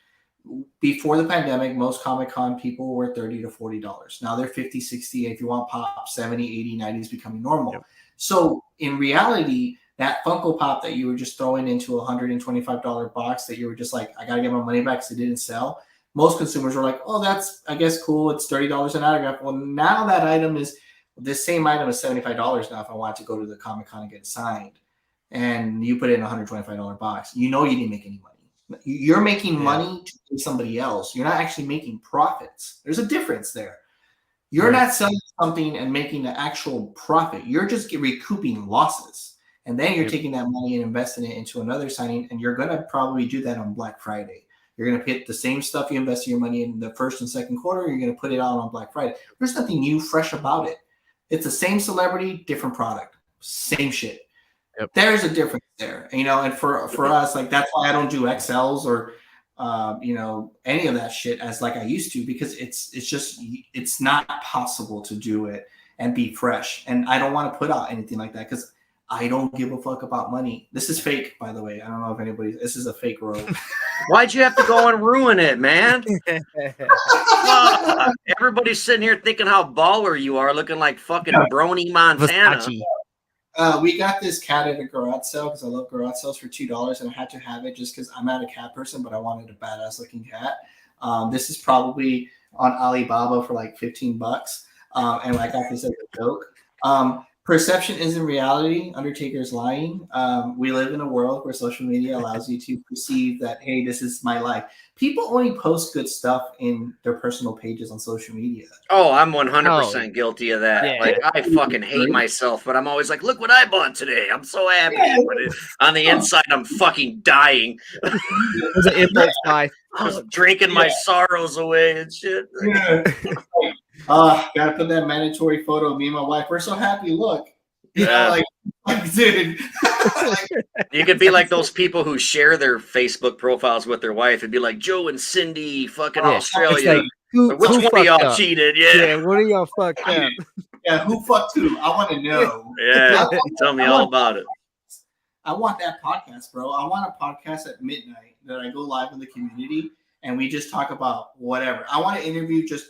Before the pandemic, most Comic Con people were $30 to $40. Now they're 50, 60. If you want pop, 70, 80, 90 is becoming normal. Yep. So in reality, that Funko Pop that you were just throwing into a $125 box that you were just like, I got to get my money back because it didn't sell. Most consumers were like, oh, that's, I guess, cool. It's $30 an autograph. Well, now that item is, this same item is $75 now if I want to go to the Comic Con and get it signed. And you put it in a $125 box. You didn't make any money. You're making Yeah. money to pay somebody else. You're not actually making profits. There's a difference there. You're Right. not selling something and making the actual profit. You're just recouping losses. And then you're Yep. taking that money and investing it into another signing. And you're going to probably do that on Black Friday. You're going to put the same stuff you invested your money in the first and second quarter. You're going to put it out on Black Friday. There's nothing new, fresh about it. It's the same celebrity, different product, same shit. Yep. There's a difference there, and for us, like that's why I don't do XLs or any of that shit as like I used to, because it's not possible to do it and be fresh. And I don't want to put out anything like that because I don't give a fuck about money. This is fake, by the way. I don't know if this is a fake robe. Why'd you have to go and ruin it, man? Everybody's sitting here thinking how baller you are, looking like fucking Brony Montana. We got this cat at a garage sale because I love garage sales for $2, and I had to have it just because I'm not a cat person, but I wanted a badass looking cat. This is probably on Alibaba for like $15, and I got this as a joke. Perception isn't reality. Undertaker's lying. We live in a world where social media allows you to perceive that, hey, this is my life. People only post good stuff in their personal pages on social media. Oh, I'm 100% guilty of that. Yeah. Like, I fucking hate myself, but I'm always like, look what I bought today. I'm so happy. Yeah. But on the inside, I'm fucking dying. It was an impulse buy. Just drinking my sorrows away and shit. Yeah. Gotta put that mandatory photo of me and my wife. We're so happy. Look. Like, dude. You could be like those people who share their Facebook profiles with their wife. It'd be like Joe and Cindy, fucking Australia. Like, which one of y'all cheated? Yeah, what are y'all fucked up? Yeah, who fucked who? I want to know. Yeah, tell me all about it. I want that podcast, bro. I want a podcast at midnight that I go live in the community and we just talk about whatever. I want to interview just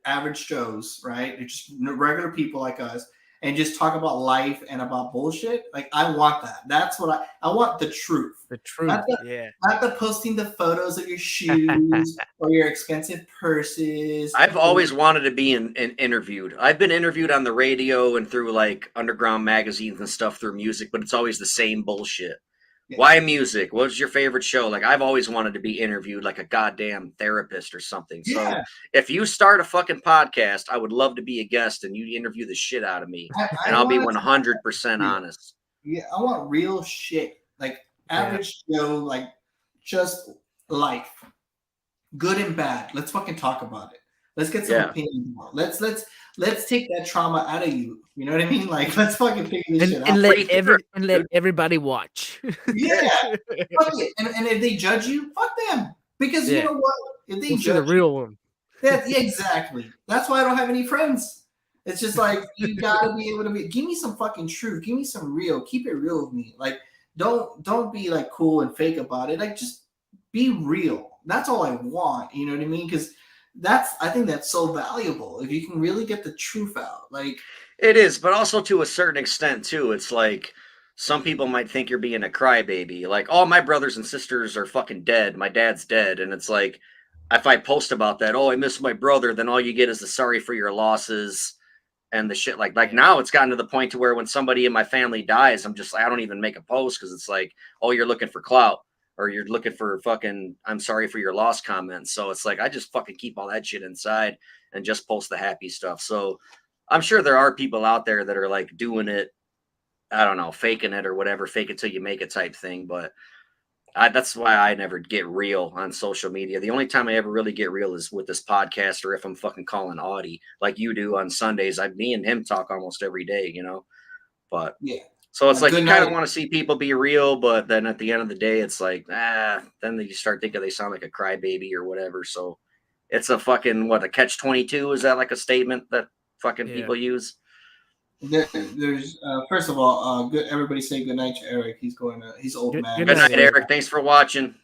average Joes, right? They're just regular people like us, and just talk about life and about bullshit. Like, I want that. That's what I want. The truth. The truth. Not the posting the photos of your shoes or your expensive purses. I've always wanted to be interviewed. I've been interviewed on the radio and through like underground magazines and stuff through music, but it's always the same bullshit. Yeah. Why music? What's your favorite show? Like, I've always wanted to be interviewed like a goddamn therapist or something. So if you start a fucking podcast, I would love to be a guest and you interview the shit out of me. And I'll be 100% honest. Yeah, I want real shit. Like average Joe, like just life. Good and bad. Let's fucking talk about it. Let's get some opinions. Let's take that trauma out of you. You know what I mean? Like, let's fucking figure this shit out. And let everybody watch. Yeah. Fuck it. And if they judge you, fuck them. Because you know what? If they judge the real one. Exactly. That's why I don't have any friends. It's just like, you gotta be able to give me some fucking truth. Give me some real. Keep it real with me. Like, don't be like cool and fake about it. Like, just be real. That's all I want. You know what I mean? Because I think that's so valuable if you can really get the truth out. Like, it is, but also to a certain extent too. It's like some people might think you're being a crybaby. Like, all my brothers and sisters are fucking dead. My dad's dead, and it's like, if I post about that, I miss my brother, then all you get is the sorry for your losses and the shit. Like now it's gotten to the point to where when somebody in my family dies, I'm just like, I don't even make a post because it's like, you're looking for clout. Or you're looking for fucking, I'm sorry for your loss comments. So it's like, I just fucking keep all that shit inside and just post the happy stuff. So I'm sure there are people out there that are like doing it, I don't know, faking it or whatever, fake it till you make it type thing. But that's why I never get real on social media. The only time I ever really get real is with this podcast or if I'm fucking calling Audie like you do on Sundays. Me and him talk almost every day, you know, but yeah. So it's like you kind of want to see people be real, but then at the end of the day, it's like, then you start thinking they sound like a crybaby or whatever. So it's a fucking, a catch-22? Is that like a statement that fucking people use? There's first of all, everybody say good night to Eric. He's old man. Good night, Eric. Thanks for watching.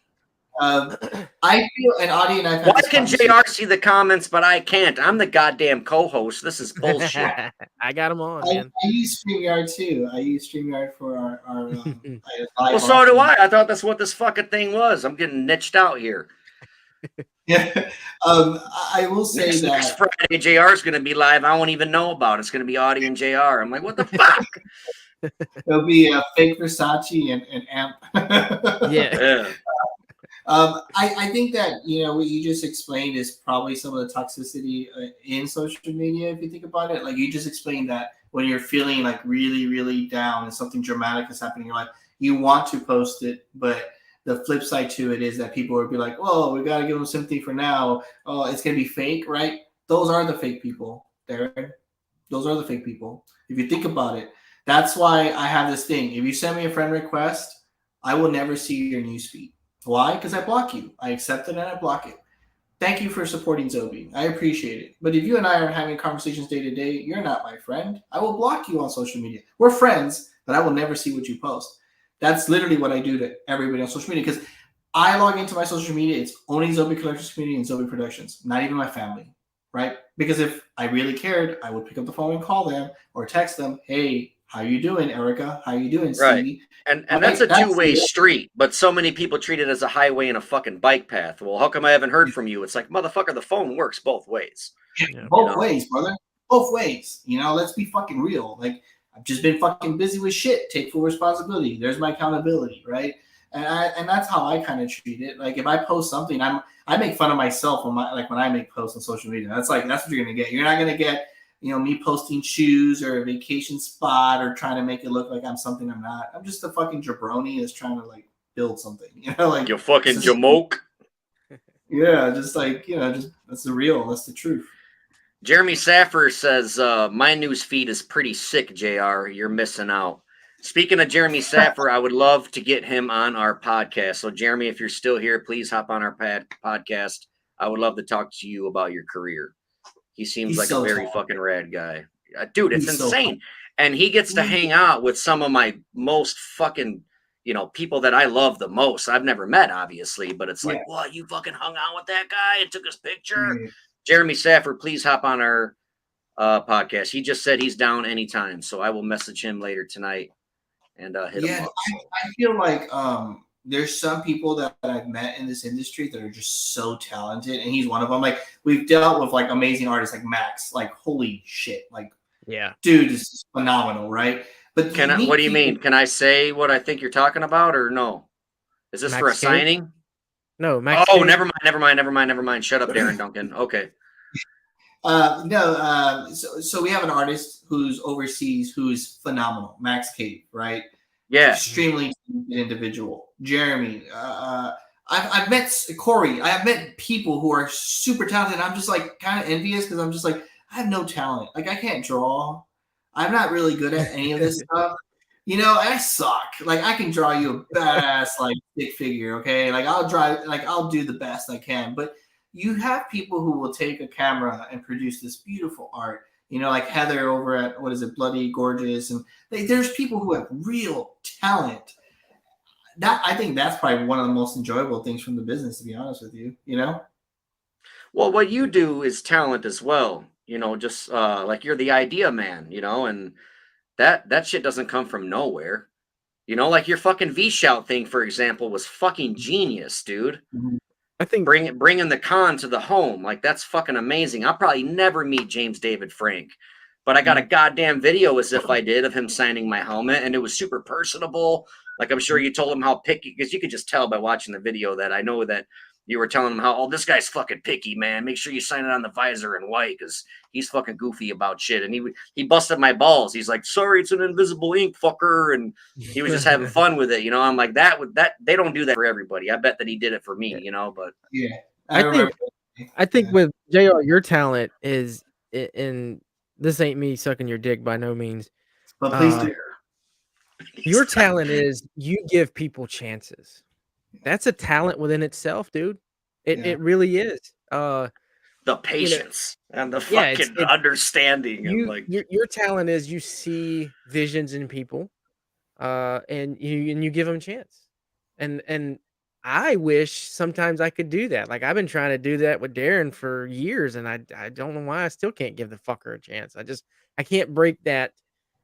I feel, and Audie and I've Why can JR see the comments, but I can't? I'm the goddamn co-host. This is bullshit. I got them on, man. I use StreamYard too. I use StreamYard for our well, so do I. I thought that's what this fucking thing was. I'm getting niched out here. Yeah. I will say next Friday, JR is going to be live. I won't even know about it. It's going to be Audie and JR. I'm like, what the fuck? It'll be fake Versace and Amp. Yeah. I think that, what you just explained is probably some of the toxicity in social media. If you think about it, like you just explained that when you're feeling like really, really down and something dramatic is happening in your life, you want to post it, but the flip side to it is that people would be like, "Oh, we got to give them sympathy for now. Oh, it's gonna be fake, right?" Those are the fake people, Darren. Those are the fake people. If you think about it, that's why I have this thing. If you send me a friend request, I will never see your newsfeed. Why? Because I block you. I accept it and I block it. Thank you for supporting Zobie. I appreciate it. But if you and I are having conversations day to day, you're not my friend. I will block you on social media. We're friends, but I will never see what you post. That's literally what I do to everybody on social media because I log into my social media. It's only Zobie Collectors Community and Zobie Productions, not even my family, right? Because if I really cared, I would pick up the phone and call them or text them, "Hey, how you doing, Erica? How you doing, Stevie?" And Right? that's a That's two-way street, but so many people treat it as a highway and a fucking bike path. Well, how come I haven't heard from you? It's like, motherfucker, the phone works both ways. Yeah. both ways, brother. Both ways. Let's be fucking real. Like, I've just been fucking busy with shit. Take full responsibility. There's my accountability, right? And that's how I kind of treat it. Like, if I post something, I make fun of myself when I make posts on social media. That's what you're gonna get. You're not gonna get me posting shoes or a vacation spot or trying to make it look like I'm something I'm not. I'm just a fucking jabroni that's trying to like build something. Like you fucking jamoke. Yeah, just like just that's the real. That's the truth. Jeremy Saffer says, my news feed is pretty sick, JR. You're missing out. Speaking of Jeremy Saffer, I would love to get him on our podcast. So, Jeremy, if you're still here, please hop on our podcast. I would love to talk to you about your career. He seems He's like so a very talented. fucking rad guy. Dude, it's He's so insane. And he gets to hang out with some of my most fucking, people that I love the most. I've never met, obviously, but it's like, what, you fucking hung out with that guy and took his picture? Yeah. Jeremy Saffer, please hop on our podcast. He just said he's down anytime, so I will message him later tonight and hit him up. So. I feel like there's some people that I've met in this industry that are just so talented, and he's one of them. Like, we've dealt with like amazing artists like Max. Like, holy shit, like, yeah, dude is phenomenal, right? But what do you mean? Can I say what I think you're talking about, or no? Is this Max for a Cave? signing? No, Max. Oh, Cave? never mind. Shut up, Darren Duncan. Okay. No. So we have an artist who's overseas who's phenomenal, Max Cave, right? Yeah. Extremely talented individual. Jeremy. I've met Corey. I have met people who are super talented. I'm just like kind of envious because I'm just like, I have no talent. Like, I can't draw. I'm not really good at any of this stuff. I suck. Like, I can draw you a badass like stick figure, okay? Like, I'll do the best I can. But you have people who will take a camera and produce this beautiful art. Like Heather over at Bloody Gorgeous, and there's people who have real talent. I think that's probably one of the most enjoyable things from the business, to be honest with you. Well, what you do is talent as well. Just like you're the idea man. And that shit doesn't come from nowhere. Like your fucking V-Shout thing, for example, was fucking genius, dude. Mm-hmm. I think bringing the con to the home, like, that's fucking amazing. I'll probably never meet James David Frank, but I got a goddamn video as if I did of him signing my helmet, and it was super personable. Like, I'm sure you told him how picky, because you could just tell by watching the video that I know that you were telling him how, oh, this guy's fucking picky, man. Make sure you sign it on the visor in white because he's fucking goofy about shit. And he busted my balls. He's like, sorry, it's an invisible ink, fucker. And he was just having fun with it. I'm like, that they don't do that for everybody. I bet that he did it for me, but yeah, I think with JR, your talent is, and this ain't me sucking your dick by no means. But please do. Your talent is you give people chances. That's a talent within itself, dude. It really is. The patience and the fucking understanding. Your talent is you see visions in people, and you give them a chance. And I wish sometimes I could do that. Like, I've been trying to do that with Darren for years, and I don't know why I still can't give the fucker a chance. I can't break that.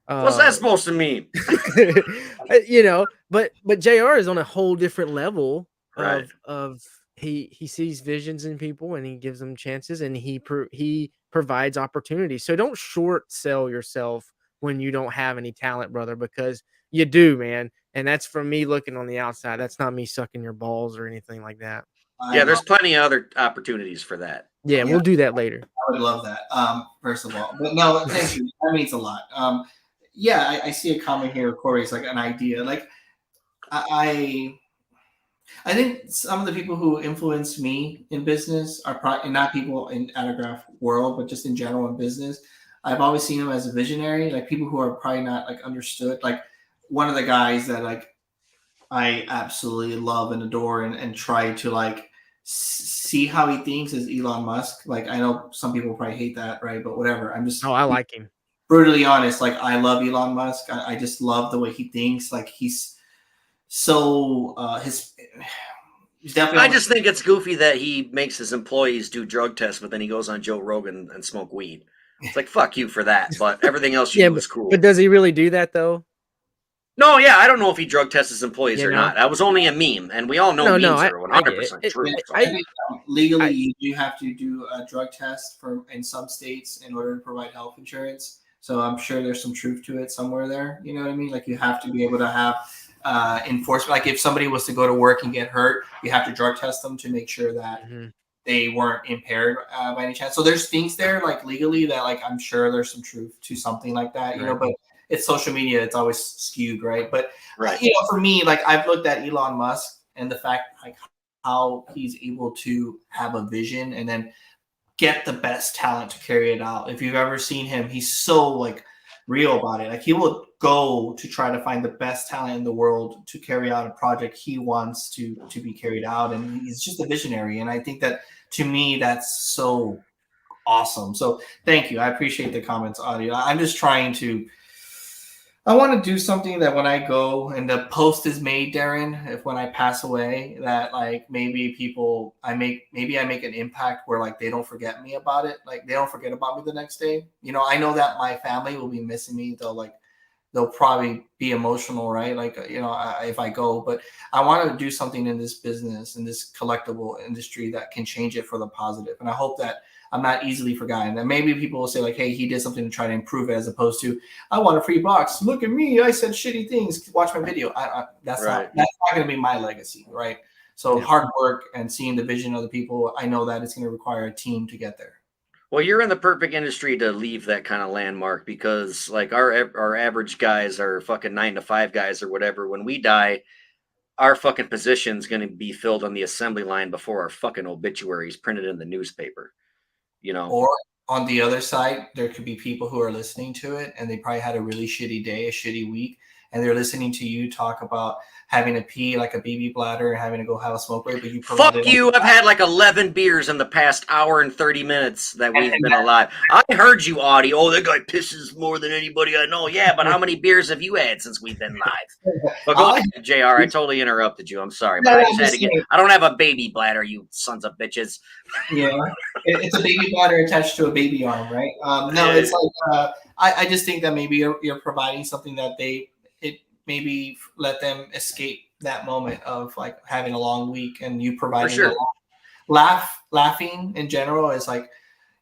What's that supposed to mean? But JR is on a whole different level right. of he sees visions in people and he gives them chances and he provides opportunities. So don't short sell yourself when you don't have any talent, brother, because you do, man. And that's from me looking on the outside. That's not me sucking your balls or anything like that. Yeah, there's plenty of other opportunities for that. Yeah, we'll do that later. I would love that. First of all, but no, thank you. That means a lot. Yeah, I see a comment here, Corey. It's like an idea. Like, I think some of the people who influenced me in business are probably not people in autograph world, but just in general in business. I've always seen them as a visionary, like people who are probably not like understood. Like one of the guys that like I absolutely love and adore and try to like see how he thinks is Elon Musk. Like I know some people probably hate that, right? But whatever. I'm Oh, just I like him. brutally honest. Like I love Elon Musk. I just love the way he thinks. Like he's so he's definitely I on just think it's goofy that he makes his employees do drug tests, but then he goes on Joe Rogan and smoke weed. It's like fuck you for that, but everything else you Yeah, do but is cool. but does he really do that though? No, yeah, I don't know if he drug tests his employees You or know? not. That was only a meme, and we all know No, memes I are I get it. 100% true. Yeah, So. I think legally I you do have to do a drug test for in some states in order to provide health insurance. So I'm sure there's some truth to it somewhere there. You know what I mean? Like you have to be able to have enforcement. Like if somebody was to go to work and get hurt, you have to drug test them to make sure that mhm, they weren't impaired by any chance. So there's things there like legally that like I'm sure there's some truth to something like that, you know, right. but it's social media, it's always skewed, right? But Right. you know, for me, like I've looked at Elon Musk and the fact like how he's able to have a vision and then get the best talent to carry it out. If you've ever seen him, he's so like real about it. Like he will go to try to find the best talent in the world to carry out a project he wants to be carried out, and he's just a visionary. And I think that to me, that's so awesome. So thank you. I appreciate the comments, audio. I'm just trying to I want to do something that when I go and the post is made, Darren, if when I pass away, that like maybe people maybe I make an impact where like they don't forget me about it. Like they don't forget about me the next day. You know, I know that my family will be missing me. They'll probably be emotional, right? Like you know, if I go, but I want to do something in this business, in this collectible industry that can change it for the positive. And I hope that I'm not easily forgotten. And maybe people will say like, "Hey, he did something to try to improve it," as opposed to, "I want a free box. Look at me. I said shitty things. Watch my video." Right. That's not going to be my legacy, right? So Yeah. hard work and seeing the vision of the people. I know that it's going to require a team to get there. Well, you're in the perfect industry to leave that kind of landmark because, like, our average guys are fucking 9 to 5 guys or whatever. When we die, our fucking position's going to be filled on the assembly line before our fucking obituaries printed in the newspaper. You know. Or on the other side, there could be people who are listening to it and they probably had a really shitty day, a shitty week, and they're listening to you talk about having to pee like a baby bladder and having to go have a smoke break, but you provided Fuck you. I've had like 11 beers in the past hour and 30 minutes that we've and been alive. I heard you, Audie. Oh, that guy pisses more than anybody I know. Yeah, but how many beers have you had since we've been live? But go ahead, JR. I totally interrupted you. I'm sorry, but no, I no, just had to get. I don't have a baby bladder, you sons of bitches. yeah, it's a baby bladder attached to a baby arm, right? No, it's like I just think that maybe you're providing something that it maybe let them escape that moment of like having a long week and you For providing a sure. laughing in general is like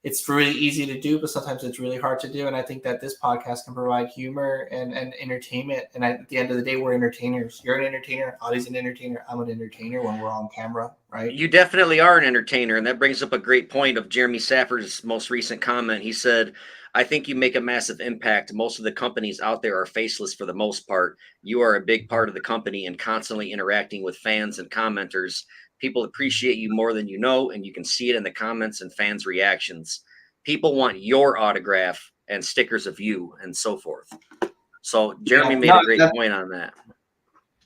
it's really easy to do, but sometimes it's really hard to do. And I think that this podcast can provide humor and entertainment. And at the end of the day, we're entertainers. You're an entertainer. Audie's an entertainer. I'm an entertainer when we're on camera, right? You definitely are an entertainer, and that brings up a great point of Jeremy Saffer's most recent comment. He said, I think you make a massive impact. Most of the companies out there are faceless for the most part. You are a big part of the company and constantly interacting with fans and commenters. People appreciate you more than you know, and you can see it in the comments and fans' reactions. People want your autograph and stickers of you and so forth. So Jeremy Yeah, made no, a great point on that.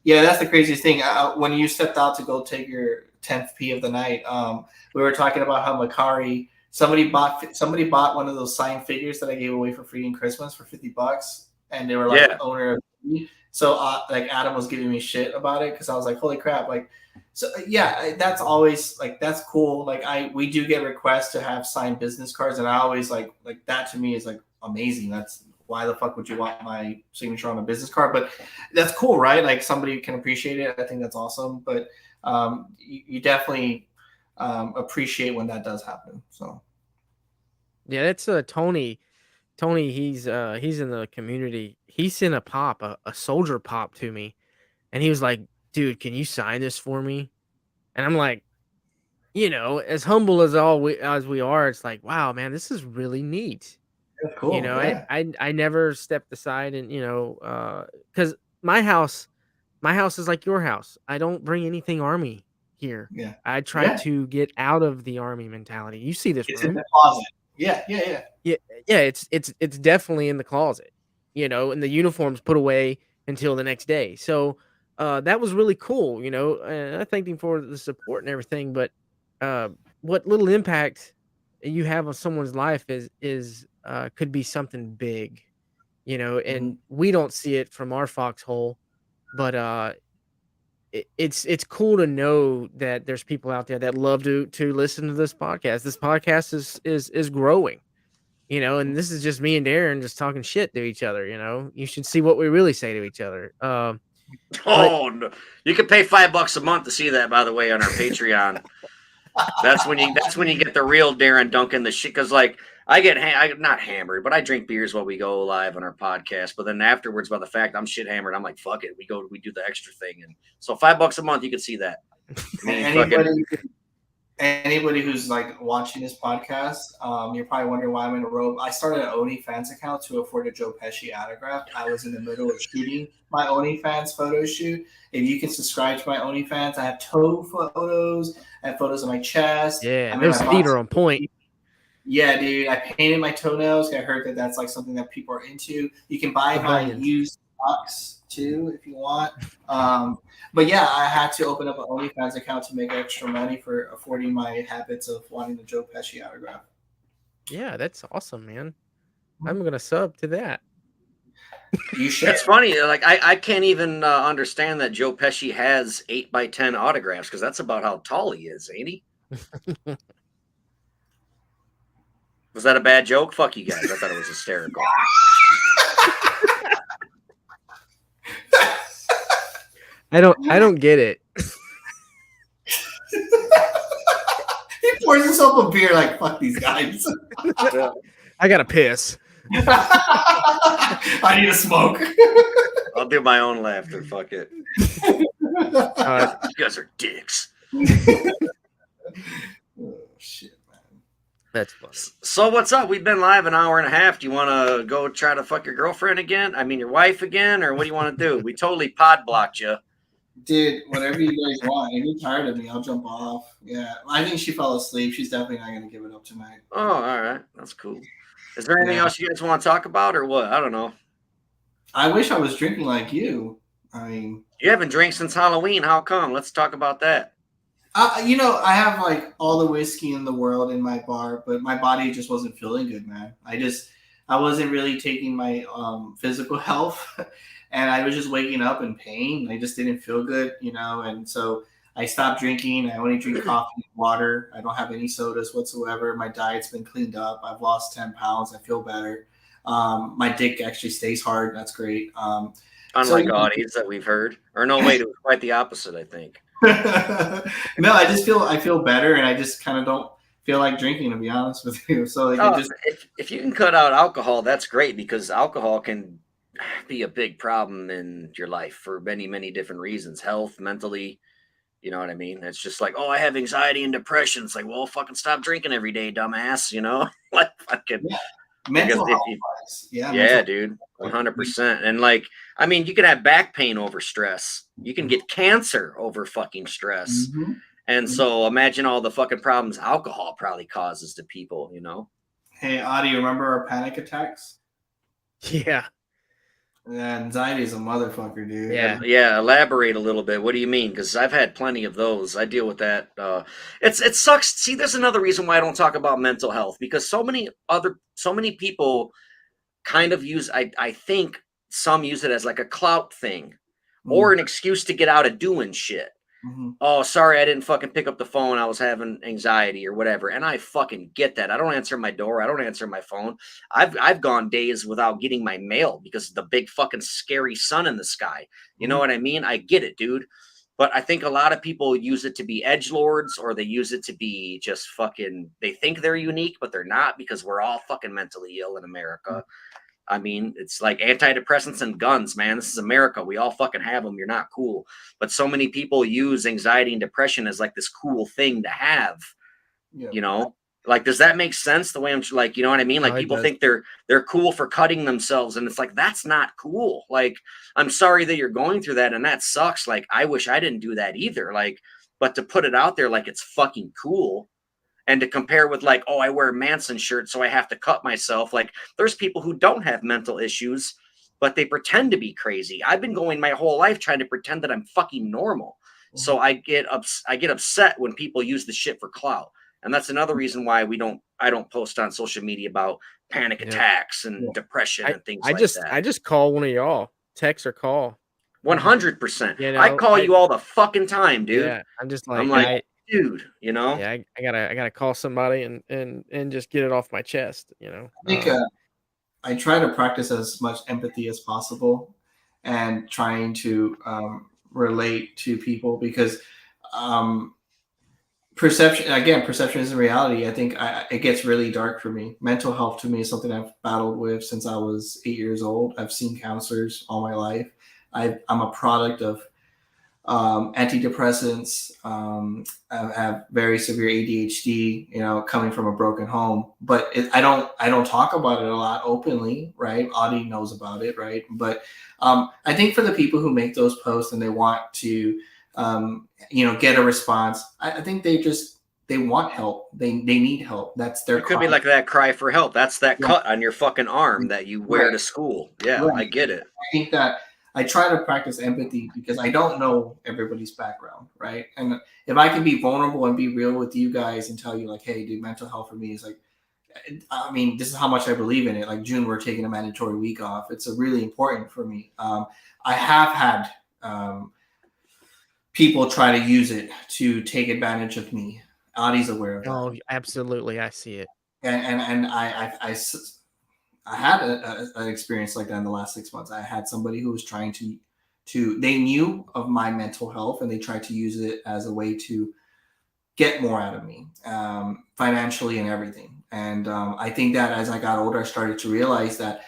yeah, that's the craziest thing. When you stepped out to go take your 10th pee of the night, we were talking about how Macari somebody bought one of those signed figures that I gave away for free in Christmas for $50, and they were like Yeah, owner of me. So like Adam was giving me shit about it because I was like, holy crap, like so yeah, that's always like that's cool. Like we do get requests to have signed business cards, and I always like that to me is like amazing. That's why the fuck would you want my signature on a business card? But that's cool, right? Like somebody can appreciate it. I think that's awesome. But you definitely appreciate when that does happen. So Yeah, that's Tony. Tony, he's in the community. He sent a soldier pop to me, and he was like, "Dude, can you sign this for me?" And I'm like, as humble as we are, it's like, wow, man, this is really neat. that's You cool. know, Yeah. I never stepped aside and because my house my house is like your house. I don't bring anything army here. Yeah. I try to get out of the army mentality. You see this It's room. in the closet. Yeah. Yeah, it's definitely in the closet, and the uniform's put away until the next day. So that was really cool, and I thanked him for the support and everything. But uh, what little impact you have on someone's life is could be something big, and we don't see it from our foxhole, but it's cool to know that there's people out there that love to listen to this podcast. This podcast is growing. And this is just me and Darren just talking shit to each other. You should see what we really say to each other. Oh, no. You can pay $5 a month to see that, by the way, on our Patreon. That's when you get the real Darren Duncan the shit. Because like I get not hammered, but I drink beers while we go live on our podcast. But then afterwards, by the fact I'm shit hammered, I'm like, fuck it, we do the extra thing. And so $5 a month, you can see that. Anybody who's like watching this podcast, you're probably wondering why I'm in a robe. I started an OnlyFans account to afford a Joe Pesci autograph. I was in the middle of shooting my OnlyFans photo shoot. If you can subscribe to my OnlyFans, I have toe photos, I have photos of my chest. Yeah, those feet are on point. Yeah, dude. I painted my toenails. I heard that that's like something that people are into. You can buy my used socks too if you want. But yeah, I had to open up an OnlyFans account to make extra money for affording my habits of wanting the Joe Pesci autograph. Yeah, that's awesome, man. I'm gonna sub to that. You should. It's funny, like I can't even understand that Joe Pesci has 8x10 autographs because that's about how tall he is, ain't he? Was that a bad joke? Fuck you guys. I thought it was hysterical. I don't get it. He pours himself a beer like, fuck these guys. I gotta piss. I need a smoke. I'll do my own laughter. Fuck it. You guys are dicks. Oh, shit, man. That's funny. So what's up? We've been live an hour and a half. Do you want to go try to fuck your girlfriend again? I mean, your wife again? Or what do you want to do? We totally pod blocked you. Dude, whatever you guys want. If you're tired of me, I'll jump off. Yeah, I think she fell asleep. She's definitely not going to give it up tonight. Oh, all right. That's cool. Is there anything else you guys want to talk about or what? I don't know. I wish I was drinking like you. I mean, you haven't drank since Halloween. How come? Let's talk about that. I have like all the whiskey in the world in my bar, but my body just wasn't feeling good, man. I wasn't really taking my physical health, and I was just waking up in pain. I just didn't feel good, and so I stopped drinking. I only drink coffee and water. I don't have any sodas whatsoever. My diet's been cleaned up. I've lost 10 pounds. I feel better. My dick actually stays hard. That's great. Unlike Audie's that we've heard. Or no, wait, it was quite the opposite, I think. No, I feel better, and I just kind of don't feel like drinking, to be honest with you. So if you can cut out alcohol, that's great, because alcohol can be a big problem in your life for many, many different reasons. Health, mentally, you know what I mean? It's just like, oh, I have anxiety and depression. It's like, well, fucking stop drinking every day, dumbass, like fucking mental health. Yeah, dude, 100%. And like, I mean, you can have back pain over stress. You can get cancer over fucking stress. Mm-hmm. And so imagine all the fucking problems alcohol probably causes to people, Hey, Audie, remember our panic attacks? Yeah. Anxiety is a motherfucker, dude. Yeah. Elaborate a little bit. What do you mean? Because I've had plenty of those. I deal with that. It sucks. See, there's another reason why I don't talk about mental health, because so many people kind of use. I think some use it as like a clout thing, or an excuse to get out of doing shit. Mm-hmm. Oh, sorry, I didn't fucking pick up the phone. I was having anxiety or whatever. And I fucking get that. I don't answer my door. I don't answer my phone. I've gone days without getting my mail because of the big fucking scary sun in the sky. You know what I mean? I get it, dude. But I think a lot of people use it to be edgelords, or they use it to be just fucking, they think they're unique, but they're not, because we're all fucking mentally ill in America. I mean, it's like antidepressants and guns, man. This is America. We all fucking have them. You're not cool. But so many people use anxiety and depression as like this cool thing to have, Like, does that make sense? The way I'm like, you know what I mean? No, Like, it people does. think they're cool for cutting themselves, and it's like, that's not cool. Like, I'm sorry that you're going through that, and that sucks. Like, I wish I didn't do that either. Like, but to put it out there like it's fucking cool, and to compare with like, oh, I wear a Manson shirt, so I have to cut myself. Like, there's people who don't have mental issues, but they pretend to be crazy. I've been going my whole life trying to pretend that I'm fucking normal. So I get upset when people use the shit for clout. And that's another reason why I don't post on social media about panic Yep. attacks and Yeah. depression and things I like just that. I just call one of y'all, text or call. 100%. You I know, call you all the fucking time, dude. yeah, I'm just I'm like like, dude, you know? yeah, I gotta call somebody and just get it off my chest, you know. I think I try to practice as much empathy as possible and trying to relate to people because um, perception isn't reality. I think it gets really dark for me. Mental health to me is something I've battled with since I was 8 years old. I've seen counselors all my life. I'm a product of antidepressants. I have very severe ADHD. You know, coming from a broken home, but I don't talk about it a lot openly, right? Audie knows about it, right? But I think for the people who make those posts and they want to, get a response, I think they want help. They need help. That's their It could be cry. like that cry for help. That's that Yeah, cut on your fucking arm that you wear right, to school. Yeah, right. I get it. I think that I try to practice empathy because I don't know everybody's background, right? And if I can be vulnerable and be real with you guys and tell you, like, hey, dude, mental health for me is like, I mean, this is how much I believe in it. Like June, we're taking a mandatory week off. It's a really important for me. I have had people try to use it to take advantage of me. Audie's aware of that, Oh, absolutely, I see it. and I had an experience like that in the last 6 months. I had somebody who was trying to they knew of my mental health and they tried to use it as a way to get more out of me, financially and everything. And I think that as I got older, I started to realize that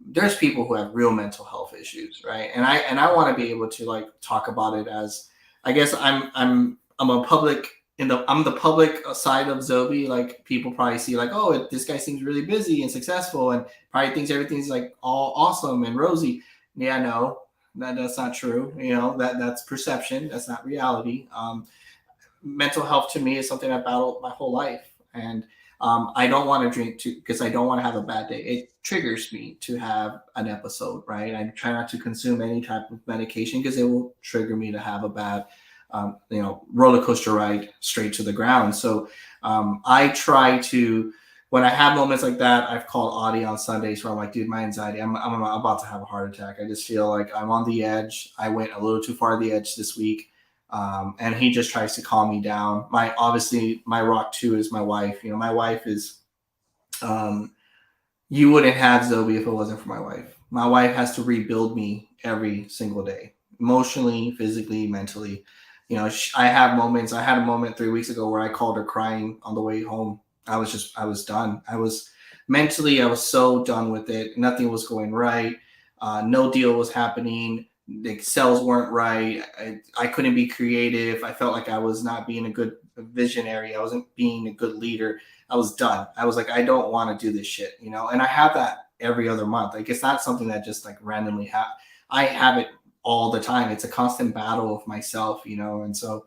there's people who have real mental health issues, right? And I want to be able to like talk about it as, I guess I'm a public I'm the public side of Zobie. Like people probably see like, oh, this guy seems really busy and successful, and probably thinks everything's like all awesome and rosy. Yeah, no, that's not true. You know, that's perception. That's not reality. Mental health to me is something I've battled my whole life, and I don't want to drink too because I don't want to have a bad day. It triggers me to have an episode, right? I try not to consume any type of medication because it will trigger me to have a bad, roller coaster ride straight to the ground. So I try to. When I have moments like that, I've called Audie on Sundays where I'm like, dude, my anxiety, I'm about to have a heart attack. I just feel like I'm on the edge. I went a little too far the edge this week. And he just tries to calm me down. Obviously my rock too is my wife. You know, my wife is, you wouldn't have Zobie if it wasn't for my wife. My wife has to rebuild me every single day, emotionally, physically, mentally. You know, I have moments. I had a moment 3 weeks ago where I called her crying on the way home. I was done. I was so done with it. Nothing was going right. No deal was happening. The sales weren't right. I couldn't be creative. I felt like I was not being a good visionary. I wasn't being a good leader. I was done. I was like, I don't want to do this shit, you know? And I have that every other month. Like, it's not something that just like randomly happens. I have it all the time. It's a constant battle with myself, you know? And so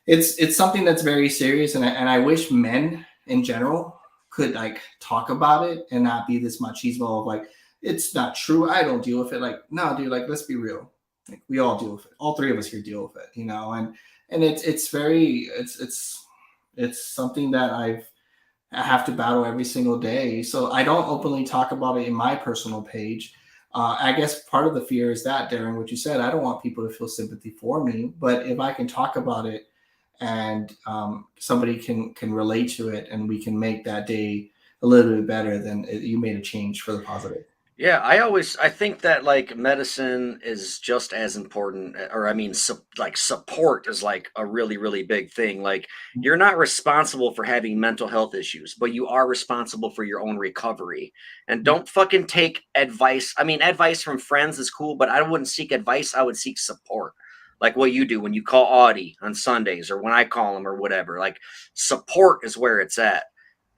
it's something that's very serious. And I wish men in general could like talk about it and not be this machismo of like, it's not true. I don't deal with it. Like, no, dude, like, let's be real. Like, we all deal with it. All three of us here deal with it, you know? And it's something that I have to battle every single day. So I don't openly talk about it in my personal page. I guess part of the fear is that, Darren, what you said, I don't want people to feel sympathy for me, but if I can talk about it and somebody can relate to it and we can make that day a little bit better, then you made a change for the positive. Yeah, I think that like medicine is just as important, or I mean, like support is like a really big thing. Like, you're not responsible for having mental health issues, but you are responsible for your own recovery. And don't fucking take advice. I mean, advice from friends is cool, but I wouldn't seek advice. I would seek support. Like what you do when you call Audie on Sundays or when I call him or whatever. Like, support is where it's at.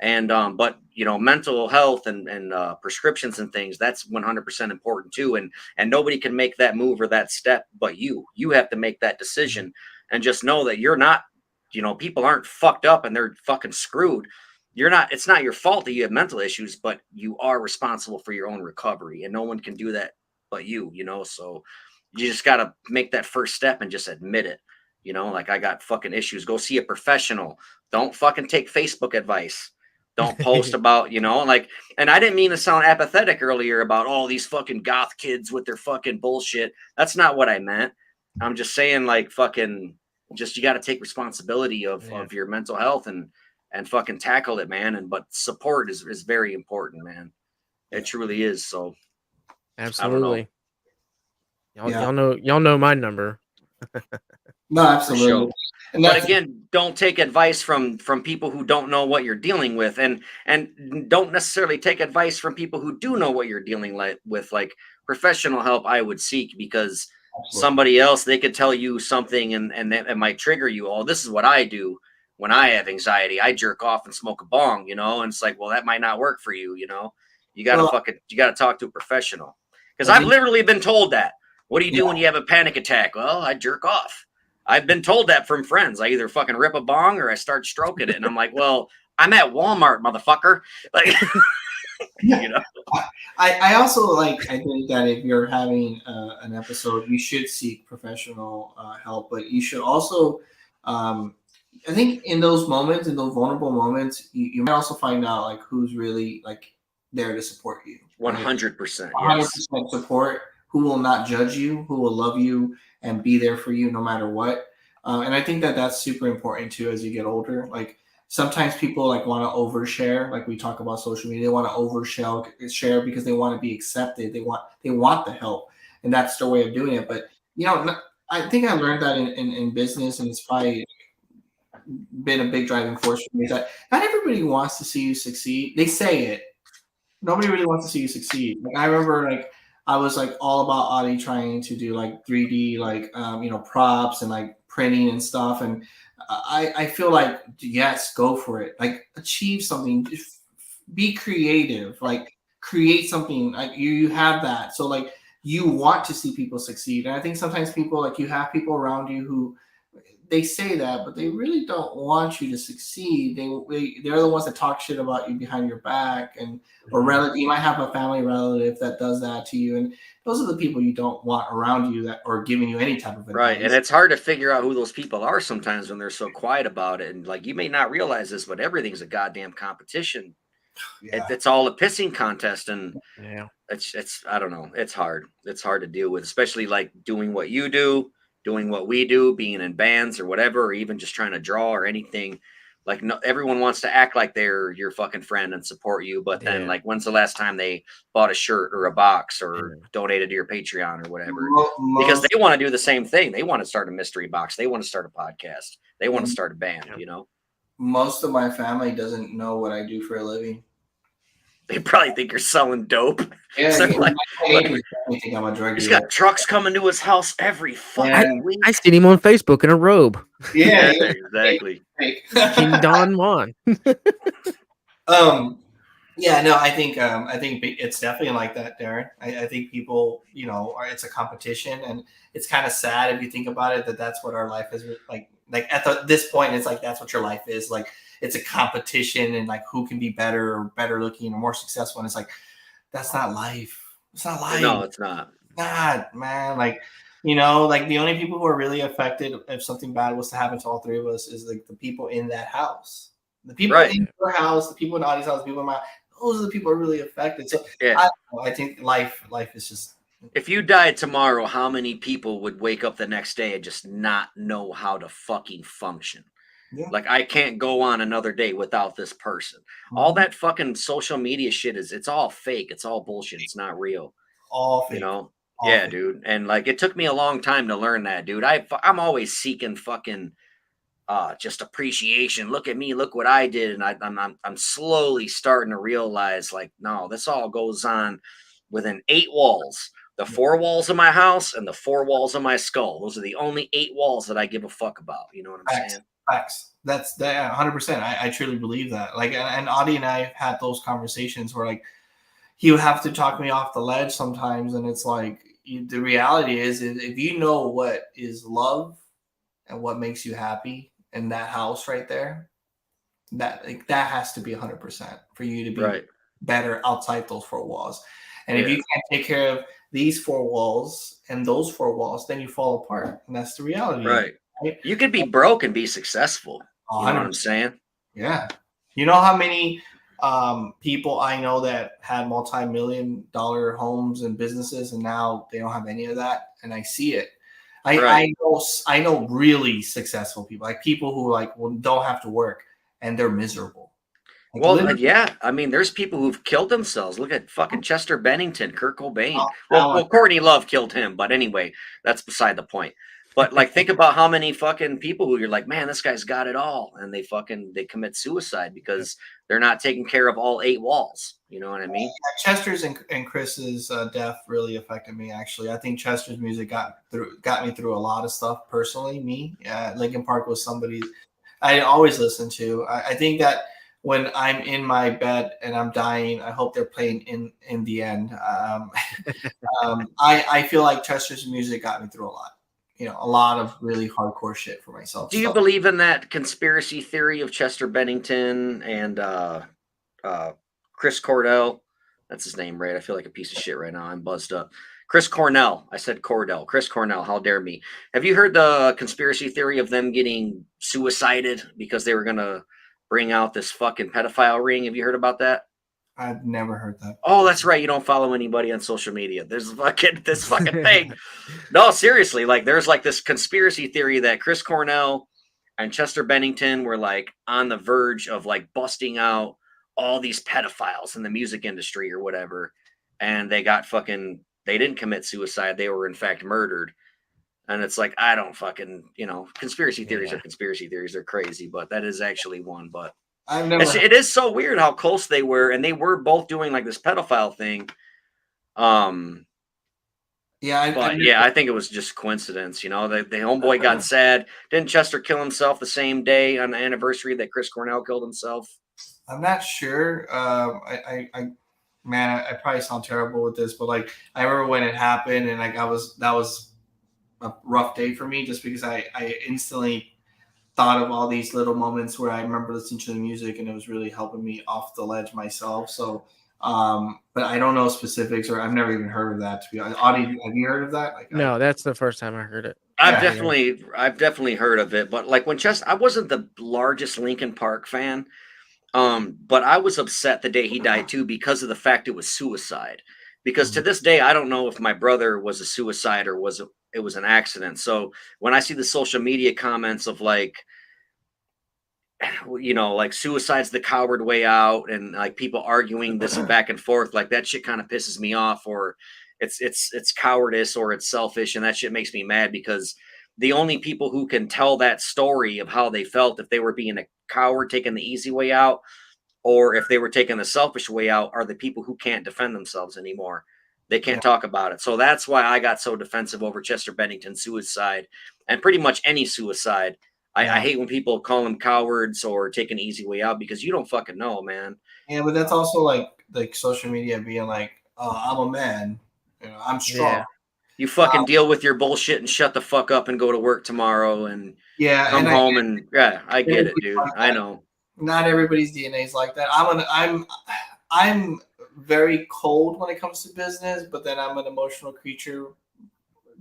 And but you know, mental health and prescriptions and things, that's 100% important too. And nobody can make that move or that step but you have to make that decision. And just know that you're not, you know, people aren't fucked up and they're fucking screwed. You're not, it's not your fault that you have mental issues, but you are responsible for your own recovery, and no one can do that but you know. So you just got to make that first step and just admit it. You know, like, I got fucking issues, go see a professional. Don't fucking take Facebook advice. Don't post about, you know, like, and I didn't mean to sound apathetic earlier about all these fucking goth kids with their fucking bullshit. That's not what I meant. I'm just saying, like, fucking, just, you got to take responsibility of your mental health and fucking tackle it, man. And but support is very important, man. It truly is. So Absolutely. Yeah. Y'all know my number. No, absolutely. sure. And But that's again, don't take advice from people who don't know what you're dealing with, and don't necessarily take advice from people who do know what you're dealing with. Like, professional help I would seek, because absolutely. somebody else, they could tell you something and it might trigger you. Oh, this is what I do when I have anxiety. I jerk off and smoke a bong, you know. And it's like, well, that might not work for you, you know. You gotta Well, you gotta talk to a professional, because I I've think, literally been told that. What do you do yeah, when you have a panic attack? Well, I jerk off. I've been told that from friends. I either fucking rip a bong or I start stroking it. And I'm like, well, I'm at Walmart, motherfucker. Like, yeah. you know, I also like, I think that if you're having an episode, you should seek professional help, but you should also, um, I think in those moments, in those vulnerable moments, you might also find out like who's really like there to support you, right? 100%. Yes. 100% support, who will not judge you, who will love you and be there for you no matter what. And I think that that's super important too as you get older. Like sometimes people like want to overshare, like we talk about social media, they want to overshare because they want to be accepted. They want the help, and that's their way of doing it. But you know, I think I learned that in business, and it's probably been a big driving force for me. Is that not everybody wants to see you succeed. They say it, nobody really wants to see you succeed. Like I remember, like I was like all about Audi trying to do like 3D, like props and like printing and stuff. And I feel like yes, go for it. Like achieve something, be creative. Like create something. Like you have that. So like you want to see people succeed. And I think sometimes people like you have people around you who they say that, but they really don't want you to succeed. They're the ones that talk shit about you behind your back, and or relative. You might have a family relative that does that to you, and those are the people you don't want around you that are giving you any type of Right. And advice. it's hard to figure out who those people are sometimes when they're so quiet about it. And like, you may not realize this, but everything's a goddamn competition. Yeah, It's all a pissing contest. And Yeah. it's I don't know. It's hard. It's hard to deal with, especially like doing what you do, doing what we do, being in bands or whatever, or even just trying to draw or anything. Like, no, everyone wants to act like they're your fucking friend and support you, but then, Yeah. like, when's the last time they bought a shirt or a box or Yeah. donated to your Patreon or whatever? Because most they want to do the same thing. They want to start a mystery box. They want to start a podcast. They want to start a band. Yeah. You know, most of my family doesn't know what I do for a living. they probably think you're selling dope. Yeah, So my like, neighbors definitely think I'm a drug he's dealer. got trucks coming to his house every fucking week. I seen him on Facebook in a robe. Yeah, Yeah, exactly. King Don Juan. Yeah, no, I think it's definitely like that, Darren. I think people, it's a competition, and it's kind of sad if you think about it that that's what our life is like. Like at this point, it's like that's what your life is like. It's a competition, and like who can be better or better looking or more successful. And it's like that's not life. It's not life. No, it's not. God, man. Like like the only people who are really affected if something bad was to happen to all three of us is like the people in that house. The people Right. in your house, the people in Audie's house, the people in my those are the people who are really affected. So Yeah. I think life is just If you died tomorrow, how many people would wake up the next day and just not know how to fucking function? yeah. Like, I can't go on another day without this person. All that fucking social media shit it's all fake. It's all bullshit. It's not real. all You fake. know? All Yeah, fake. dude. And like, it took me a long time to learn that, dude. I'm always seeking fucking just appreciation. Look at me, look what I did. And I'm slowly starting to realize, like, no, this all goes on within 8 walls. The 4 walls of my house and the 4 walls of my skull. Those are the only 8 walls that I give a fuck about. You know what I'm Facts. saying? Facts. That's that 100%. I truly believe that. Like, and Audie and I have had those conversations where like he would have to talk me off the ledge sometimes, and it's like the reality is if you know what is love and what makes you happy in that house right there, that like, that has to be 100% for you to be Right. better outside those four walls. And if Yeah. you can't take care of these four walls and those four walls, then you fall apart, and that's the reality of it, Right. right? You could be broke and be successful. You know what I'm 100%. saying? Yeah. You know how many people I know that had multi-million-dollar homes and businesses, and now they don't have any of that, and I see it. Right. I know really successful people, like people who like don't have to work and they're miserable. Like Well, literally, yeah. I mean, there's people who've killed themselves. Look at fucking Chester Bennington, Kurt Cobain. Well, Alan, well, Courtney Love killed him, but anyway, that's beside the point. But like, think about how many fucking people who you're like, man, this guy's got it all, and they commit suicide because they're not taking care of all 8 walls. You know what I mean? Chester's and Chris's death really affected me. Actually, I think Chester's music got me through a lot of stuff personally. Me, Linkin Park was somebody I always listen to. I think that when I'm in my bed and I'm dying, I hope they're playing in the end. I feel like Chester's music got me through a lot. You know, a lot of really hardcore shit for myself. Do you So believe in that conspiracy theory of Chester Bennington and uh, Chris Cordell? That's his name, right? I feel like a piece of shit right now. I'm buzzed up. Chris Cornell. I said Cordell. Chris Cornell. How dare me? Have you heard the conspiracy theory of them getting suicided because they were gonna bring out this fucking pedophile ring? Have you heard about that? I've never heard that. Oh, that's right. You don't follow anybody on social media. There's fucking this fucking thing. No, seriously, like there's like this conspiracy theory that Chris Cornell and Chester Bennington were like on the verge of like busting out all these pedophiles in the music industry or whatever. And they didn't commit suicide. They were in fact murdered. And it's like, I don't fucking, conspiracy theories are Yeah. conspiracy theories. They're crazy, but that is actually one. But I've never. it is so weird how close they were. And they were both doing like this pedophile thing. Um, Yeah, but yeah, I think it was just coincidence. The homeboy got sad. Didn't Chester kill himself the same day on the anniversary that Chris Cornell killed himself? I'm not sure. Man, I probably sound terrible with this, but like I remember when it happened, and like that was a rough day for me, just because I instantly thought of all these little moments where I remember listening to the music, and it was really helping me off the ledge myself. So, but I don't know specifics, or I've never even heard of that. To be honest, Audie, have you heard of that? Like, No, that's the first time I heard it. I've Yeah. definitely heard of it, but like when Chester, I wasn't the largest Linkin Park fan. But I was upset the day he died too because of the fact it was suicide. Because to this day, I don't know if my brother was a suicide or it was an accident. So when I see the social media comments of like, like suicide's the coward way out, and like people arguing this back and forth, like that shit kind of pisses me off, or it's cowardice or it's selfish, and that shit makes me mad because the only people who can tell that story of how they felt if they were being a coward taking the easy way out or if they were taking the selfish way out are the people who can't defend themselves anymore. They can't talk about it. So that's why I got so defensive over Chester Bennington's suicide and pretty much any suicide. I hate when people call them cowards or take an easy way out because you don't fucking know, man. Yeah, but that's also like social media being like, "Oh, I'm a man, I'm strong." Yeah. You fucking deal with your bullshit and shut the fuck up and go to work tomorrow and Yeah, come and home and I get it, dude. like I that. know. Not everybody's DNA is like that. I'm very cold when it comes to business, but then I'm an emotional creature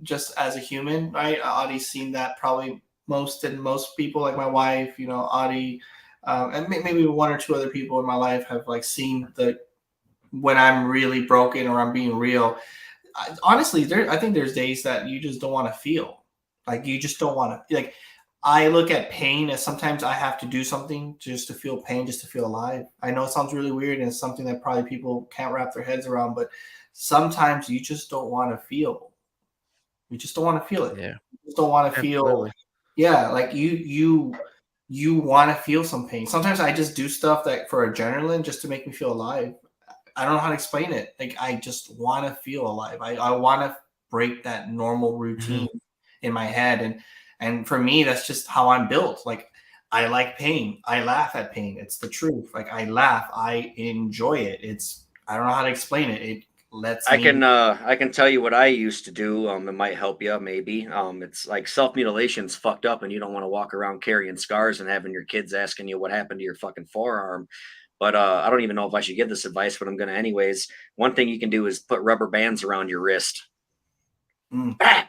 just as a human, right? Audie's seen that probably most people, like my wife, Audie, and maybe one or two other people in my life have like seen when I'm really broken or I'm being real. Honestly, I think there's days that you just don't want to feel, like you just don't want to like. I look at pain as sometimes I have to do something just to feel pain, just to feel alive. I know it sounds really weird and it's something that probably people can't wrap their heads around, but sometimes you just don't want to feel. You just don't want to feel it. Yeah. You just don't want to feel. Absolutely. Yeah, like you want to feel some pain. Sometimes I just do stuff that for adrenaline just to make me feel alive. I don't know how to explain it. Like I just want to feel alive. I want to break that normal routine in my head, and for me that's just how I'm built. Like I like pain. I laugh at pain. It's the truth. Like I laugh. I enjoy it. I don't know how to explain it. It lets me. I can tell you what I used to do. It might help you maybe. It's like self mutilation's fucked up, and you don't want to walk around carrying scars and having your kids asking you what happened to your fucking forearm. But I don't even know if I should give this advice, but I'm gonna anyways. One thing you can do is put rubber bands around your wrist. Mm, Bah!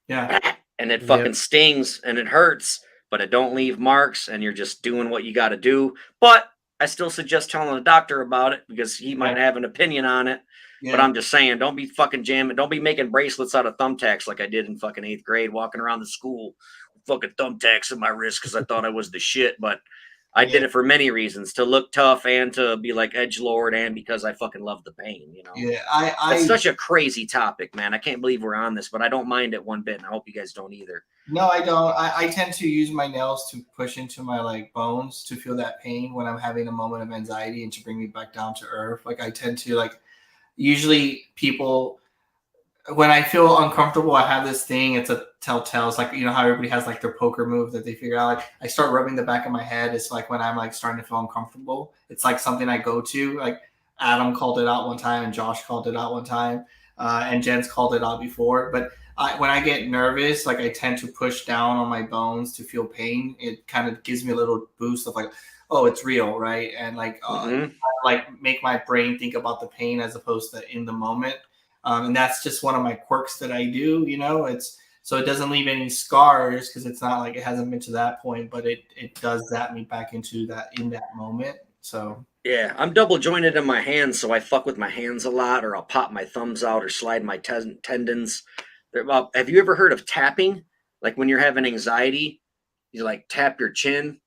yeah. And it Yep. fucking stings and it hurts, but it don't leave marks, and you're just doing what you got to do. But I still suggest telling the doctor about it because he might Yeah. have an opinion on it. But Yeah. I'm just saying, don't be fucking jamming, don't be making bracelets out of thumbtacks like I did in fucking 8th grade, walking around the school with fucking thumbtacks in my wrist because I thought I was the shit. But I Yeah. did it for many reasons, to look tough and to be like edge lord, and because I fucking love the pain. Yeah. It's I such a crazy topic, man. I can't believe we're on this, but I don't mind it one bit, and I hope you guys don't either. No, I don't. I tend to use my nails to push into my like bones to feel that pain when I'm having a moment of anxiety and to bring me back down to earth. Like I tend to like usually people when I feel uncomfortable, I have this thing. It's a telltale. It's like how everybody has like their poker move that they figure out. Like I start rubbing the back of my head. It's like when I'm like starting to feel uncomfortable. It's like something I go to. Like Adam called it out one time, and Josh called it out one time, and Jen's called it out before. But when I get nervous, like I tend to push down on my bones to feel pain. It kind of gives me a little boost of like, oh, it's real, right? And Mm-hmm. like make my brain think about the pain as opposed to in the moment. And that's just one of my quirks that I do. It's so it doesn't leave any scars because it's not like it hasn't been to that point, but it does zap me back into that in that moment. So Yeah, I'm double jointed in my hands, so I fuck with my hands a lot, or I'll pop my thumbs out or slide my tendons. Have you ever heard of tapping? Like when you're having anxiety, you like tap your chin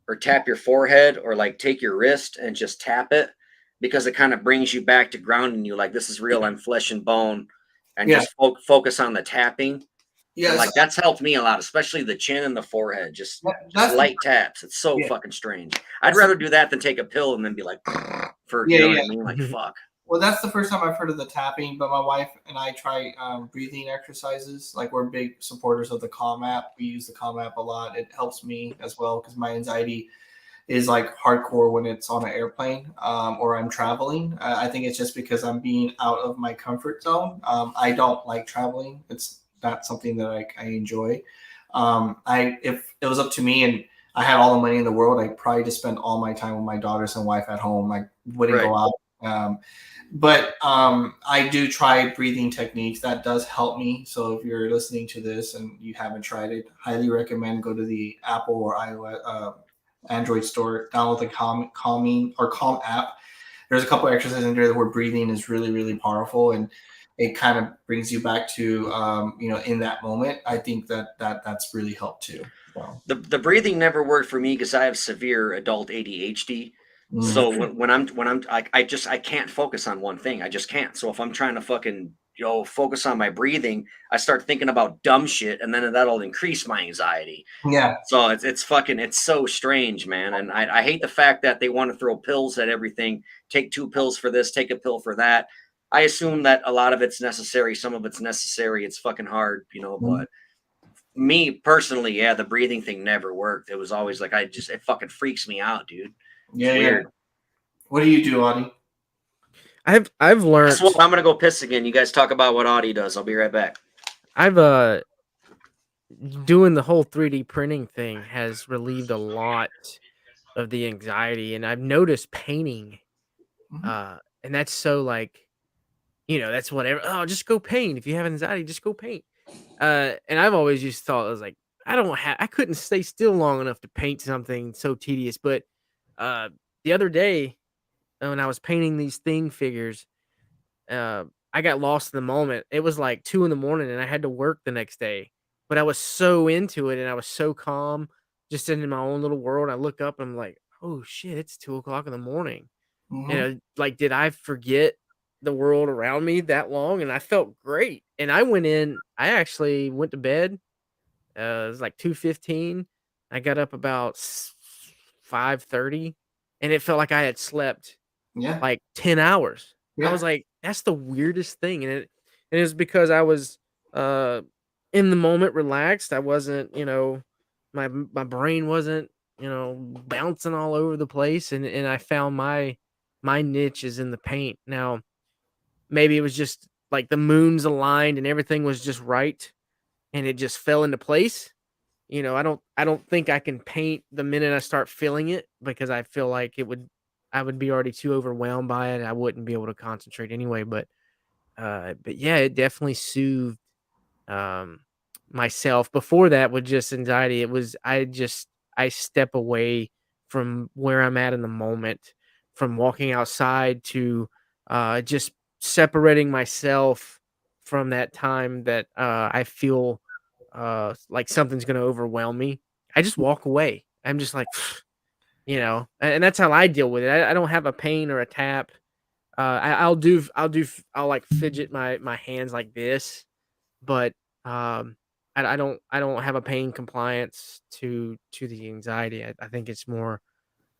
or tap your forehead or like take your wrist and just tap it because it kind of brings you back to grounding you. Like, this is real, I'm flesh and bone, and yeah, just focus on the tapping. And yes, like that's helped me a lot, especially the chin and the forehead. Just that's the light taps. It's so yeah, fucking strange. I'd that's the, rather do that than take a pill and then be like, for yeah, you know what yeah. I mean? Like fuck. Well, that's the first time I've heard of the tapping, but my wife and I try breathing exercises. Like we're big supporters of the Calm app. We use the Calm app a lot. It helps me as well because my anxiety is like hardcore when it's on an airplane or I'm traveling. I think it's just because I'm being out of my comfort zone. I don't like traveling. It's not something that I enjoy. I If it was up to me and I had all the money in the world, I'd probably just spend all my time with my daughters and wife at home. I wouldn't Right. go out. But I do try breathing techniques. That does help me. So if you're listening to this and you haven't tried it, highly recommend go to the Apple or iOS Android store, download the Calm app. There's a couple exercises in there where breathing is really, really powerful, and it kind of brings you back to in that moment. I think that's really helped too. So, The breathing never worked for me because I have severe adult ADHD. So mm, I can't focus on one thing. I just can't. So if I'm trying to fucking focus on my breathing, I start thinking about dumb shit, and then that'll increase my anxiety. yeah, So it's so strange, man. And I hate the fact that they want to throw pills at everything. Take 2 pills for this, take a pill for that. I assume that a lot of it's necessary, some of it's necessary. It's fucking hard, mm, but me personally, yeah, the breathing thing never worked. It was always like it fucking freaks me out, dude. It's yeah, yeah. weird. What do you do, Audie? I've Guess what? learned I'm gonna go piss again. You guys talk about what Audie does. I'll be right back. I've doing the whole 3D printing thing has relieved a lot of the anxiety, and I've noticed painting Mhm. and that's so like that's whatever. Oh, just go paint. If you have anxiety, just go paint. And I've always just thought, I was like, I couldn't stay still long enough to paint something so tedious. But uh, the other day when I was painting these thing figures, uh, I got lost in the moment. It was like 2 in the morning, and I had to work the next day. But I was so into it, and I was so calm, just in my own little world. I look up, and I'm like, oh shit, it's 2 o'clock in the morning. Mhm. Like, did I forget the world around me that long? And I felt great. And I actually went to bed. It was like 2:15. I got up about 5:30, and it felt like I had slept Yeah, like 10 hours. I yeah. was like, that's the weirdest thing. And it was because I was uh in the moment relaxed. I wasn't, my brain wasn't bouncing all over the place, and I found my niche is in the paint. Now, maybe it was just like the moons aligned and everything was just right, and it just fell into place. I don't think I can paint the minute I start feeling it, because I feel like I would be already too overwhelmed by it. I wouldn't be able to concentrate anyway. But yeah, it definitely soothed um myself. Before that, with just anxiety, it was I step away from where I'm at in the moment, from walking outside to just separating myself from that time that I feel like something's going to overwhelm me. I just walk away. I'm just like and that's how I deal with it. I don't have a pain or a tap. I'll like fidget my hands like this, but I don't have a pain compliance to the anxiety. I think it's more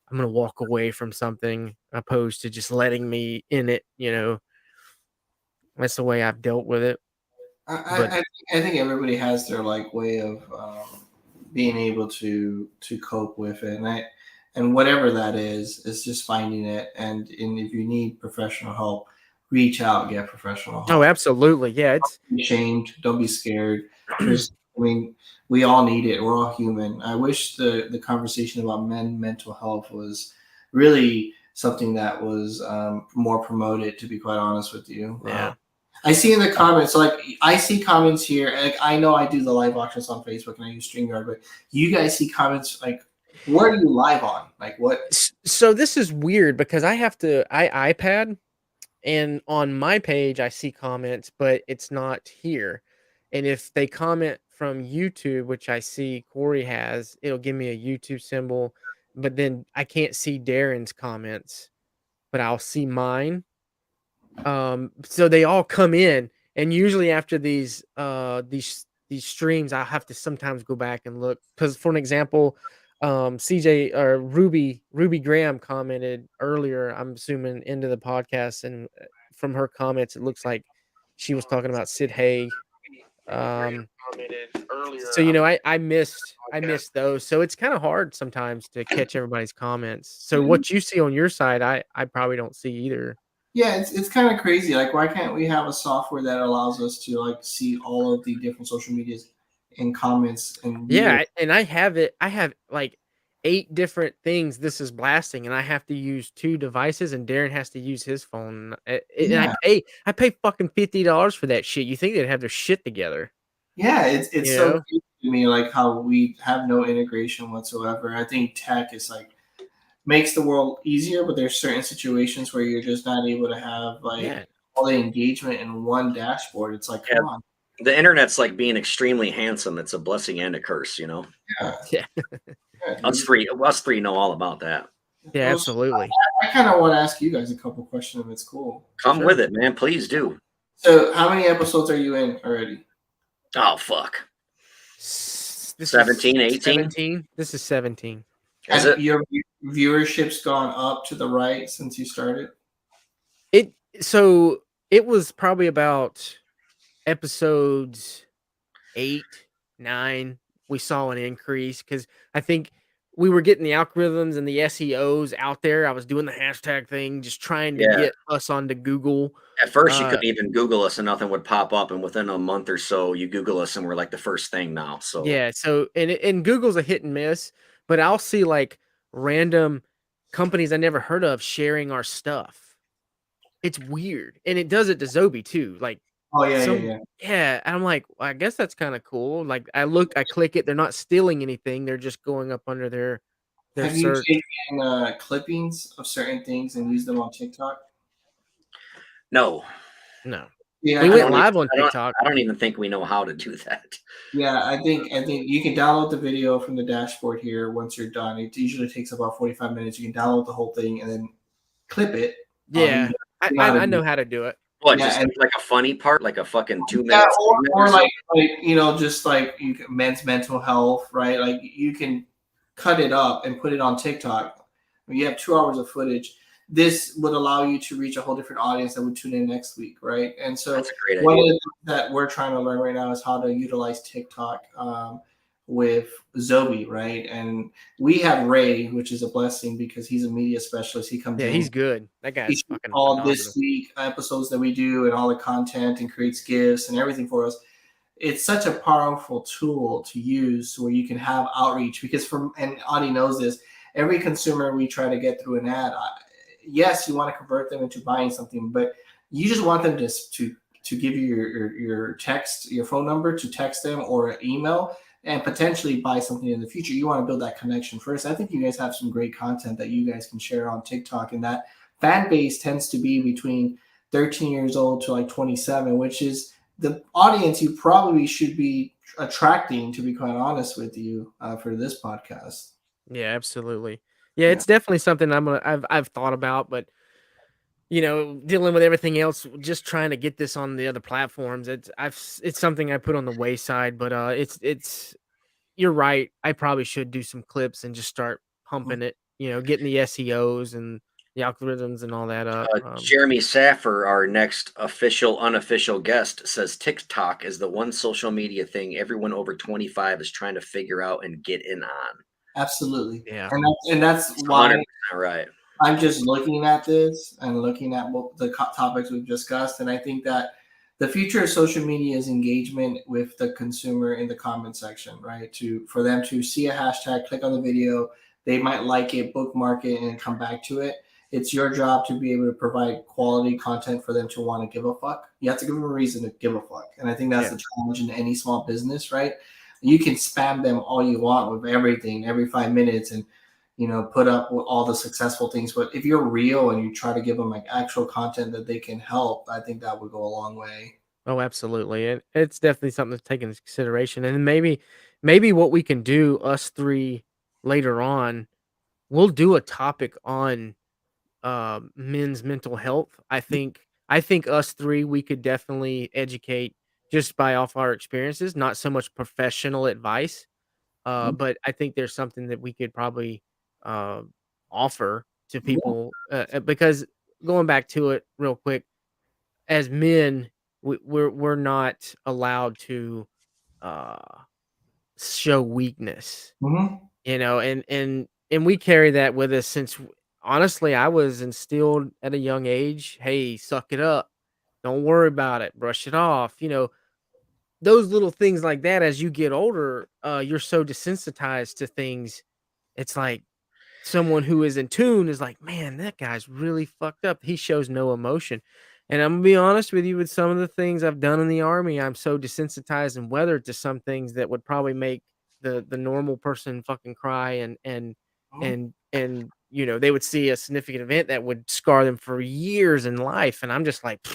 I'm gonna walk away from something opposed to just letting me in it. That's the way I've dealt with it. I, I, But I think I think everybody has their like way of being able to cope with it, and whatever that is just finding it. And if you need professional help, reach out, get professional oh, help. absolutely, yeah. It's Don't be ashamed, don't be scared. There's, I mean, we all need it. We're all human. I wish the conversation about mental health was really something that was more promoted. To be quite honest with you, yeah. I see in the comments, like I see comments here. Like I know I do the live auctions on Facebook and I use StreamYard, but you guys see comments like, what are you live on? Like what? So this is weird because I iPad, and on my page I see comments, but it's not here. And if they comment from YouTube, which I see Corey has, it'll give me a YouTube symbol, but then I can't see Darren's comments, but I'll see mine. So they all come in, and usually after these streams, I have to sometimes go back and look. Because for an example, CJ or Ruby Graham commented earlier, I'm assuming into the podcast, and from her comments, it looks like she was talking about Sid Haig. So I missed those. So it's kind of hard sometimes to catch everybody's comments. So what you see on your side, I probably don't see either. Yeah, it's kind of crazy. Like, why can't we have a software that allows us to like see all of the different social medias and comments and view it? And I have it. I have like 8 different things this is blasting, and I have to use 2 devices, and Darren has to use his phone. And Yeah, I pay fucking $50 for that shit. You think they'd have their shit together? yeah, it's You so know? crazy to me, like how we have no integration whatsoever. I think tech is like makes the world easier, but there's certain situations where you're just not able to have like Yeah. all the engagement in one dashboard. It's like, Yeah, come on. the internet's like being extremely handsome. It's a blessing and a curse, Yeah, Yeah. yeah, Us dude. three know all about that. Yeah, Well, absolutely. I kind of want to ask you guys a couple questions if it's cool. Come with Sure. it, man. Please do. So, how many episodes are you in already? Oh fuck. This is 17, 18? 17. This is 17. Is Has it? your viewership's gone up to the right since you started? It so it was probably about episodes 8, 9, we saw an increase because I think we were getting the algorithms and the SEOs out there. I was doing the hashtag thing, just trying to Yeah. get us onto Google. At first, you Uh, couldn't even Google us and nothing would pop up. And within a month or so, you Google us and we're like the first thing now. So yeah, so and Google's a hit and miss, but I'll see like random companies I never heard of sharing our stuff. It's weird, and it does it to Zobie too. Like Oh yeah, yeah, some yeah. yeah, and I'm like, well, I guess that's kind of cool. Like I click it, they're not stealing anything. They're just going up under their Have you search. taken clippings of certain things and used them on TikTok? no, No. Yeah, We I went don't. live on I don't. TikTok. I don't even think we know how to do that. yeah. I think you can download the video from the dashboard here once you're done. It usually takes about 45 minutes. You can download the whole thing and then clip it. Yeah. You know how to I do know it. how to do it. What? Yeah, Just and like a funny part, like a fucking 2 yeah, minute segment or or something. like just like men's mental health, right? Like you can cut it up and put it on TikTok. When you have 2 hours of footage, this would allow you to reach a whole different audience that would tune in next week, right? And so That's a great one of idea. the things that we're trying to learn right now is how to utilize TikTok with Zobie, right? And we have Ray, which is a blessing because he's a media specialist. He comes Yeah, in. he's good. That He guy's shoots fucking all this phenomenal. week episodes that we do and all the content and creates gifts and everything for us. It's such a powerful tool to use where you can have outreach because and Audie knows this, every consumer we try to get through an ad, yes, you want to convert them into buying something, but you just want them to give you your text, your phone number to text them or email and potentially buy something in the future. You want to build that connection first. I think you guys have some great content that you guys can share on TikTok, and that fan base tends to be between 13 years old to like 27, which is the audience you probably should be attracting, to be quite honest with you, for this podcast. Yeah, absolutely. Yeah, Yeah. it's definitely something I've thought about, but dealing with everything else, just trying to get this on the other platforms. It's something I put on the wayside, but it's you're right. I probably should do some clips and just start pumping it. Getting the SEOs and the algorithms and all that up. Jeremy Saffer, our next official, unofficial guest, says TikTok is the one social media thing everyone over 25 is trying to figure out and get in on. Absolutely. Yeah. And that's why 100% right. I'm just looking at this and looking at what the topics we've discussed, and I think that the future of social media is engagement with the consumer in the comment section, right? For them to see a hashtag, click on the video, they might like it, bookmark it, and come back to it. It's your job to be able to provide quality content for them to want to give a fuck. You have to give them a reason to give a fuck, and I think that's the challenge in any small business, right? You can spam them all you want with everything every 5 minutes, and put up with all the successful things. But if you're real and you try to give them like actual content that they can help, I think that would go a long way. Oh, absolutely. It's definitely something to take into consideration. And maybe what we can do, us three later on, we'll do a topic on men's mental health. I think us three we could definitely educate just by off our experiences, not so much professional advice. But I think there's something that we could probably uh, offer to Yeah. people because going back to it real quick, as men, we're not allowed to uh, show weakness, Mm-hmm. and we carry that with us since honestly, I was instilled at a young age. Hey, suck it up, don't worry about it, brush it off. Those little things like that. As you get older, you're so desensitized to things. It's like someone who is in tune is like, man, that guy's really fucked up. He shows no emotion. And I'm gonna be honest with you, with some of the things I've done in the army, I'm so desensitized and weathered to some things that would probably make the normal person fucking cry and they would see a significant event that would scar them for years in life. And I'm just like,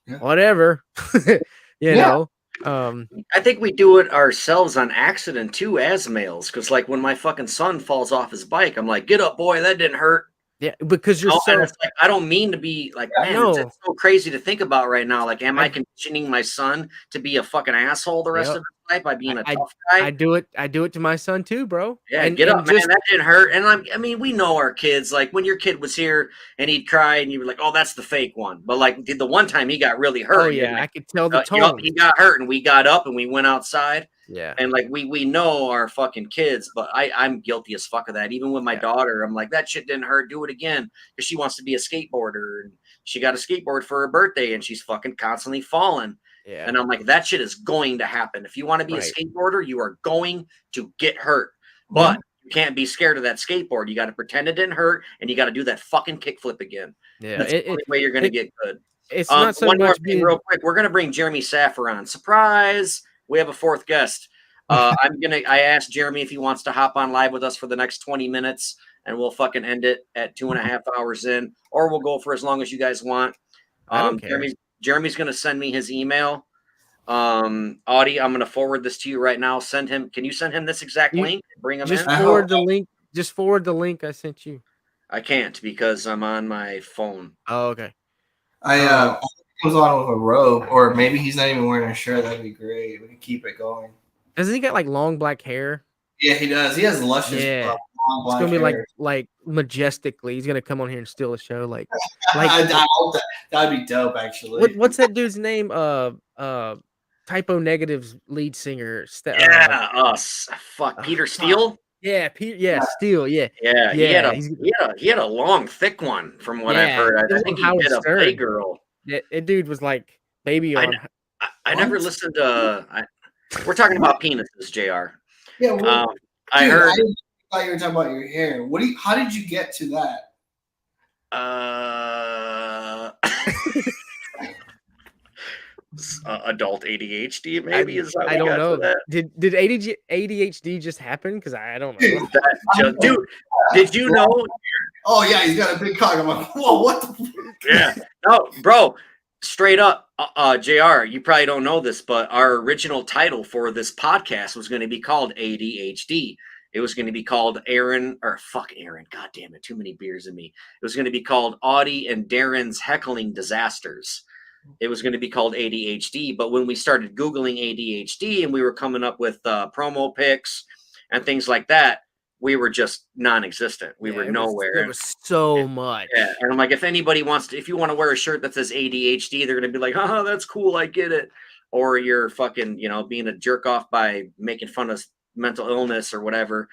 Yeah. whatever. you Yeah. know. Um I think we do it ourselves on accident too, as males. Because like when my fucking son falls off his bike, I'm like, "Get up, boy! That didn't hurt." yeah, because you're And so it's like I don't mean to be like, man, no. it's so crazy to think about right now. Like, am I I conditioning my son to be a fucking asshole the rest Yep. of his life by being a I tough guy? I do it to my son too, bro. Yeah, And get up, and man. just That didn't hurt. And I mean, we know our kids. Like when your kid was here and he'd cry, and you were like, "Oh, that's the fake one." But like the one time he got really hurt, oh and you're yeah, like, I could tell the Yup, tone. he got hurt," and we got up and we went outside. Yeah. And like we know our fucking kids, but I'm guilty as fuck of that. Even with my Yeah. daughter, I'm like, that shit didn't hurt. Do it again because she wants to be a skateboarder, and she got a skateboard for her birthday, and she's fucking constantly falling. Yeah. And I'm like, that shit is going to happen. If you want to be a Right. skateboarder, you are going to get hurt. Yeah. But you can't be scared of that skateboard. You got to pretend it didn't hurt, and you got to do that fucking kickflip again. Yeah. That's the only way you're going to It get good. it's not so One more much thing, being real quick. We're going to bring Jeremy Saffer on. Surprise! We have a fourth guest. I asked Jeremy if he wants to hop on live with us for the next 20 minutes, and we'll fucking end it at 2.5 hours in, or we'll go for as long as you guys want. I don't care. Jeremy's gonna send me his email. Audie, I'm gonna forward this to you right now. Can you send him this exact You link? Bring him just in. I forward hope. the link. Just forward the link I sent you. I can't because I'm on my phone. Oh, okay. I think he comes on with a robe, or maybe he's not even wearing a shirt. That'd be great. We could keep it going. Hasn't he got like long black hair? Yeah, he does. He has luscious Yeah. long It's black gonna be hair. like majestically. He's gonna come on here and steal a show. Like I hope that'd be dope. Actually, what's that dude's name? Typo Negative's lead singer. Yeah, fuck, Peter fuck. Steele. Yeah, yeah, Steele. Yeah, Yeah, yeah. he had a long, thick one from what I've heard. It I was think on he Howard did a Stern. Playgirl. That dude was like baby I, on. I never What? listened to. We're talking about penises, Jr. Yeah, well, I dude, heard. thought you were talking about your hair. How did you get to that? Adult ADHD maybe is how I we don't got know. to that. Did ADHD just happen? Because I don't know. Dude, did you know? Oh yeah, he's got a big cock. I'm like, whoa, what the fuck? Yeah, no, bro. Straight up, Jr. You probably don't know this, but our original title for this podcast was going to be called ADHD. It was going to be called Aaron. God damn it, too many beers in me. It was going to be called Audie and Darren's Heckling Disasters. It was going to be called ADHD, but when we started Googling ADHD and we were coming up with promo pics and things like that, we were just non-existent. We were nowhere. There was so much. Yeah, and I'm like, if anybody wants to, if you want to wear a shirt that says ADHD, they're going to be like, "Oh, that's cool, I get it." Or you're fucking, being a jerk off by making fun of mental illness or whatever.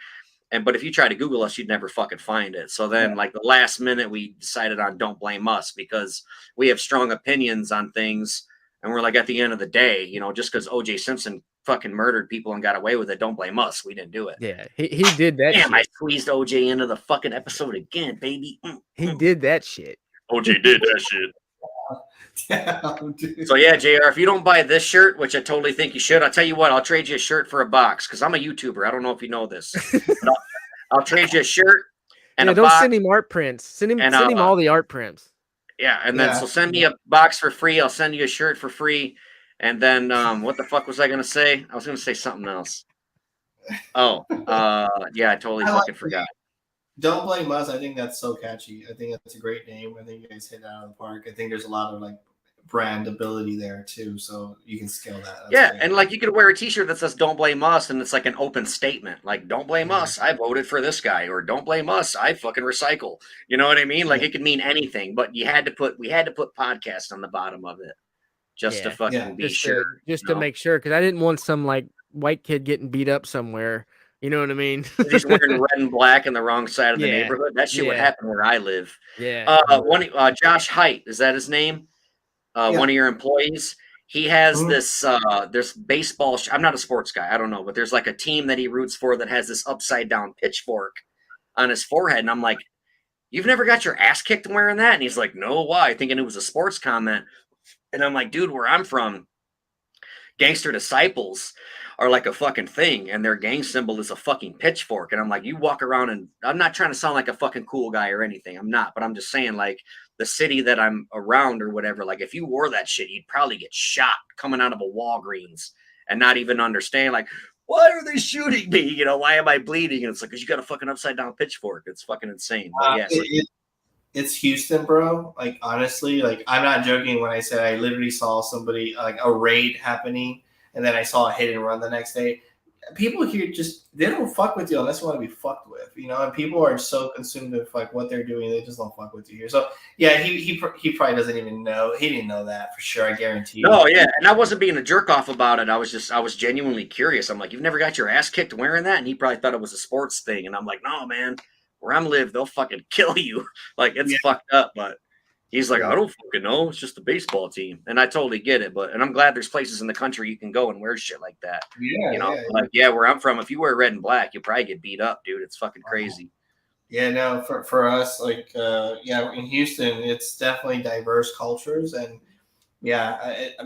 But if you try to Google us, you'd never fucking find it. So then, like the last minute, we decided on Don't Blame Us because we have strong opinions on things, and we're like, at the end of the day, just because O.J. Simpson fucking murdered people and got away with it, don't blame us. We didn't do it. Yeah, he did that. Damn, shit. I squeezed OJ into the fucking episode again, baby. He did that shit. OJ did that shit. Damn, dude. So yeah, JR, if you don't buy this shirt, which I totally think you should, I'll tell you what, I'll trade you a shirt for a box because I'm a YouTuber. I don't know if you know this. I'll trade you a shirt and a don't box. send him art prints. Send him all the art prints. Yeah, and then so send me a box for free. I'll send you a shirt for free. And then what the fuck was I gonna say? I was gonna say something else. Oh, yeah, I totally fucking forgot. Don't Blame Us. I think that's so catchy. I think that's a great name. I think you guys hit it out of the park. I think there's a lot of like brand ability there too, so you can scale that. That's great. And like you could wear a T-shirt that says "Don't blame us," and it's like an open statement, like "Don't blame us, I voted for this guy," or "Don't blame us, I fucking recycle." You know what I mean? Like it could mean anything, but we had to put podcast on the bottom of it just to fucking be sure, just to make sure, because I didn't want some like white kid getting beat up somewhere. You know what I mean? He's wearing red and black on the wrong side of the neighborhood. That shit would happen where I live. Yeah. Josh Height, is that his name? One of your employees. He has this baseball. I'm not a sports guy. I don't know, but there's like a team that he roots for that has this upside down pitchfork on his forehead, and I'm like, "You've never got your ass kicked wearing that?" And he's like, "No, why?" Thinking it was a sports comment, and I'm like, "Dude, where I'm from, gangster disciples are like a fucking thing, and their gang symbol is a fucking pitchfork." And I'm like, you walk around, and I'm not trying to sound like a fucking cool guy or anything. I'm not, but I'm just saying, like, the city that I'm around or whatever, like, if you wore that shit, you'd probably get shot coming out of a Walgreens and not even understand, like, why are they shooting me? Why am I bleeding? And it's like, because you got a fucking upside down pitchfork. It's fucking insane. But yeah, it's Houston, bro. Like, honestly, like, I'm not joking when I said I literally saw somebody, like, a raid happening, and then I saw a hit and run the next day. People here they don't fuck with you unless you want to be fucked with, and people are so consumed with like what they're doing, they just don't fuck with you here. So yeah, he probably doesn't even know. He didn't know that for sure, I guarantee you. No, yeah, and I wasn't being a jerk off about it. I was genuinely curious. I'm like, you've never got your ass kicked wearing that? And he probably thought it was a sports thing. And I'm like, no, man, where I'm live, they'll fucking kill you. Like, it's fucked up. But he's like, I don't fucking know. It's just a baseball team. And I totally get it. And I'm glad there's places in the country you can go and wear shit like that. Yeah. Where I'm from, if you wear red and black, you'll probably get beat up, dude. It's fucking crazy. Yeah, no, for us, like, in Houston, it's definitely diverse cultures. And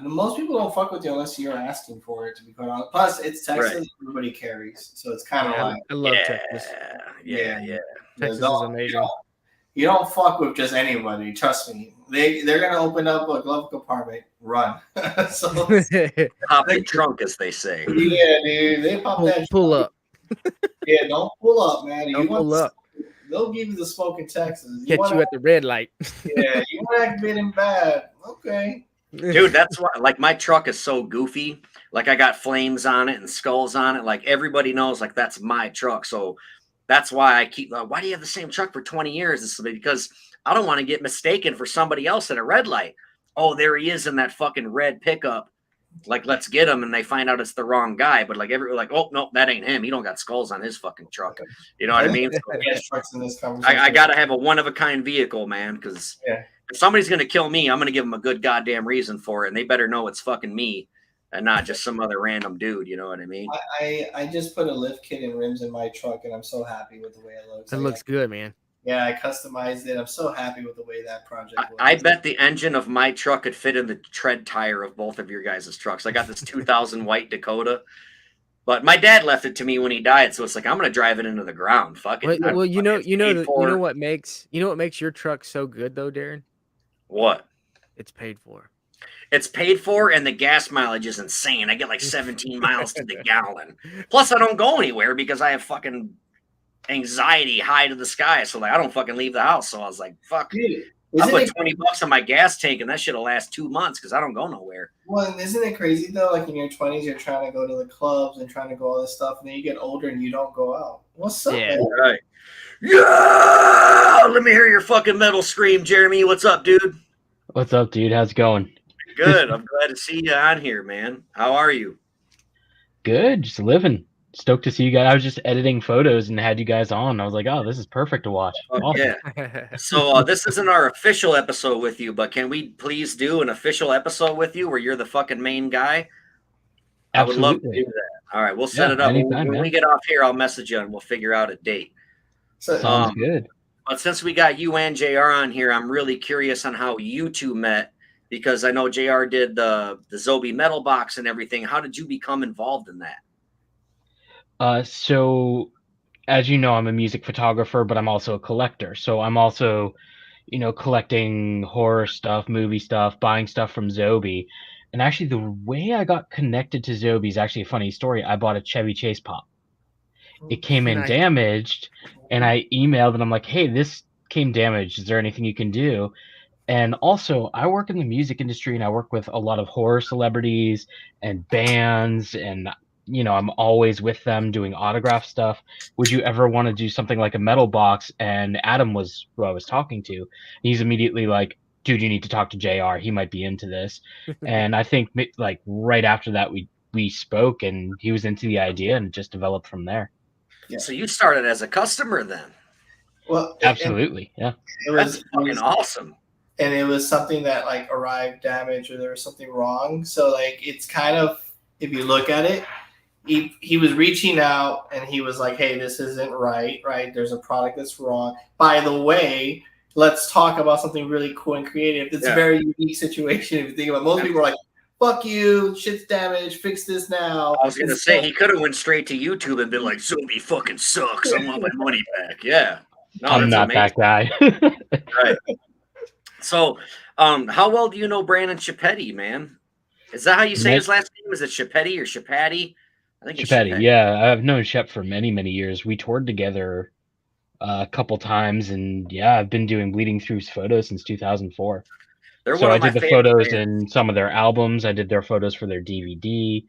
most people don't fuck with you unless you're asking for it, to be quite honest. Plus, it's Texas, right. Everybody carries. So it's kind of like. I love Texas. Yeah. Texas is amazing. You don't fuck with just anybody. Trust me. They're gonna open up a glove compartment. Run. So pop the trunk, as they say. Yeah, dude. They pop that. Pull up. Yeah, don't pull up, man. Don't pull up. They'll give you the smoke in Texas. Catch you at the red light. Yeah, you want to act big and bad. Okay. Dude, that's why. Like, my truck is so goofy. Like, I got flames on it and skulls on it. Like, everybody knows. Like, that's my truck. So. That's why I keep. Why do you have the same truck for 20 years? It's because I don't want to get mistaken for somebody else at a red light. Oh, there he is in that fucking red pickup like let's get him, and they find out it's the wrong guy. But like like, oh no, that ain't him. He don't got skulls on his fucking truck. You know what I mean? So Yes, trucks in this conversation. I gotta have a one of a kind vehicle, man, because Yeah. if somebody's gonna kill me, I'm gonna give them a good goddamn reason for it, and they better know it's fucking me and not just some other random dude. You know what I mean? I just put a lift kit and rims in my truck, and I'm so happy with the way it looks. It looks good, man. Yeah, I customized it. I'm so happy with the way that project was. I bet the engine of my truck could fit in the tread tire of both of your guys' trucks. I got this 2000 white Dakota, but my dad left it to me when he died, so it's like I'm gonna drive it into the ground. Fuck it. Well, you know what makes your truck so good though, Darren? What? It's paid for. It's paid for, and the gas mileage is insane. I get like 17 miles to the gallon. Plus, I don't go anywhere because I have fucking anxiety high to the sky. So like, I don't fucking leave the house. So I was like, fuck. Dude, I put $20 on my gas tank, and that shit'll last 2 months because I don't go nowhere. Well, and isn't it crazy though? Like in your 20s, you're trying to go to the clubs and trying to go all this stuff, and then you get older and you don't go out. What's up? Yeah. Man? Right. Yeah. Let me hear your fucking metal scream, Jeremy. What's up, dude? What's up, dude? How's it going? Good. I'm glad to see you on here, man. How are you? Good. Just living. Stoked to see you guys. I was just editing photos and had you guys on. I was like, oh, this is perfect to watch. Awesome. Yeah. So this isn't our official episode with you, but can we please do an official episode with you where you're the fucking main guy? Absolutely. I would love to do that. All right, we'll set it up. Anytime, when we get off here, I'll message you and we'll figure out a date. So, Sounds good. But since we got you and JR on here, I'm really curious on how you two met because I know JR did the Zobie metal box and everything. How did you become involved in that? So, as you know, I'm a music photographer, but I'm also a collector. So I'm also, collecting horror stuff, movie stuff, buying stuff from Zobie. And actually, the way I got connected to Zobie is actually a funny story. I bought a Chevy Chase Pop. It came in damaged, and I emailed and I'm like, hey, this came damaged. Is there anything you can do? And also, I work in the music industry, and I work with a lot of horror celebrities and bands, and I'm always with them doing autograph stuff. Would you ever want to do something like a metal box? And Adam was who I was talking to. He's immediately like, dude, you need to talk to JR. He might be into this. And I think like right after that, we spoke, and he was into the idea, and it just developed from there. Yeah. So you started as a customer then? Well, absolutely. Yeah. That's fucking awesome. And it was something that like arrived damaged or there was something wrong. So like it's kind of, if you look at it, he was reaching out and he was like, hey, this isn't right? There's a product that's wrong. By the way, let's talk about something really cool and creative. It's a very unique situation if you think about it. Most people are like, fuck you, shit's damaged, fix this now. I was going to say, he could have went straight to YouTube and been like, Zobie fucking sucks. I want my money back. Yeah. No, I'm not that guy. Right. So, how well do you know Brandon Chipetti, man? Is that how you say his last name? Is it Chipetti or Chipatti? I think it's Chipetti. Yeah, I've known Shep for many, many years. We toured together a couple times, and yeah, I've been doing Bleeding Through's photos since 2004. So I did the photos in some of their albums. I did their photos for their DVD.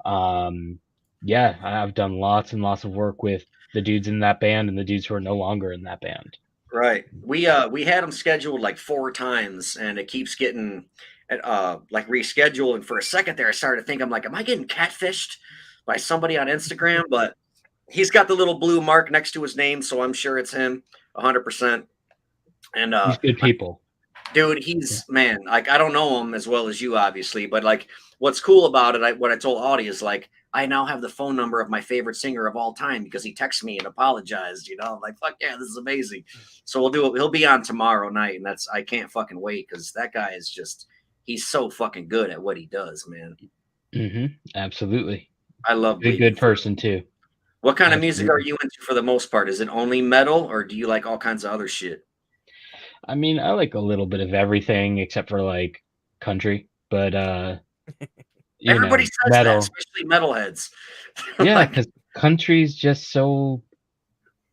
Yeah, I've done lots and lots of work with the dudes in that band and the dudes who are no longer in that band. Right. We had them scheduled like 4 times, and it keeps getting like rescheduled. And for a second there, I started to think, I'm like, am I getting catfished by somebody on Instagram? But he's got the little blue mark next to his name, so I'm sure it's him 100%. And he's good people. Dude, he's man, like I don't know him as well as you, obviously, but like what's cool about it, what I told Audie is like, I now have the phone number of my favorite singer of all time because he texted me and apologized, I'm like, fuck yeah, this is amazing. So we'll do it. He'll be on tomorrow night, and I can't fucking wait because that guy is just, he's so fucking good at what he does, man. Mm-hmm. Absolutely. I love good person too. What kind of music are you into for the most part? Is it only metal, or do you like all kinds of other shit? I mean, I like a little bit of everything except for like country, but everybody says metal. That, especially metalheads. Yeah, because country's just so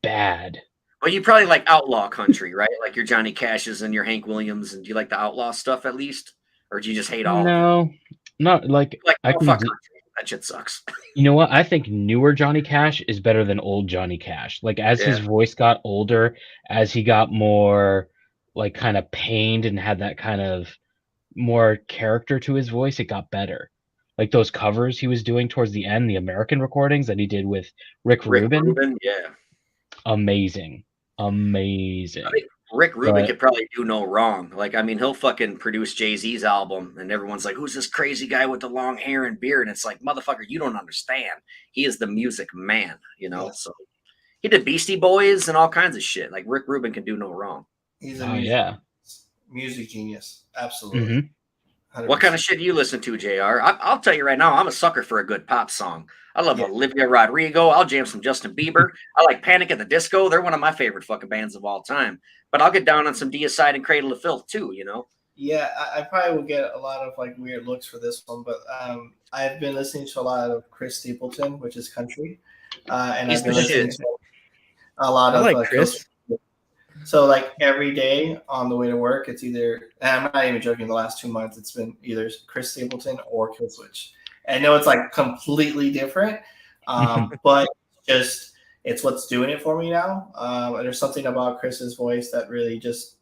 bad. Well, you probably like outlaw country, right? Like your Johnny Cash's and your Hank Williams, and do you like the outlaw stuff at least, or do you just hate all? No, not like I can. Fuck country. That shit sucks. You know what? I think newer Johnny Cash is better than old Johnny Cash. Like as his voice got older, as he got more like kind of pained and had that kind of more character to his voice, it got better. like those covers he was doing towards the end, the American recordings that he did with Rick Rick Rubin, Rubin, yeah. amazing, I amazing. think Rick Rubin But could probably do no wrong. Like, I mean, he'll fucking produce Jay-Z's album, and everyone's like, "Who's this crazy guy with the long hair and beard?" And it's like, motherfucker, you don't understand. He is the music man, you know. Yes. So he did Beastie Boys and all kinds of shit. Like Rick Rubin can do no wrong. He's a oh yeah, music genius. Absolutely. hmm 100%. What kind of shit do you listen to, Jr.? I'll tell you right now, I'm a sucker for a good pop song. I love Yeah. Olivia Rodrigo. I'll jam some Justin Bieber. I like Panic at the Disco. They're one of my favorite fucking bands of all time. But I'll get down on some Deicide and Cradle of Filth too, you know? Yeah, I probably will get a lot of like weird looks for this one, but I've been listening to a lot of Chris Stapleton, which is country, and He's I've been the listening shit. to a lot I of like Chris. So like every day on the way to work, it's either, and I'm not even joking, the last 2 months, it's been either Chris Stapleton or Killswitch. And I know it's like completely different, but just it's what's doing it for me now. And there's something about Chris's voice that really just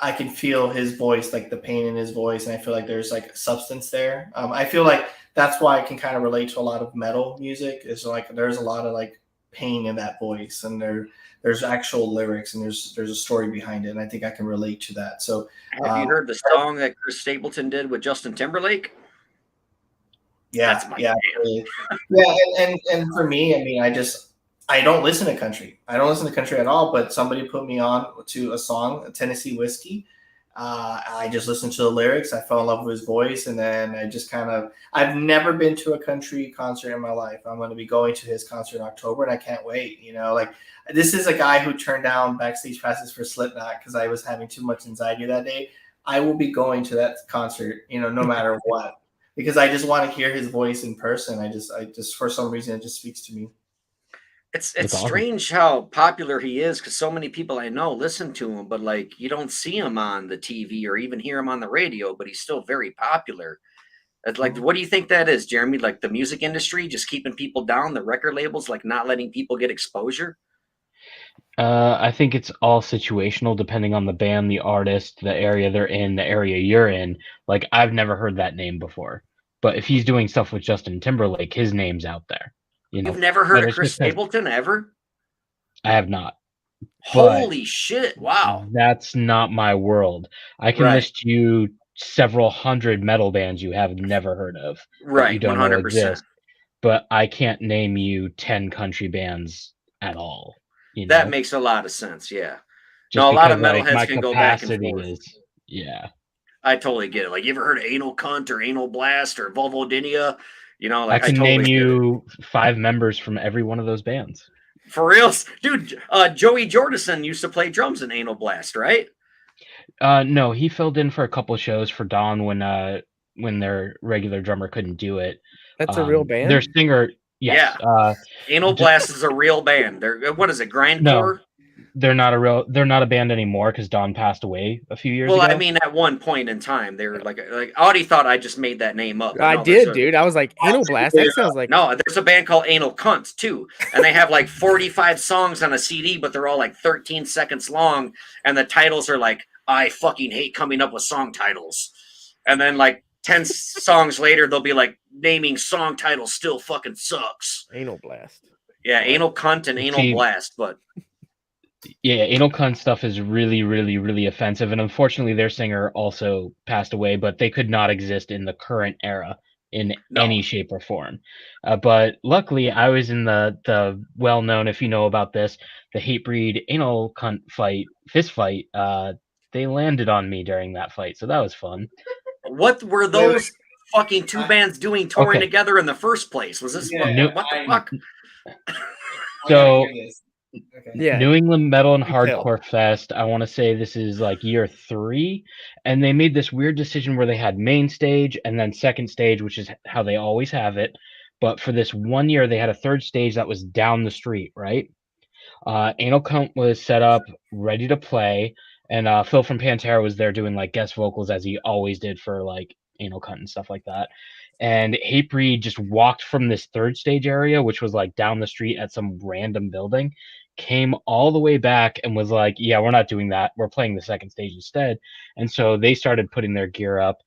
I can feel his voice, like the pain in his voice, and I feel like there's like substance there. I feel like that's why I can kind of relate to a lot of metal music. Is like there's a lot of like pain in that voice, and there's actual lyrics, and there's a story behind it, and I think I can relate to that. So Have you heard the song that Chris Stapleton did with Justin Timberlake? yeah, That's my yeah, jam. really. Yeah, and for me, I mean, I don't listen to country. I don't listen to country at all. But somebody put me on to a song, Tennessee Whiskey. I just listened to the lyrics. I fell in love with his voice, and then I just kind of. I've never been to a country concert in my life. I'm going to be going to his concert in October, and I can't wait. You know, like this is a guy who turned down backstage passes for Slipknot because I was having too much anxiety that day. I will be going to that concert, you know, no matter what, because I just want to hear his voice in person. I just for some reason it just speaks to me. It's That's awesome. strange how popular he is because so many people I know listen to him, but like you don't see him on the TV or even hear him on the radio, but he's still very popular. It's like, what do you think that is, Jeremy? Like the music industry just keeping people down, the record labels like not letting people get exposure? I think it's all situational depending on the band, the artist, the area they're in, the area you're in. Like I've never heard that name before, but if he's doing stuff with Justin Timberlake, his name's out there. You You've know, never heard but of it's Chris just 'cause Stapleton ever? I have not. But Holy shit. Wow. that's not my world. I can Right. list you several hundred metal bands you have never heard of that you Right. don't know 100%. exist, but I can't name you 10 country bands at all, you That know? makes a lot of sense. Yeah. Just No, a lot of because like metalheads my can go back and capacity forth. is yeah. I totally get it. Like, you ever heard of Anal Cunt or Anal Blast or Vulvodynia? You know, I like I can name totally get it. you 5 members from every one of those bands. For reals, dude. Joey Jordison used to play drums in Anal Blast, right? No, he filled in for a couple shows for Dawn when their regular drummer couldn't do it. That's a real Their band? singer, yes. Yeah. Anal Just Blast is a real band. They're what is it, no, grindcore? they're not a band anymore because Dawn passed away a few years Well, I ago. mean, at one point in time, they were like Audie thought I just made that name up. But I no, there's did, dude. I was like, Anal Blast. That sounds like no, there's a band called Anal Cunts too, and they have like 45 songs on a CD, but they're all like 13 seconds long, and the titles are like, "I fucking hate coming up with song titles," and then like 10 songs later, they'll be like, "Naming song titles still fucking sucks." Anal Blast. Yeah, Anal Cunt and Anal See, Blast, but yeah, anal cunt stuff is really, really, really offensive, and unfortunately, their singer also passed away. But they could not exist in the current era in no. any shape or form. But luckily, I was in the well known, if you know about this, the Hatebreed anal cunt fist fight. They landed on me during that fight, so that was fun. What were those fucking two bands doing touring together in the first place? Was this what the fuck? So Okay. Yeah. New England Metal and You tell. Hardcore Fest, I want to say this is like year 3, and they made this weird decision where they had main stage and then second stage, which is how they always have it. But for this one year, they had a third stage that was down the street, right? Anal Cunt was set up, ready to play, and Phil from Pantera was there doing like guest vocals as he always did for like Anal Cunt and stuff like that. And Hatebreed just walked from this third stage area, which was like down the street at some random building, came all the way back and was like, yeah, we're not doing that. We're playing the second stage instead. And so they started putting their gear up.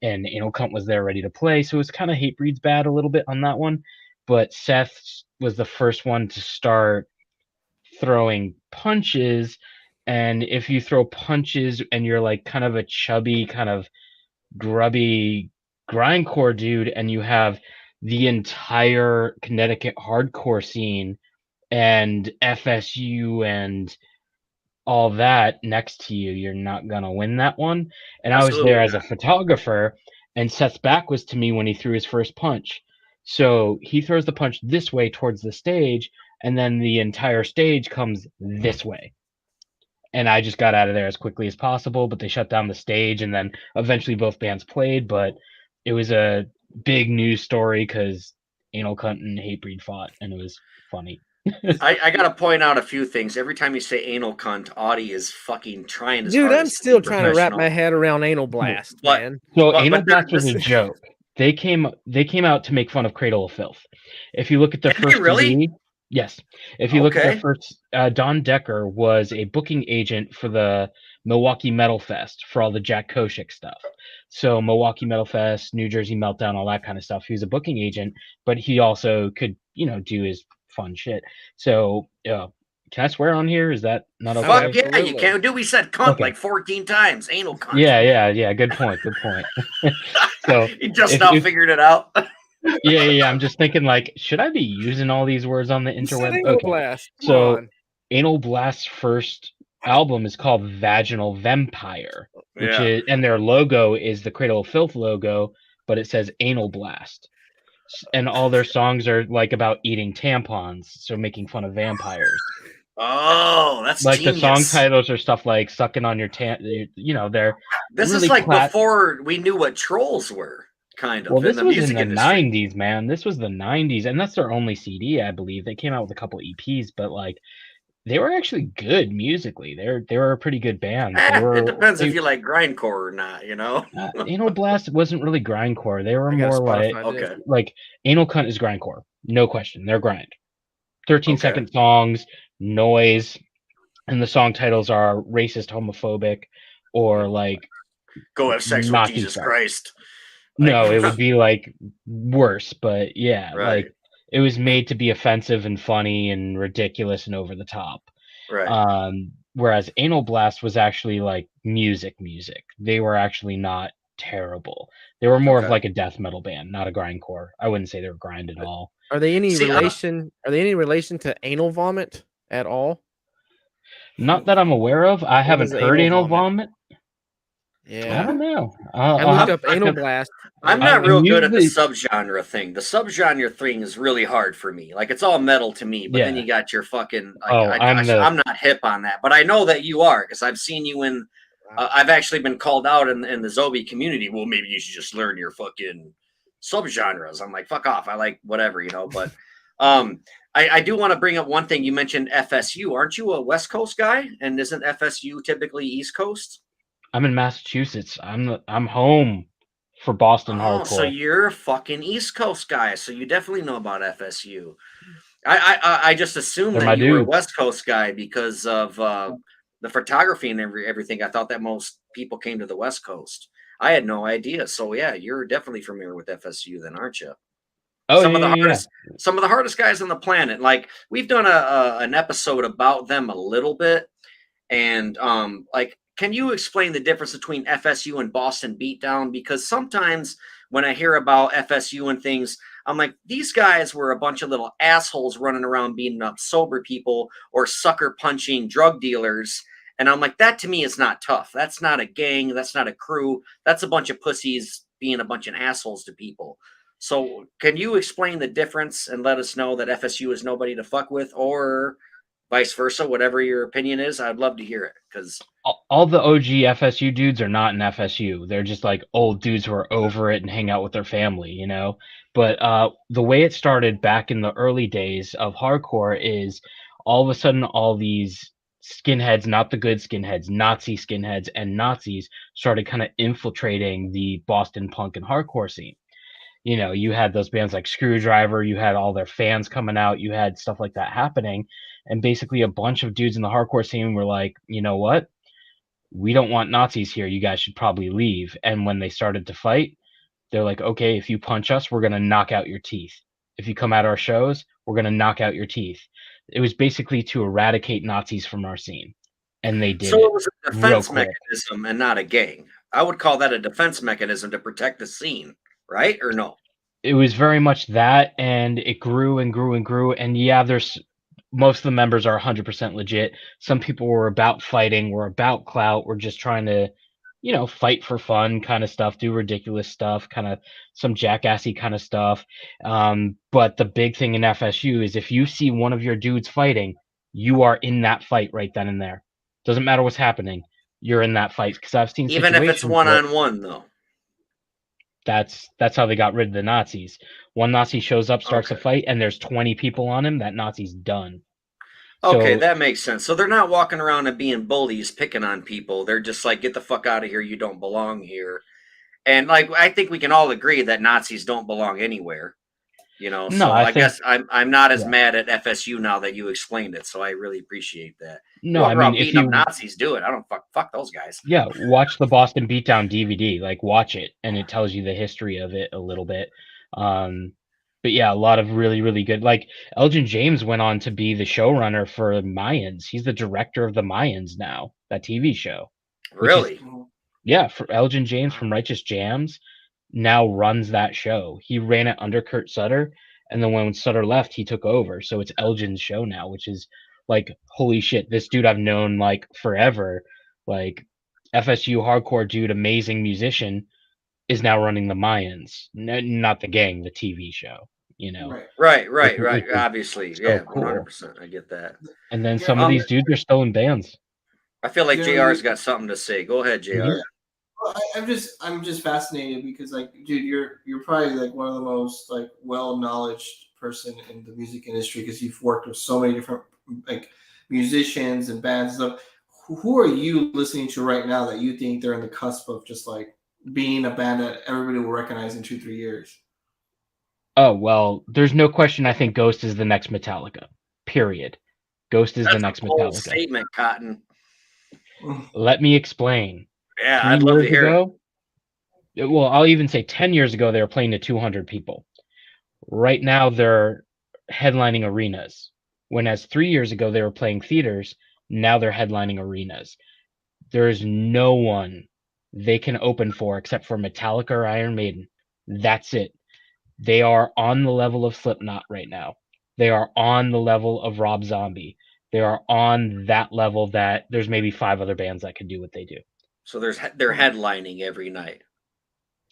and Anal Cunt was there ready to play. So it was kind of Hate Breeds bad a little bit on that one. But Seth was the first one to start throwing punches. And if you throw punches and you're like kind of a chubby, kind of grubby grindcore dude, and you have the entire Connecticut hardcore scene and FSU and all that next to you, you're not gonna win that one. And I was there Absolutely as a photographer, and Seth's back was to me when he threw his first punch. So he throws the punch this way towards the stage, and then the entire stage comes this way. And I just got out of there as quickly as possible, but they shut down the stage, and then eventually both bands played. But it was a big news story because Anal Cunt and Hatebreed fought, and it was funny. I gotta point out a few things. Every time you say anal cunt, Audie is fucking trying his Dude, I'm hardest to still be trying to wrap professional. my head around Anal Blast, But- man. So But Anal Blast was a this- joke. They came out to make fun of Cradle of Filth. If you look at their Did they first really? CD, yes. If you look at their Okay. first, Don Decker was a booking agent for the Milwaukee Metal Fest for all the Jack Koshik stuff. So Milwaukee Metal Fest, New Jersey Meltdown, all that kind of stuff. He was a booking agent, but he also could, do his fun shit. So, can I swear on here? Is that not okay? Fuck yeah, you Absolutely. can't do. We said cunt Okay. like 14 times. Anal cunt. Yeah. Good point. So He just if now you- figured it out. yeah. I'm just thinking, like, should I be using all these words on the You said interweb? Anal Okay. Blast. Come So on. Anal Blast's first album is called Vaginal Vampire, which is, and their logo is the Cradle of Filth logo, but it says Anal Blast. And all their songs are like about eating tampons, so making fun of vampires. Oh, that's Like genius. the song titles are stuff like sucking on your they're This really is like class- before we knew what trolls were, kind of. Well, this in the was music in the industry. 90s, man. This was the 90s, and that's their only CD, I believe. They came out with a couple EPs, but like they were actually good musically. They were a pretty good band. It depends if you like grindcore or not, Anal Blast wasn't really grindcore. They were I got a more like Spotify disc. Okay. Anal Cunt is grindcore, no question. They're grind. 13-second Okay. songs, noise, and the song titles are racist, homophobic, or like Go have sex with Nazi Jesus stuff. Christ. No, it would be like worse, but yeah, Right. like it was made to be offensive and funny and ridiculous and over the top. Right. Whereas Anal Blast was actually like music. They were actually not terrible. They were more of Okay. like a death metal band, not a grindcore. I wouldn't say they were grind at all. Are they any See, relation? Are they any relation to Anal Vomit at all? Not that I'm aware of. I haven't is heard Anal Anal Vomit. I Yeah. don't know. I looked up Anal Blast. I'm I- not real good at the usually- subgenre thing. The subgenre thing is really hard for me. Like it's all metal to me, but then Yeah. you got your fucking. I'm not hip on that, but I know that you are because I've seen you in. I've actually been called out in the Zobie community. Well, maybe you should just learn your fucking subgenres. I'm like, fuck off. I like whatever, But I do want to bring up one thing. You mentioned FSU. Aren't you a West Coast guy? And isn't FSU typically East Coast? I'm in Massachusetts. I'm home for Boston hardcore. So you're a fucking East Coast guy. So you definitely know about FSU. I just assumed They're that my you were a dudes. West Coast guy because of the photography and everything. I thought that most people came to the West Coast. I had no idea. So yeah, you're definitely familiar with FSU, then, aren't you? Oh, some of the yeah. hardest, some of the hardest guys on the planet. Like we've done an episode about them a little bit, and can you explain the difference between FSU and Boston Beatdown? Because sometimes when I hear about FSU and things, I'm like, these guys were a bunch of little assholes running around beating up sober people or sucker punching drug dealers. And I'm like, that to me is not tough. That's not a gang. That's not a crew. That's a bunch of pussies being a bunch of assholes to people. So can you explain the difference and let us know that FSU is nobody to fuck with, or vice versa, whatever your opinion is? I'd love to hear it, because all the OG FSU dudes are not in FSU. They're just like old dudes who are over it and hang out with their family, But the way it started back in the early days of hardcore is all of a sudden all these skinheads, not the good skinheads, Nazi skinheads and Nazis started kind of infiltrating the Boston punk and hardcore scene. You had those bands like Screwdriver, you had all their fans coming out, you had stuff like that happening. And basically a bunch of dudes in the hardcore scene were like, you know what? we don't want Nazis here. You guys should probably leave. And when they started to fight, they're like, okay, if you punch us, we're going to knock out your teeth. If you come at our shows, we're going to knock out your teeth. It was basically to eradicate Nazis from our scene. And they did So it it was a real defense quick. mechanism and not a gang. I would call that a defense mechanism to protect the scene, right? Or no? It was very much that, and it grew and grew and grew. And yeah, there's most of the members are 100% legit. Some people were about fighting, were about clout, were just trying to, fight for fun kind of stuff, do ridiculous stuff, kind of some jackassy kind of stuff. But the big thing in FSU is if you see one of your dudes fighting, you are in that fight right then and there. Doesn't matter what's happening, you're in that fight. Because I've seen Even if it's situations where one-on-one, though. that's how they got rid of the Nazis. One Nazi shows up, starts a Okay. fight, and there's 20 people on him. That Nazi's done. Okay, So that makes sense. So they're not walking around and being bullies, picking on people. They're just like, get the fuck out of here. You don't belong here. And like, I think we can all agree that Nazis don't belong anywhere. no, So I I think guess I'm not as yeah. mad at FSU now that you explained it. So I really appreciate that. You No, walk I mean around if beating up you Nazis, do it. I don't fuck those guys. watch the Boston Beatdown DVD, like watch it, and it tells you the history of it a little bit. But yeah, a lot of really really good. Like Elgin James went on to be the showrunner for Mayans. He's the director of the Mayans now, that TV show. Which is Really? for Elgin James from Righteous Jams now runs that show. He ran it under Kurt Sutter, and then when Sutter left, he took over. So it's Elgin's show now, which is like holy shit. This dude I've known like forever, like FSU hardcore dude, amazing musician, is now running the Mayans, not the gang, the TV show. Right. Which is Obviously, so yeah, cool. 100%. I get that. And then Yeah, some of these dudes are still in bands. I feel like Jeremy, JR's got something to say. Go ahead, JR. Mhm. well, I'm just fascinated because like, dude, you're probably like one of the most like well knowledged person in the music industry because you've worked with so many different like musicians and bands and stuff. Who are you listening to right now that you think they're in the cusp of just like being a band that everybody will recognize in 2-3 years? Oh, well, there's no question I think Ghost is the next Metallica. Period. Ghost is the That's a next bold Metallica. statement, Cotton. Let me explain. Yeah, 3 I'd love to years hear it. ago, well, I'll even say 10 years ago, they were playing to 200 people. Right now, they're headlining arenas. Whereas 3 years ago, they were playing theaters. Now they're headlining arenas. There is no one they can open for except for Metallica or Iron Maiden. That's it. They are on the level of Slipknot right now. They are on the level of Rob Zombie. They are on that level that there's maybe 5 other bands that can do what they do. So they're headlining every night.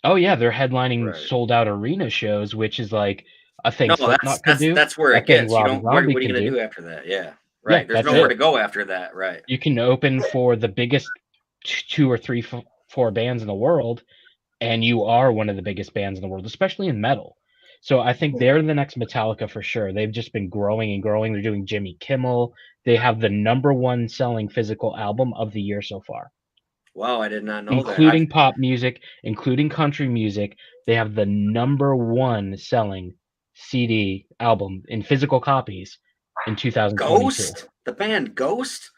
Oh yeah, they're headlining Right. sold out arena shows, which is like a thing No, Slipknot could do. that's where A it thing gets. You Rob don't. What are Zombie you can gonna do. do after that? Yeah. Yeah, Right. There's that's nowhere it. to go after that. Right. You can open for the biggest 2 or 3, 4 bands in the world, and you are one of the biggest bands in the world, especially in metal. So I think they're the next Metallica for sure. They've just been growing and growing. They're doing Jimmy Kimmel. They have the #1 selling physical album of the year so far, Wow, I did not know that. including pop music, including country music. They have the #1 selling CD album in physical copies in 2022. Ghost, the band Ghost.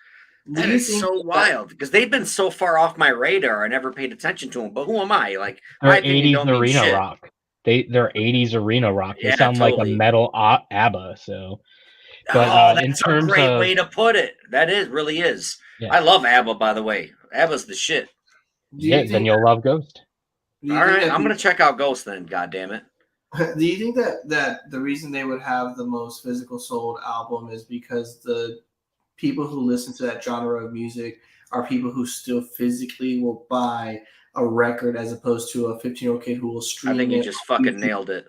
Do That you is think so that wild because they've been so far off my radar. I never paid attention to them. But who am I? Like my They're opinion 80s don't mean arena shit. rock. They're 80s arena rock. They Yeah, sound like a totally. metal ABBA. So, but Oh, in that's a terms great of way to put it. That is really is. yeah, I love ABBA, by the way. ABBA's the shit. do you then think you'll love Ghost. do you All think right, that I'm gonna check out Ghost then. God damn it. do you think that the reason they would have the most physical sold album is because the people who listen to that genre of music are people who still physically will buy a record as opposed to a 15-year-old kid who will I stream think you it just on fucking YouTube nailed it.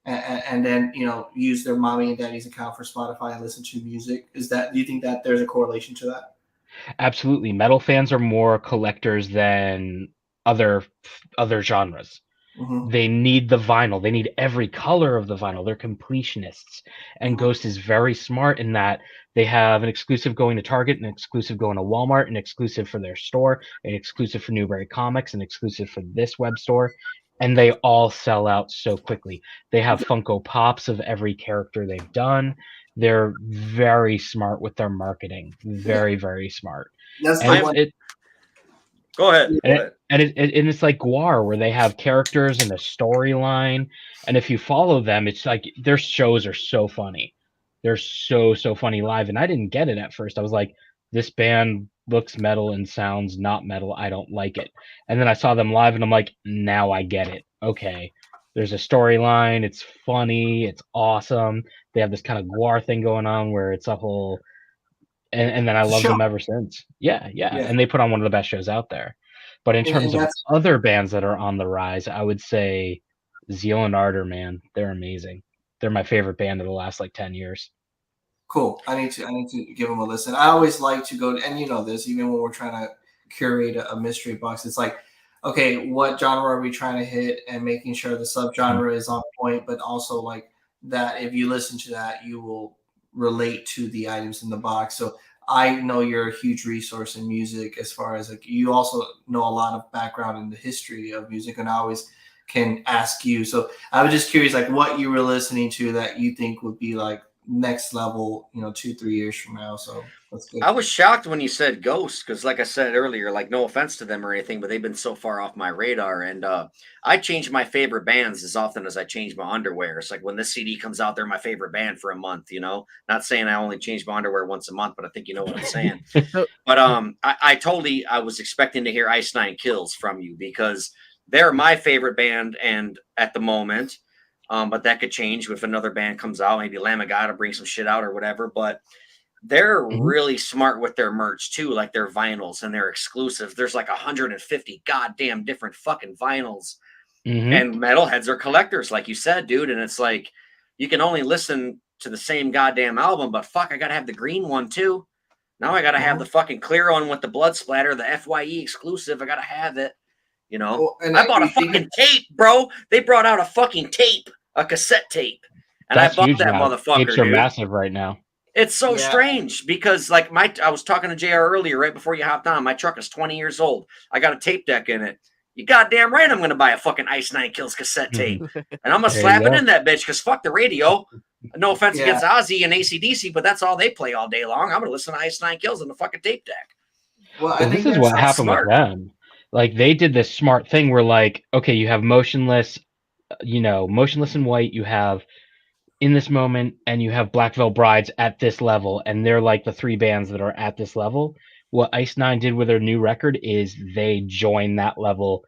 and then use their mommy and daddy's account for Spotify and listen to music. Do you think that there's a correlation to that? Absolutely, metal fans are more collectors than other genres. Mm-hmm. They need the vinyl. They need every color of the vinyl. They're completionists. And Mhm. Ghost is very smart in that they have an exclusive going to Target, an exclusive going to Walmart, an exclusive for their store, an exclusive for Newbury Comics, an exclusive for this web store. And they all sell out so quickly. They have Funko Pops of every character they've done. They're very smart with their marketing. Very, very smart. That's the And I'm one. Go ahead. Go And ahead. it's like Guar, where they have characters and a storyline, and if you follow them, it's like their shows are so funny. They're so funny live, and I didn't get it at first. I was like, this band looks metal and sounds not metal. I don't like it. And then I saw them live, and I'm like, now I get it. Okay, there's a storyline. It's funny. It's awesome. They have this kind of Guar thing going on where it's a whole, and then I love Sure. them ever since. Yeah, Yeah. and they put on one of the best shows out there. But in terms of that's other bands that are on the rise, I would say Zeal and Ardor, man, they're amazing. They're my favorite band of the last like 10 years. cool. I need to give them a listen. I always like to go, and you know this, even when we're trying to curate a mystery box, it's like, okay, what genre are we trying to hit, and making sure the subgenre is on point, but also like that if you listen to that, you will relate to the items in the box. So I know you're a huge resource in music, as far as like you also know a lot of background in the history of music, and I always can ask you. So I was just curious, like what you were listening to that you think would be like next level, 2-3 years from now. So that's good. I was shocked when you said Ghost because, like I said earlier, like no offense to them or anything, but they've been so far off my radar. And I change my favorite bands as often as I change my underwear. It's like when this CD comes out, they're my favorite band for a month. Not saying I only change my underwear once a month, but I think you know what I'm saying. But I was expecting to hear Ice Nine Kills from you because they're my favorite band, and at the moment. But that could change if another band comes out. Maybe Lamb of God to bring some shit out or whatever. But they're really smart with their merch too, like their vinyls and their exclusives. There's like 150 goddamn different fucking vinyls. And metalheads are collectors, like you said, dude. And it's like you can only listen to the same goddamn album, but fuck, I gotta have the green one too. Now I gotta have the fucking clear one with the blood splatter, the FYE exclusive. I gotta have it. Well, and I bought a fucking tape, bro. They brought out a fucking tape, a cassette tape, and That's I bought huge that now. motherfucker, Tapes are dude. massive right now. It's so Yeah. strange because like I was talking to Jayare earlier, right before you hopped on. My truck is 20 years old. I got a tape deck in it. You goddamn right I'm gonna buy a fucking Ice Nine Kills cassette tape. And I'm gonna There slap you it go. in that bitch because fuck the radio. No offense Yeah. against Ozzy and AC/DC, but that's all they play all day long. I'm gonna listen to Ice Nine Kills on the fucking tape deck. Well, I Well, think this is that's what happened smart. with them. Like they did this smart thing where like, okay, you have motionless, motionless in white, you have in this moment, and you have Black Veil Brides at this level, and they're like the three bands that are at this level. What Ice Nine did with their new record is they joined that level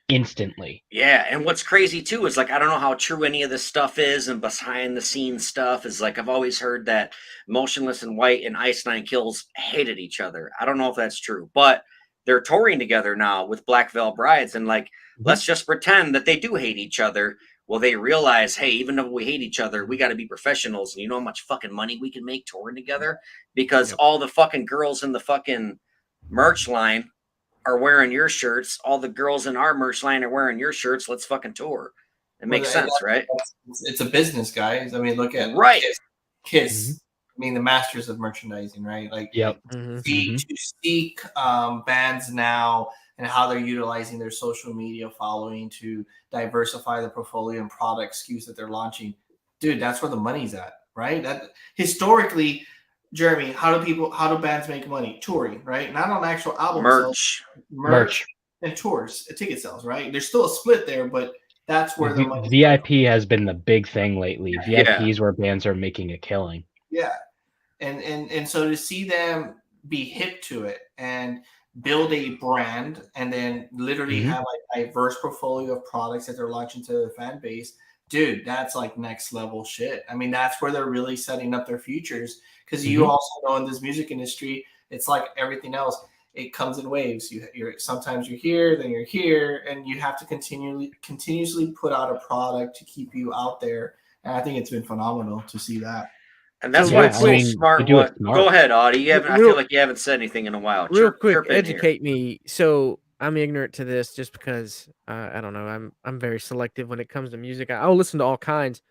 instantly. Yeah, and what's crazy too is like I don't know how true any of this stuff is, and behind the scenes stuff is like I've always heard that Motionless in White and Ice Nine Kills hated each other. I don't know if that's true, but they're touring together now with Black Veil Brides, and like let's just pretend that they do hate each other. Well, they realize, hey, even though we hate each other, we got to be professionals, and you know how much fucking money we can make touring together because all the fucking girls in the fucking merch line are wearing your shirts. All the girls in our merch line are wearing your shirts. Let's fucking tour. It makes sense, right? It's a business, guys. I mean, look at right. Kiss. I mean, the masters of merchandising, right? Like, to seek bands now and how they're utilizing their social media following to diversify the portfolio and product SKUs that they're launching. Dude, that's where the money's at, right? That historically, Jeremy, how do bands make money? Touring, right? Not on actual album merch. sales, merch and tours, ticket sales, right? There's still a split there, but that's where the money. VIP has been the big thing lately. VIP is where bands are making a killing. Yeah, and so to see them be hip to it and build a brand, and then literally have a diverse portfolio of products that they're launching to the fan base, dude, that's like next level shit. I mean, that's where they're really setting up their futures. Because you also know in this music industry, it's like everything else. It comes in waves. Sometimes you're here, then you're here, and you have to continuously put out a product to keep you out there. And I think it's been phenomenal to see that. And that's why it's so smart. Go ahead, Audie. I feel like you haven't said anything in a while. Real quick, educate me. So I'm ignorant to this just because I don't know. I'm very selective when it comes to music. I'll listen to all kinds.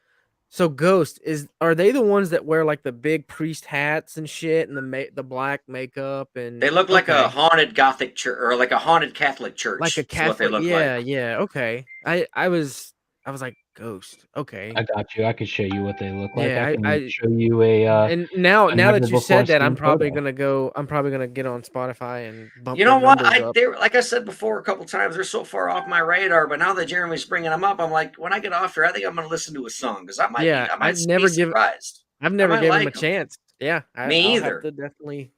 So Ghost are they the ones that wear like the big priest hats and shit and the black makeup and they look like a haunted Gothic church or like a haunted Catholic church. Like a Catholic, what they look like. Yeah, okay. I was I was like, Ghost. Okay. I got you. I could show you what they look like. Yeah, I can I show you a and now never that you before said that, I'm seen probably photo. gonna get on Spotify and bump You the know what? numbers up. They're like I said before a couple times. They're so far off my radar, but now that Jeremy's bringing them up, I'm like, when I get off here, I think I'm going to listen to a song because Yeah, I might be surprised. I've I never might given him a like them. chance. Yeah, Me I'll have either. to definitely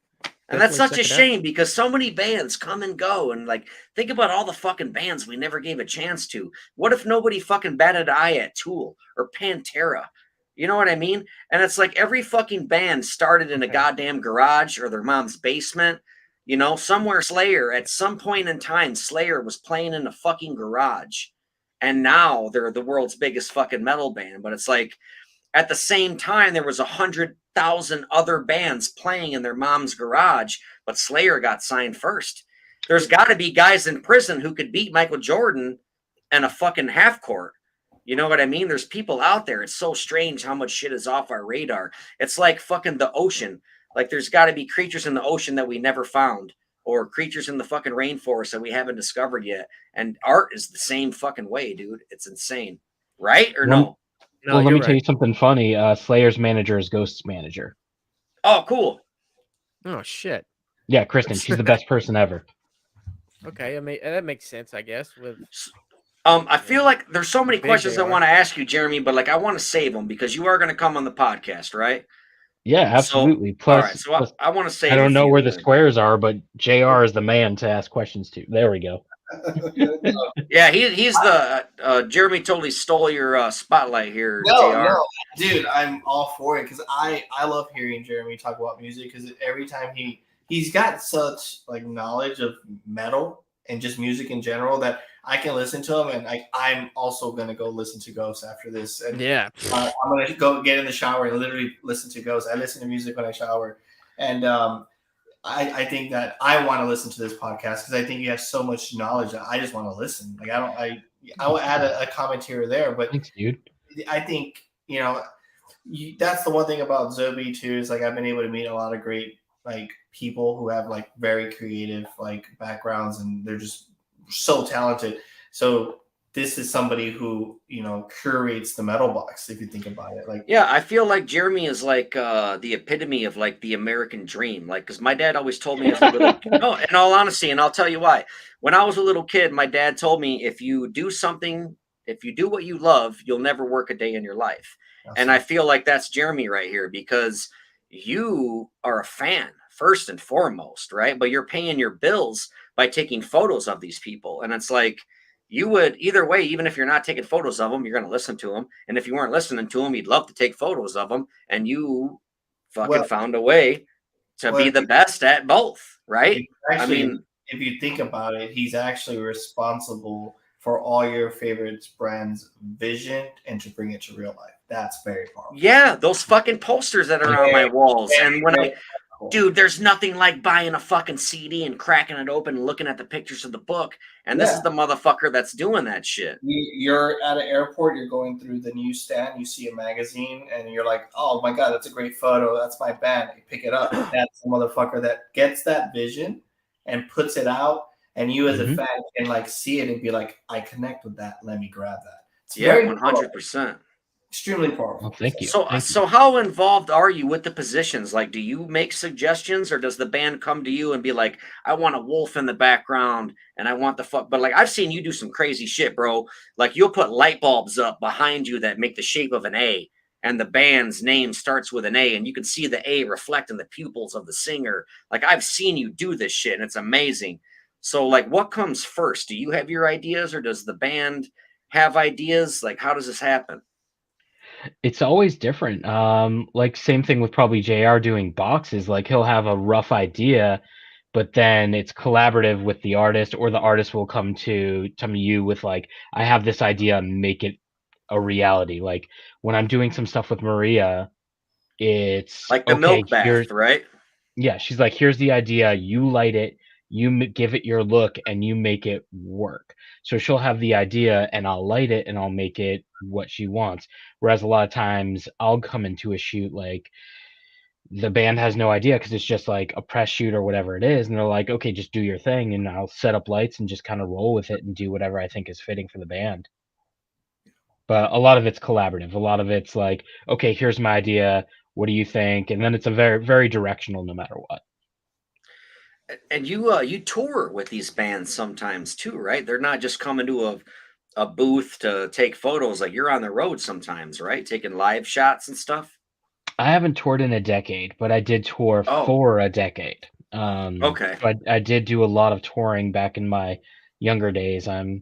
And that's such check a it out. shame because so many bands come and go. And like, think about all the fucking bands we never gave a chance to. What if nobody fucking batted an eye at Tool or Pantera? You know what I mean? And it's like every fucking band started in a Okay. goddamn garage or their mom's basement. You know, somewhere Slayer, at some point in time, Slayer was playing in a fucking garage. And now they're the world's biggest fucking metal band. But it's like, at the same time, there was 100,000 other bands playing in their mom's garage, but Slayer got signed first. There's got to be guys in prison who could beat Michael Jordan in a fucking half court. You know what I mean? There's people out there. It's so strange how much shit is off our radar. It's like fucking the ocean. Like there's got to be creatures in the ocean that we never found, or creatures in the fucking rainforest that we haven't discovered yet. And art is the same fucking way, dude. It's insane. Right or no? No, Well, let you're me tell you right. something funny. Slayer's manager is Ghost's manager. Oh, cool. Oh shit. Yeah, Kristen. She's the best person ever. Okay, I mean that makes sense, I guess. With I feel like there's so many big questions they I are. want to ask you, Jeremy, but like I want to save them because you are going to come on the podcast, right? Yeah, absolutely. So, all right. Plus, So I want to save I don't a know few where the here. squares are, but JR is the man to ask questions to. There we go. Yeah, he's the Jeremy totally stole your spotlight here, No, Jr. no, dude, I'm all for it because I love hearing Jeremy talk about music because every time he's got such like knowledge of metal and just music in general that I can listen to him and I'm also gonna go listen to Ghost after this and yeah. I'm gonna go get in the shower and literally listen to Ghost. I listen to music when I shower, and I think that I want to listen to this podcast because I think you have so much knowledge that I just want to listen. Like I will add a comment here or there, but Thanks, dude. I think that's the one thing about Zobie too is like I've been able to meet a lot of great like people who have like very creative like backgrounds and they're just so talented. So this is somebody who curates the metal box if you think about it. Like Yeah, I feel like Jeremy is like the epitome of like the American dream. Like, because my dad always told me as a little no, in all honesty, and I'll tell you why. When I was a little kid, my dad told me if you do something, if you do what you love, you'll never work a day in your life. And I feel like that's Jeremy right here because you are a fan first and foremost, right? But you're paying your bills by taking photos of these people. And it's like you would either way, even if you're not taking photos of them, you're going to listen to them. And if you weren't listening to them, you'd love to take photos of them. And you fucking found a way to be the best at both, right? Actually, I mean, if you think about it, he's actually responsible for all your favorite brands' vision and to bring it to real life. That's very powerful. Yeah, those fucking posters that are on my walls. And when dude, there's nothing like buying a fucking CD and cracking it open and looking at the pictures of the book. And this is the motherfucker that's doing that shit. You're at an airport, you're going through the newsstand, you see a magazine, and you're like, oh my God, that's a great photo. That's my band. You pick it up. That's the motherfucker that gets that vision and puts it out. And you as a fan can like see it and be like, I connect with that. Let me grab that. It's 100%. Extremely powerful. Oh, thank you. So how involved are you with the positions? Like, do you make suggestions or does the band come to you and be like, I want a wolf in the background and I want the fuck, but like, I've seen you do some crazy shit, bro. Like you'll put light bulbs up behind you that make the shape of an A and the band's name starts with an A and you can see the A reflect in the pupils of the singer. Like I've seen you do this shit and it's amazing. So like, what comes first? Do you have your ideas or does the band have ideas? Like, how does this happen? It's always different. Like same thing with probably JR doing boxes. Like he'll have a rough idea, but then it's collaborative with the artist, or the artist will come to you with like, I have this idea, make it a reality. Like when I'm doing some stuff with Maria, it's like the milk bath, right? Yeah, she's like, here's the idea, you light it, you give it your look, and you make it work. So she'll have the idea, and I'll light it, and I'll make it what she wants. Whereas a lot of times, I'll come into a shoot like the band has no idea because it's just like a press shoot or whatever it is, and they're like, okay, just do your thing, and I'll set up lights and just kind of roll with it and do whatever I think is fitting for the band. But a lot of it's collaborative. A lot of it's like, okay, here's my idea. What do you think? And then it's a very, very directional no matter what. And you tour with these bands sometimes too, right? They're not just coming to a booth to take photos. Like you're on the road sometimes, right? Taking live shots and stuff. I haven't toured in a decade, but I did tour Oh, for a decade. okay. So I did do a lot of touring back in my younger days. I'm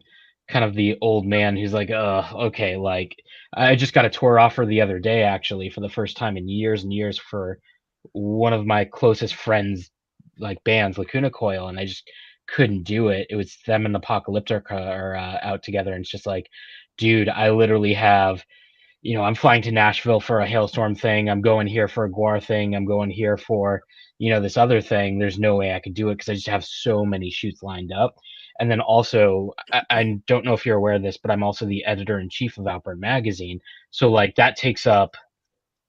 kind of the old man who's like, okay, like I just got a tour offer the other day, actually, for the first time in years and years for one of my closest friends, like bands, Lacuna Coil, and I just couldn't do it. It was them and Apocalyptic are out together, and it's just like, dude, I literally have I'm flying to Nashville for a hailstorm thing. I'm going here for a Guar thing. I'm going here for, this other thing. There's no way I could do it because I just have so many shoots lined up. And then also, I don't know if you're aware of this, but I'm also the editor in chief of Outburn Magazine. So like that takes up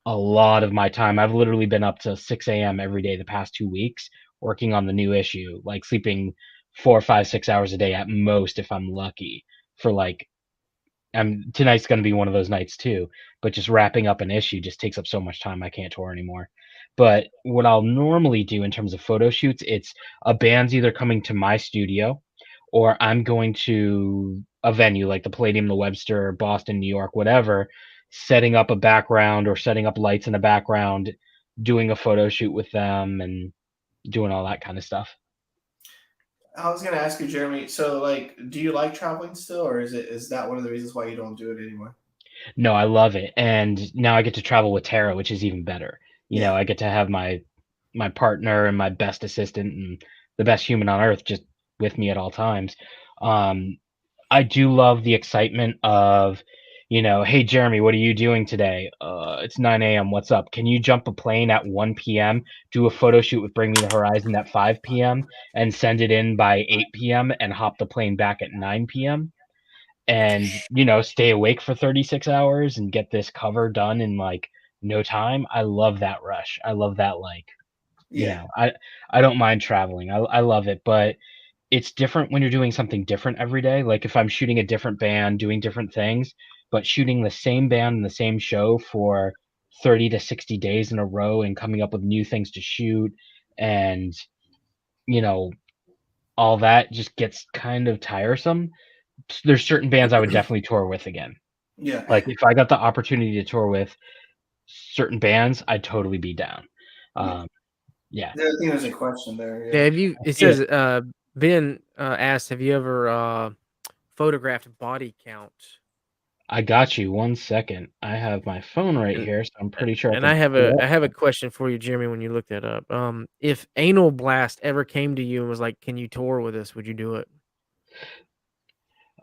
a lot of my time. I've literally been up to 6 a.m. every day the past 2 weeks working on the new issue, like sleeping 4, 5, 6 hours a day at most if I'm lucky for like tonight's going to be one of those nights too, but just wrapping up an issue just takes up so much time I can't tour anymore. But what I'll normally do in terms of photo shoots, it's a band's either coming to my studio or I'm going to a venue like the Palladium, the Webster, Boston, New York, whatever, setting up a background or setting up lights in the background, doing a photo shoot with them and doing all that kind of stuff. I was gonna ask you, Jeremy. So, like, do you like traveling still, or is that one of the reasons why you don't do it anymore? No, I love it. And now I get to travel with Tara, which is even better. Yeah. I get to have my partner and my best assistant and the best human on earth just with me at all times. Um, I do love the excitement of, hey Jeremy, what are you doing today? It's 9 a.m. What's up? Can you jump a plane at 1 p.m., do a photo shoot with Bring Me the Horizon at 5 p.m., and send it in by 8 p.m. and hop the plane back at 9 p.m.? And stay awake for 36 hours and get this cover done in like no time. I love that rush. I love that, like, Yeah. I don't mind traveling. I love it, but it's different when you're doing something different every day. Like if I'm shooting a different band doing different things, but shooting the same band and the same show for 30 to 60 days in a row and coming up with new things to shoot and you know all that just gets kind of tiresome. There's certain bands I would definitely tour with again. Yeah. Like if I got the opportunity to tour with certain bands, I'd totally be down. Yeah. I think there's a question there. Yeah, Yeah. have you? It says Ben asked, have you ever photographed body count? I got you. 1 second. I have my phone right And here, so I'm pretty sure and I I can have pull it a up. I have a question for you, Jeremy. When you look that up, if Anal Blast ever came to you and was like, "Can you tour with us?" Would you do it?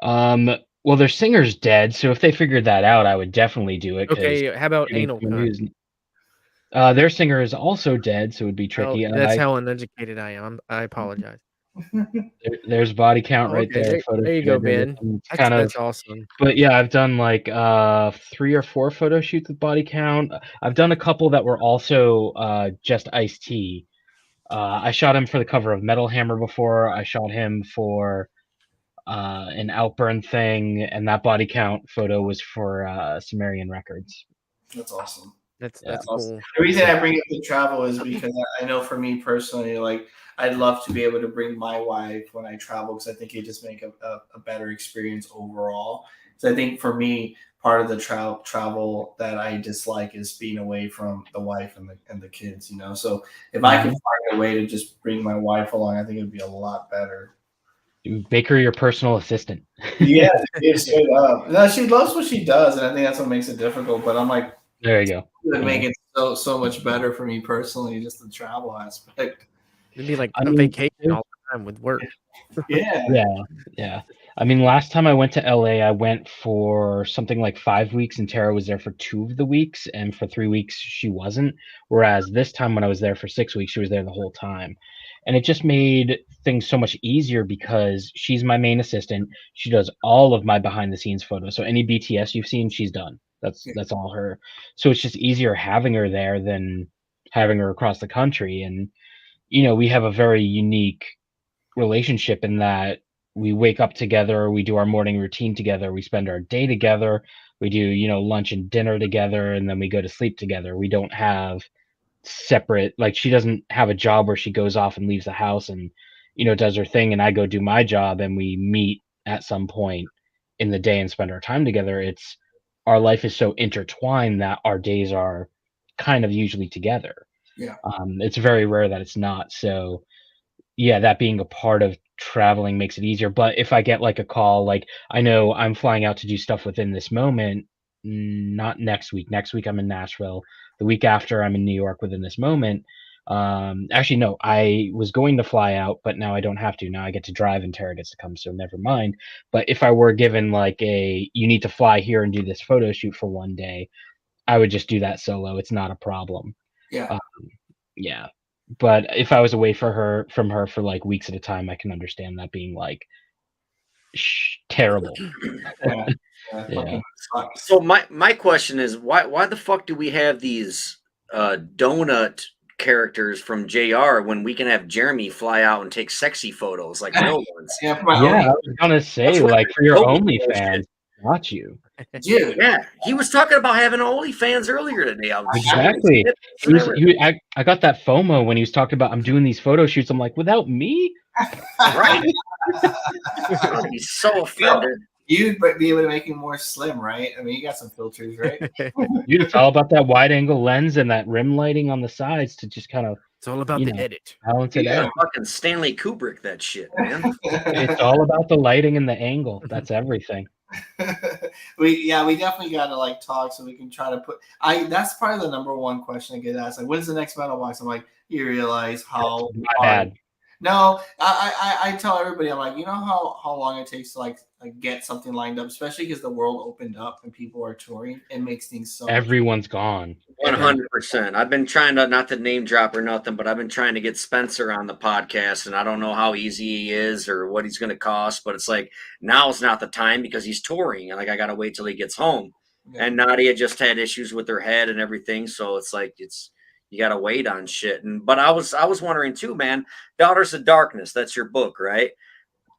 Well, their singer's dead, so if they figured that out, I would definitely do it because Okay, how about shooting Anal someone Cunt? who's their singer is also dead, so it would be Oh, tricky. that's how uneducated I am. I apologize. There's body count Oh, right okay, there. Photo there you shoot I go, did with Ben. them. It's kind of, That's awesome. but yeah, I've done like 3 or 4 photo shoots with body count. I've done a couple that were also just Ice-T. I shot him for the cover of Metal Hammer before. I shot him for an Outburn thing, and that body count photo was for Sumerian Records. That's awesome. That's Yeah. cool. The reason Yeah. I bring up the travel is because I know for me personally, like I'd love to be able to bring my wife when I travel because I think it just make a better experience overall. So I think for me, part of the travel that I dislike is being away from the wife and the kids. So if I could find a way to just bring my wife along, I think it'd be a lot better. Make her your personal assistant. Yeah, straight up. No, she loves what she does, and I think that's what makes it difficult. But I'm like, There you go. it would make it so much better for me personally, just the travel aspect. It'd be like I a mean, vacation all the time with work. Yeah. Yeah. I mean, last time I went to LA, I went for something like 5 weeks, and Tara was there for 2 of the weeks, and for 3 weeks she wasn't. Whereas this time when I was there for 6 weeks, she was there the whole time. And it just made things so much easier because she's my main assistant. She does all of my behind the scenes photos. So any BTS you've seen, she's done. That's all her. So it's just easier having her there than having her across the country. And we have a very unique relationship in that we wake up together, we do our morning routine together, we spend our day together, We do, lunch and dinner together, and then we go to sleep together. We don't have separate, like, she doesn't have a job where she goes off and leaves the house and, does her thing, and I go do my job, and we meet at some point in the day and spend our time together. It's our life is so intertwined that our days are kind of usually together. Yeah. It's very rare that it's not. So yeah, that being a part of traveling makes it easier. But if I get like a call, like I know I'm flying out to do stuff within this moment, not next week. Next week I'm in Nashville. The week after I'm in New York within this moment. Actually, no, I was going to fly out, but now I don't have to. Now I get to drive and Tara gets to come, so never mind. But if I were given like you need to fly here and do this photo shoot for one day, I would just do that solo. It's not a problem. Yeah. Yeah. But if I was away from her for like weeks at a time, I can understand that being like terrible. Yeah. Yeah. Sucks. So my question is, why the fuck do we have these donut characters from JR when we can have Jeremy fly out and take sexy photos like real ones? Yeah, for my Yeah, I own. was gonna say, That's what like, for your Zobie OnlyFans, got you. Dude. Yeah, he was talking about having OnlyFans earlier today. I was Exactly. I got that FOMO when he was talking about I'm doing these photo shoots. I'm like, without me? Right. I'd be so offended. You'd be able to make him more slim, right? I mean, you got some filters, right? Dude, it's all about that wide angle lens and that rim lighting on the sides to just kind of It's all about the edit. balance it out. Fucking Stanley Kubrick, that shit, man. It's all about the lighting and the angle. That's everything. we definitely gotta like talk so we can try to put that's probably the number one question I get asked. Like, when's the next metal box? I'm like, you realize how bad. No, I tell everybody, I'm like, you know how long it takes to like get something lined up, especially because the world opened up and people are touring. It makes things so everyone's gone. 100%. I've been trying to, not to name drop or nothing, but I've been trying to get Spencer on the podcast, and I don't know how easy he is or what he's going to cost, but it's like now's not the time because he's touring, and like I got to wait till he gets home. Yeah. And Nadia just had issues with her head and everything, so it's like you got to wait on shit. But I was wondering too, man. Daughters of Darkness, that's your book, right?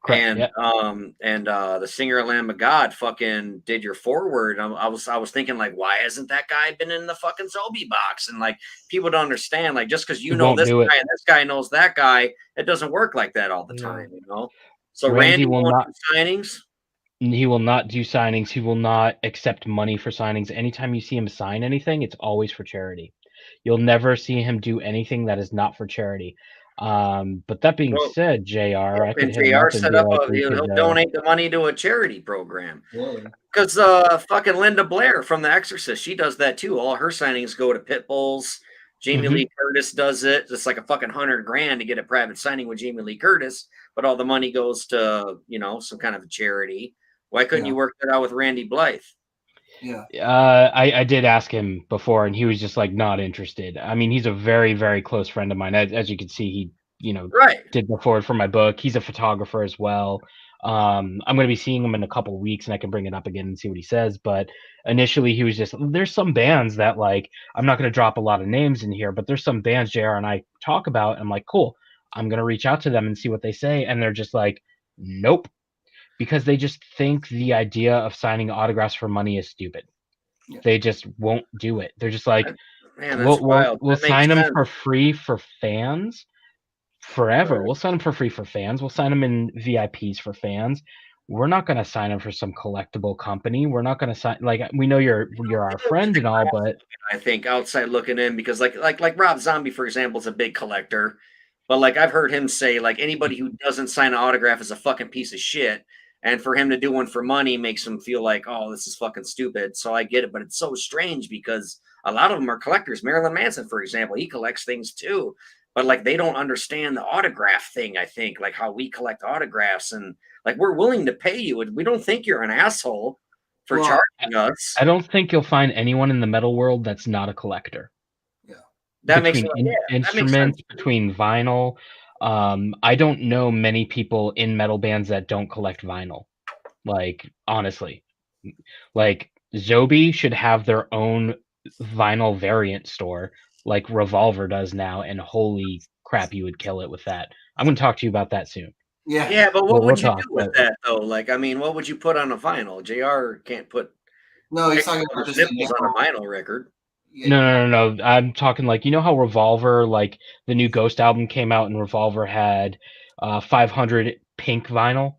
Correct, And the singer Lamb of God fucking did your forward. I was thinking, like, why hasn't that guy been in the fucking Zobie box? And like, people don't understand, like, just because you know this guy and this guy knows that guy, it doesn't work like that all the time, you know. So Randy will not do signings. He will not do signings. He will not accept money for signings. Anytime you see him sign anything, it's always for charity. You'll never see him do anything that is not for charity. But that being said, JR, I could hit him up and be like, he'll donate the money to a charity program. Really? Because fucking Linda Blair from The Exorcist, she does that too. All her signings go to pit bulls. Jamie Lee Curtis does it. It's like a fucking $100,000 to get a private signing with Jamie Lee Curtis, but all the money goes to, you know, some kind of a charity. Why couldn't you work that out with Randy Blythe? Yeah. I did ask him before, and he was just like not interested. I mean, he's a very, very close friend of mine. As you can see, he did the forward for my book. He's a photographer as well. I'm going to be seeing him in a couple of weeks, and I can bring it up again and see what he says. But initially, he was just, there's some bands that, like, I'm not going to drop a lot of names in here, but there's some bands JR and I talk about. And I'm like, cool, I'm going to reach out to them and see what they say. And they're just like, nope. Because they just think the idea of signing autographs for money is stupid. Yeah. They just won't do it. They're just like, man, that's wild. We'll sign them for free for fans forever. Right. We'll sign them for free for fans. We'll sign them in VIPs for fans. We're not going to sign them for some collectible company. We're not going to sign, like, we know you're our friend and all, but I think outside looking in, because like Rob Zombie, for example, is a big collector. But like I've heard him say, like, anybody who doesn't sign an autograph is a fucking piece of shit. And for him to do one for money makes him feel like, oh, this is fucking stupid. So I get it. But it's so strange because a lot of them are collectors. Marilyn Manson, for example, he collects things too. But like they don't understand the autograph thing, I think, like how we collect autographs. And like we're willing to pay you. And we don't think you're an asshole for charging us. I don't think you'll find anyone in the metal world that's not a collector. Yeah. That makes instruments, between vinyl. I don't know many people in metal bands that don't collect vinyl. Like, honestly, like Zobie should have their own vinyl variant store like Revolver does now. And holy crap, you would kill it with that. I'm going to talk to you about that soon. Yeah. But what would you do with that though? Like, I mean, what would you put on a vinyl? JR can't put No, he's Picture talking about those just the nipples on a vinyl record. Yeah, No. I'm talking like, you know how Revolver, like the new Ghost album came out and Revolver had 500 pink vinyl,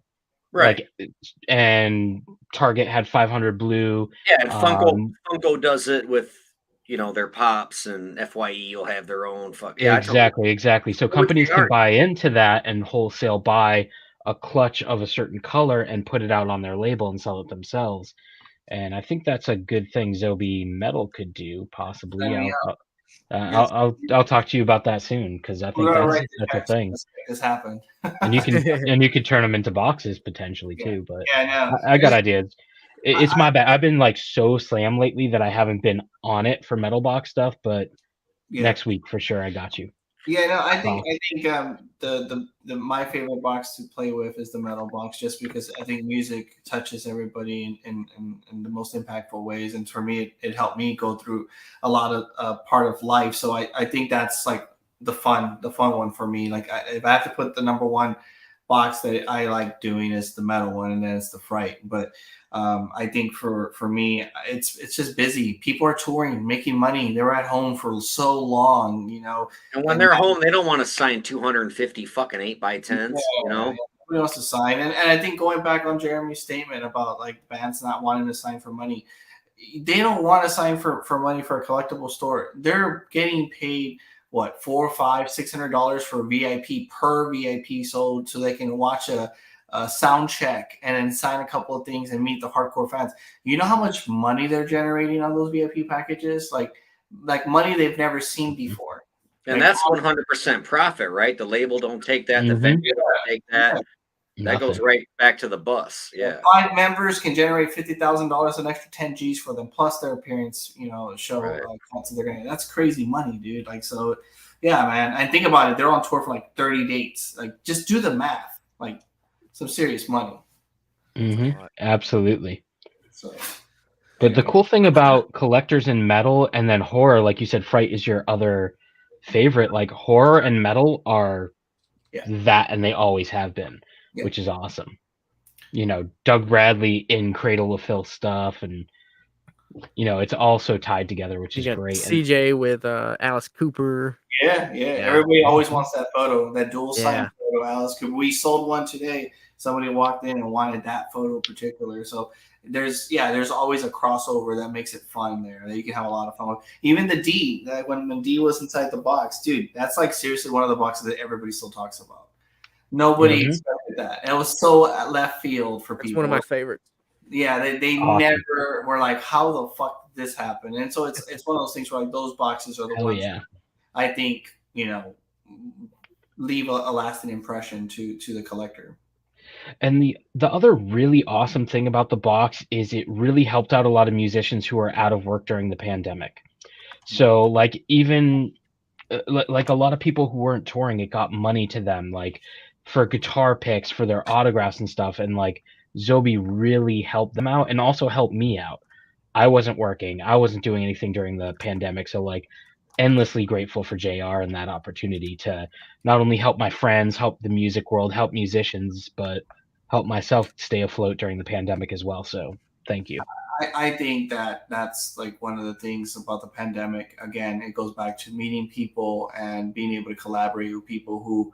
Right. like, and Target had 500 blue. Yeah, and Um, Funko does it with, their pops, and FYE will have their own fuck. Yeah, I totally exactly. So with companies can Jayare. buy into that and wholesale buy a clutch of a certain color and put it out on their label and sell it themselves. And I think that's a good thing Zobie Metal could do, possibly. sign me I'll up. I'll Yes. I'll talk to you about that soon because I We're think gonna that's write the that's a checks. thing. Let's make this happen. And you could turn them into boxes potentially Yeah, too. But yeah, I know. I got ideas. It's I my bad. I've been like so slammed lately that I haven't been on it for metal box stuff. But yeah. next week for sure, I got you. Yeah, no, I Wow. think the my favorite box to play with is the metal box, just because I think music touches everybody in the most impactful ways, and for me, it helped me go through a lot of part of life. So I think that's like the fun one for me. Like if I have to put the number one box that I like doing is the metal one, and then it's the Fright. But I think for me, it's just busy. People are touring, making money. They're at home for so long, And when and they're home, they don't want to sign 250 fucking 8x10s, nobody wants to sign. And I think going back on Jeremy's statement about like bands not wanting to sign for money, they don't want to sign for money for a collectible store. They're getting paid what, $400, $500, $600 for VIP per VIP sold, so they can watch a sound check and then sign a couple of things and meet the hardcore fans. You know how much money they're generating on those VIP packages? Like money they've never seen before. And Like, that's 100% profit, right? The label don't take that. The Mhm. venue don't take that. That goes Nothing. right back to the bus. Yeah. 5 members can generate $50,000, an extra 10 G's for them, plus their appearance, show Right. cuts they're gonna. That's crazy money, dude. Like, so, yeah, man. And think about it, they're on tour for like 30 dates. Like, just do the math. Like, some serious money. Absolutely. So, But the anyway. cool thing about collectors in metal and then horror, like you said, Fright is your other favorite. Like horror and metal are Yeah. that, and they always have been, Yeah. which is awesome. Doug Bradley in Cradle of Filth stuff, and it's also tied together, which You is got great. CJ with Alice Cooper. Yeah. Everybody always wants that photo, that dual sign photo, Alice. We sold one today. Somebody walked in and wanted that photo in particular. So there's always a crossover that makes it fun there. That you can have a lot of fun with. Even the D, that when D was inside the box, dude, that's like seriously one of the boxes that everybody still talks about. Nobody expected that. And it was so left field for people. It's one of my favorites. Yeah, they Awesome. never were like, how the fuck did this happen? And so it's one of those things where like those boxes are the ones that I think, leave a lasting impression to the collector. And the other really awesome thing about the box is it really helped out a lot of musicians who are out of work during the pandemic. So like even like a lot of people who weren't touring, it got money to them, like for guitar picks, for their autographs and stuff. And like Zobie really helped them out and also helped me out. I wasn't working. I wasn't doing anything during the pandemic. So like endlessly grateful for Jayare and that opportunity to not only help my friends, help the music world, help musicians, but help myself stay afloat during the pandemic as well. So thank you. I think that's like one of the things about the pandemic. Again, it goes back to meeting people and being able to collaborate with people who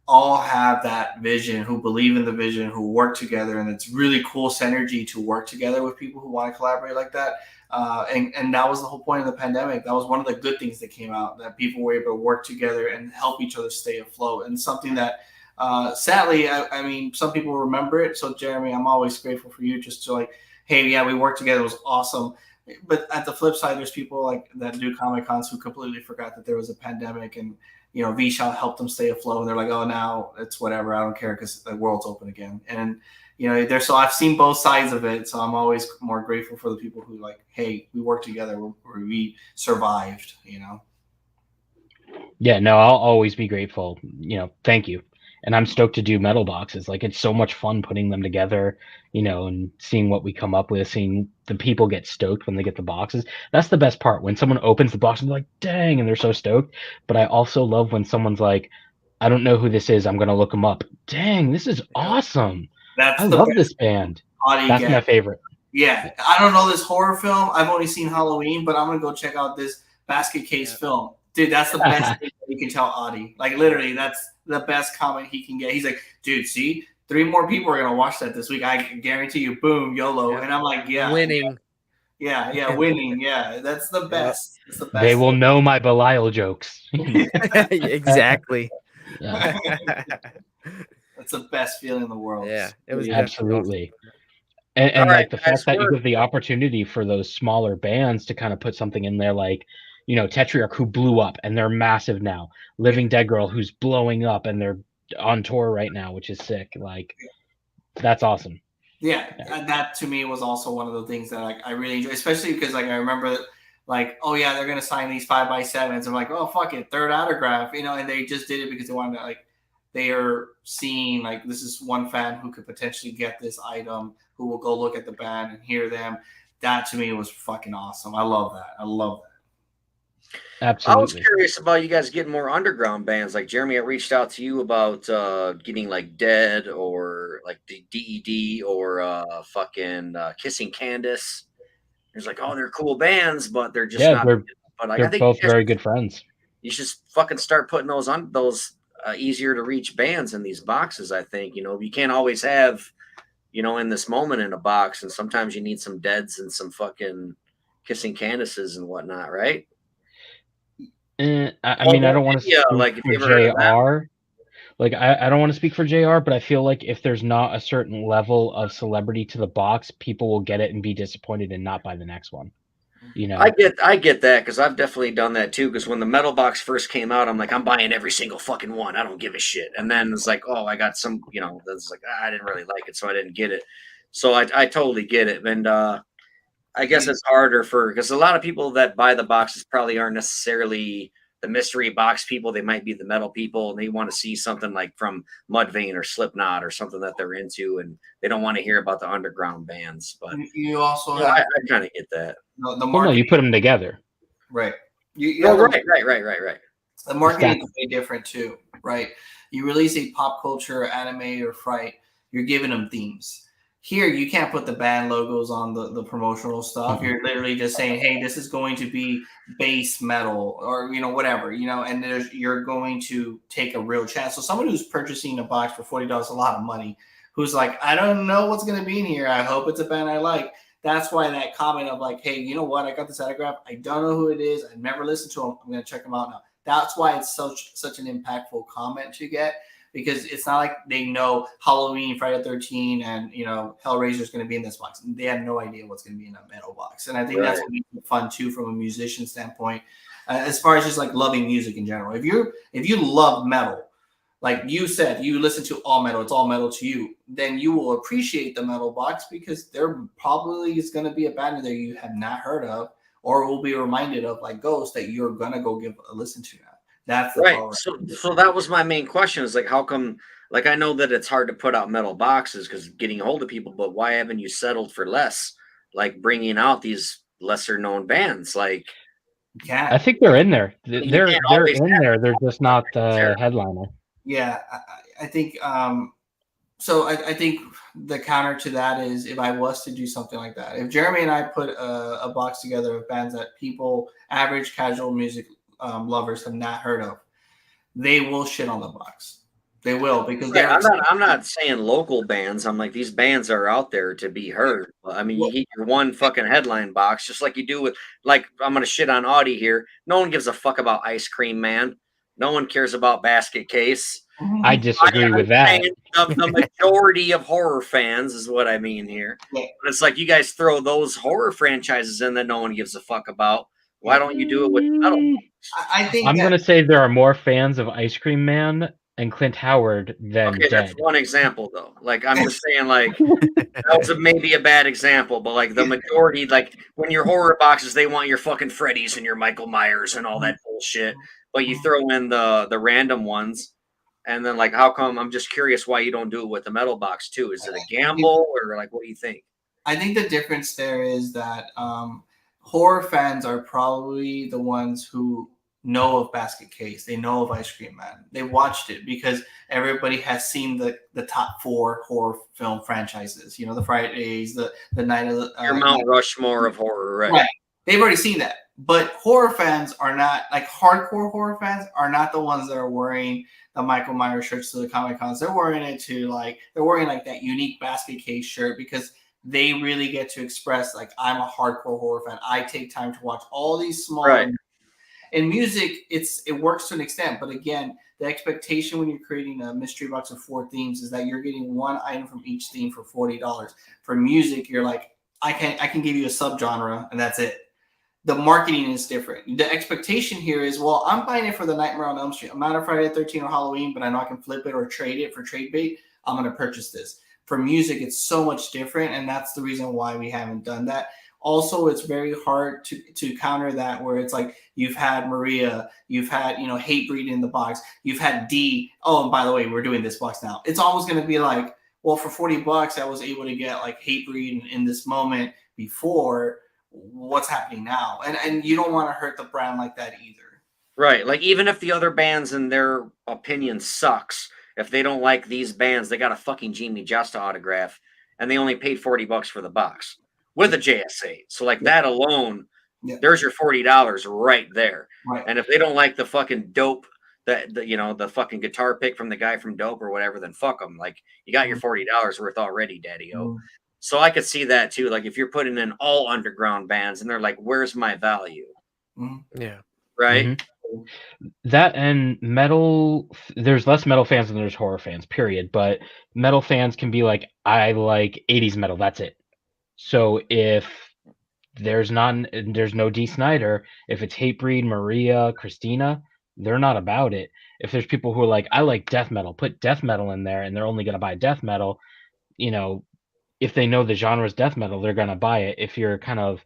all have that vision, who believe in the vision, who work together. And it's really cool synergy to work together with people who want to collaborate like that. And that was the whole point of the pandemic. That was one of the good things that came out, that people were able to work together and help each other stay afloat. And something that sadly, I mean, some people remember it. So Jeremy, I'm always grateful for you just to like, hey, yeah, we worked together. It was awesome. But at the flip side, there's people like that do Comic Cons who completely forgot that there was a pandemic, and V-Shot helped them stay afloat. And they're like, oh, now it's whatever. I don't care because the world's open again. And so I've seen both sides of it. So I'm always more grateful for the people who like, hey, we worked together, we survived. Yeah, no, I'll always be grateful. Thank you. And I'm stoked to do metal boxes. Like it's so much fun putting them together, and seeing what we come up with, seeing the people get stoked when they get the boxes. That's the best part. When someone opens the box and they're like, dang, and they're so stoked. But I also love when someone's like, I don't know who this is. I'm going to look them up. Dang, this is awesome. I love this band. That's my favorite. Yeah, I don't know this horror film. I've only seen Halloween, but I'm gonna go check out this basket case film. Dude, that's the best thing that you can tell Audie. Like literally, that's the best comment he can get. He's like, dude, see, 3 more people are gonna watch that this week. I guarantee you, boom, YOLO. Yep. And I'm like, yeah. Winning. Yeah, winning. Yeah, that's the best. That's the best. They will know my Belial jokes. Exactly. Yeah, That's the best feeling in the world. Yeah, it was absolutely. awesome. And All like right, the guys, fact that you give the opportunity for those smaller bands to kind of put something in there, like, you know, Tetriarch, who blew up and they're massive now. Living Dead Girl, who's blowing up and they're on tour right now, which is sick. Like, that's awesome. Yeah, that to me was also one of the things that like I really enjoy, especially because like I remember like, oh yeah, they're gonna sign these 5x7s. I'm like, oh fuck it, third autograph, you know, and they just did it because they wanted to like they are seeing like this is one fan who could potentially get this item, who will go look at the band and hear them. That to me was fucking awesome. I love that. I love that. Absolutely. I was curious about you guys getting more underground bands. Like Jeremy, I reached out to you about getting like Dead or like the DED or fucking Kissing Candace. There's like, oh, they're cool bands, but they're just not. But like, I they're think both very good friends. You should fucking start putting those on those easier to reach bands in these boxes. I think, you know, you can't always have, you know, in this moment in a box, and sometimes you need some Deads and some fucking Kissing Candaces and whatnot, right? I mean, I don't want to speak like for JR. Like, I don't want to speak for JR, but I feel like if there's not a certain level of celebrity to the box, people will get it and be disappointed and not buy the next one. You know, I get that because I've definitely done that too. Because when the metal box first came out, I'm like, I'm buying every single fucking one. I don't give a shit. And then it's like, oh, I got some, you know, that's like, I didn't really like it, so I didn't get it. So I totally get it. And I guess it's harder because a lot of people that buy the boxes probably aren't necessarily the mystery box people. They might be the metal people, and they want to see something like from Mudvayne or Slipknot or something that they're into, and they don't want to hear about the underground bands. But you also I kind of get that. The well, no, you put them together, right? Right. The marketing is way different too, right? You release a pop culture anime or fright, you're giving them themes. Here, you can't put the band logos on the promotional stuff. You're literally just saying, hey, this is going to be bass metal or, you know, whatever, you know, and you're going to take a real chance. So someone who's purchasing a box for $40 a lot of money, who's like, I don't know what's going to be in here. I hope it's a band I like. That's why that comment of like, hey, you know what? I got this autograph. I don't know who it is. I've never listened to them. I'm going to check them out now. That's why it's such an impactful comment to get. Because it's not like they know Halloween, Friday the 13th, and, you know, Hellraiser is going to be in this box. They have no idea what's going to be in that metal box. And I think that's what makes it fun, too, from a musician standpoint, as far as just, like, loving music in general. If you love metal, like you said, you listen to all metal, it's all metal to you, then you will appreciate the metal box because there probably is going to be a band there you have not heard of or will be reminded of, like Ghost, that you're going to go give a listen to now. That's right. So that was my main question is like, how come, like, I know that it's hard to put out metal boxes because getting a hold of people, but why haven't you settled for less, like bringing out these lesser known bands? Like, I think they're in there. They're in there. They're just not the headliner. Yeah, I think, so I think the counter to that is if I was to do something like that, if Jeremy and I put a box together of bands that people, average casual music lovers have not heard of, they will shit on the box. They will because I'm not saying local bands. I'm like, these bands are out there to be heard. I mean, you get your one fucking headline box, just like you do with, like, I'm gonna shit on Audie here. No one gives a fuck about Ice Cream Man. No one cares about Basket Case. I disagree with that. The majority of horror fans is what I mean here. Yeah. But it's like you guys throw those horror franchises in that no one gives a fuck about. Why don't you do it with metal? I think I'm going to say there are more fans of Ice Cream Man and Clint Howard than Dead. That's one example, though. Like, I'm just saying, like, that was maybe a bad example, but, like, the majority, like, when your horror boxes, they want your fucking Freddy's and your Michael Myers and all that bullshit, but you throw in the random ones, and then, like, how come, I'm just curious why you don't do it with the metal box, too. Is it a gamble, or, like, what do you think? I think the difference there is that horror fans are probably the ones who know of Basket Case. They know of Ice Cream Man. They watched it because everybody has seen the top 4 horror film franchises. You know, the Fridays, the Night of the Your Mount Rushmore of horror, right? Right. They've already seen that. But horror fans are not, like hardcore horror fans are not the ones that are wearing the Michael Myers shirts to the Comic Cons. They're wearing it to they're wearing like that unique Basket Case shirt because they really get to express like, I'm a hardcore horror fan. I take time to watch all these small. Right. In music, it works to an extent, but again, the expectation when you're creating a mystery box of 4 themes is that you're getting one item from each theme for $40. For music, you're like, I can give you a subgenre and that's it. The marketing is different. The expectation here is, well, I'm buying it for the Nightmare on Elm Street. I'm not a Friday the 13th or Halloween, but I know I can flip it or trade it for trade bait. I'm going to purchase this. For music, it's so much different, and that's the reason why we haven't done that. Also, it's very hard to counter that where it's like you've had Maria, you've had, Hatebreed in the box, you've had D. Oh, and by the way, we're doing this box now. It's almost going to be like, well, for $40, I was able to get like Hatebreed in this moment before. What's happening now? And you don't want to hurt the brand like that either. Right. Like even if the other bands in their opinion sucks, if they don't like these bands, they got a fucking Jamie Justa autograph and they only paid $40 for the box with a JSA. So like that alone, there's your $40 right there. Right. And if they don't like the fucking dope, the fucking guitar pick from the guy from Dope or whatever, then fuck them. Like you got your $40 worth already, Daddy-O. So I could see that too. Like if you're putting in all underground bands and they're like, where's my value? Yeah. Right. Mm-hmm. That and metal, there's less metal fans than there's horror fans, period. But metal fans can be like, I like 80s metal. That's it. So if there's no D. Snyder, if it's Hatebreed, Maria, Christina, they're not about it. If there's people who are like, I like death metal, put death metal in there and they're only going to buy death metal, if they know the genre is death metal, they're going to buy it. If you're kind of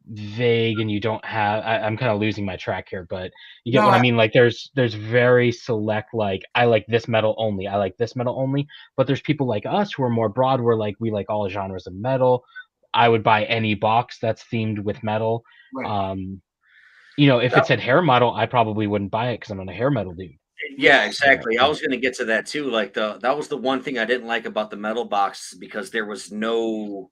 vague and you don't have, I'm kind of losing my track here, but you get what I mean? Like there's very select, like, I like this metal only. I like this metal only. But there's people like us who are more broad, where like, we like all genres of metal. I would buy any box that's themed with metal. Right. If it said hair metal, I probably wouldn't buy it because I'm not a hair metal dude. Yeah, exactly. I was going to get to that too. Like that was the one thing I didn't like about the metal box because there was no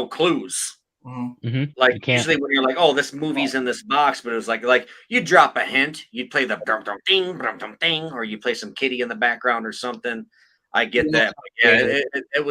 clues. Mm-hmm. Like usually when you're like, oh, this movie's in this box, but it was like you drop a hint, you'd play the dum dum ding, dum dum ding, or you play some kitty in the background or something. I get that. But yeah,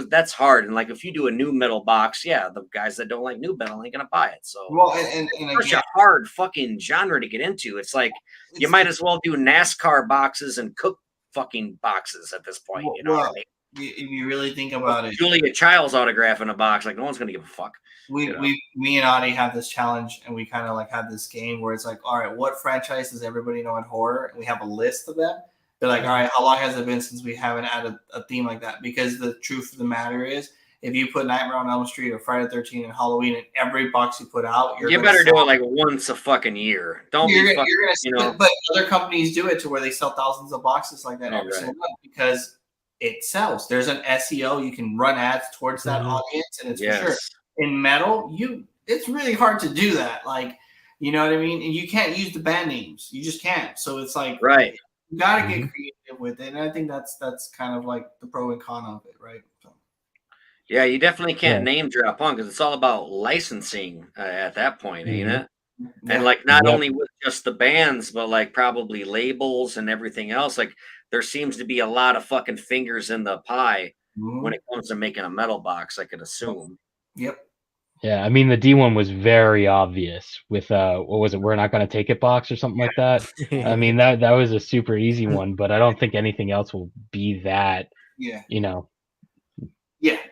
that's hard. And like if you do a new metal box, yeah, the guys that don't like new metal ain't gonna buy it. So it's such a hard fucking genre to get into. It's like you might as well do NASCAR boxes and cook fucking boxes at this point. You know what I mean? If you really think about it, Julia Child's autograph in a box, like no one's gonna give a fuck. Me and Adi have this challenge, and we kind of like have this game where it's like, all right, what franchise does everybody know in horror? And we have a list of them. They're like, all right, how long has it been since we haven't added a theme like that? Because the truth of the matter is, if you put Nightmare on Elm Street or Friday the 13th and Halloween in every box you put out, you better do it like once a fucking year. Don't be fucking, But other companies do it to where they sell thousands of boxes like that every single month because it sells. There's an SEO. You can run ads towards that audience, and it's for sure. In metal, it's really hard to do that. Like, you know what I mean? And you can't use the band names. You just can't. So it's like, you got to get creative with it. And I think that's kind of like the pro and con of it, right? So. Yeah, you definitely can't name drop on because it's all about licensing at that point, ain't it? Yeah. And like not only with just the bands, but like probably labels and everything else. Like there seems to be a lot of fucking fingers in the pie when it comes to making a metal box, I could assume. Yep. Yeah, I mean the D one was very obvious with what was it? We're not going to take it box or something like that. I mean that was a super easy one, but I don't think anything else will be that. Yeah.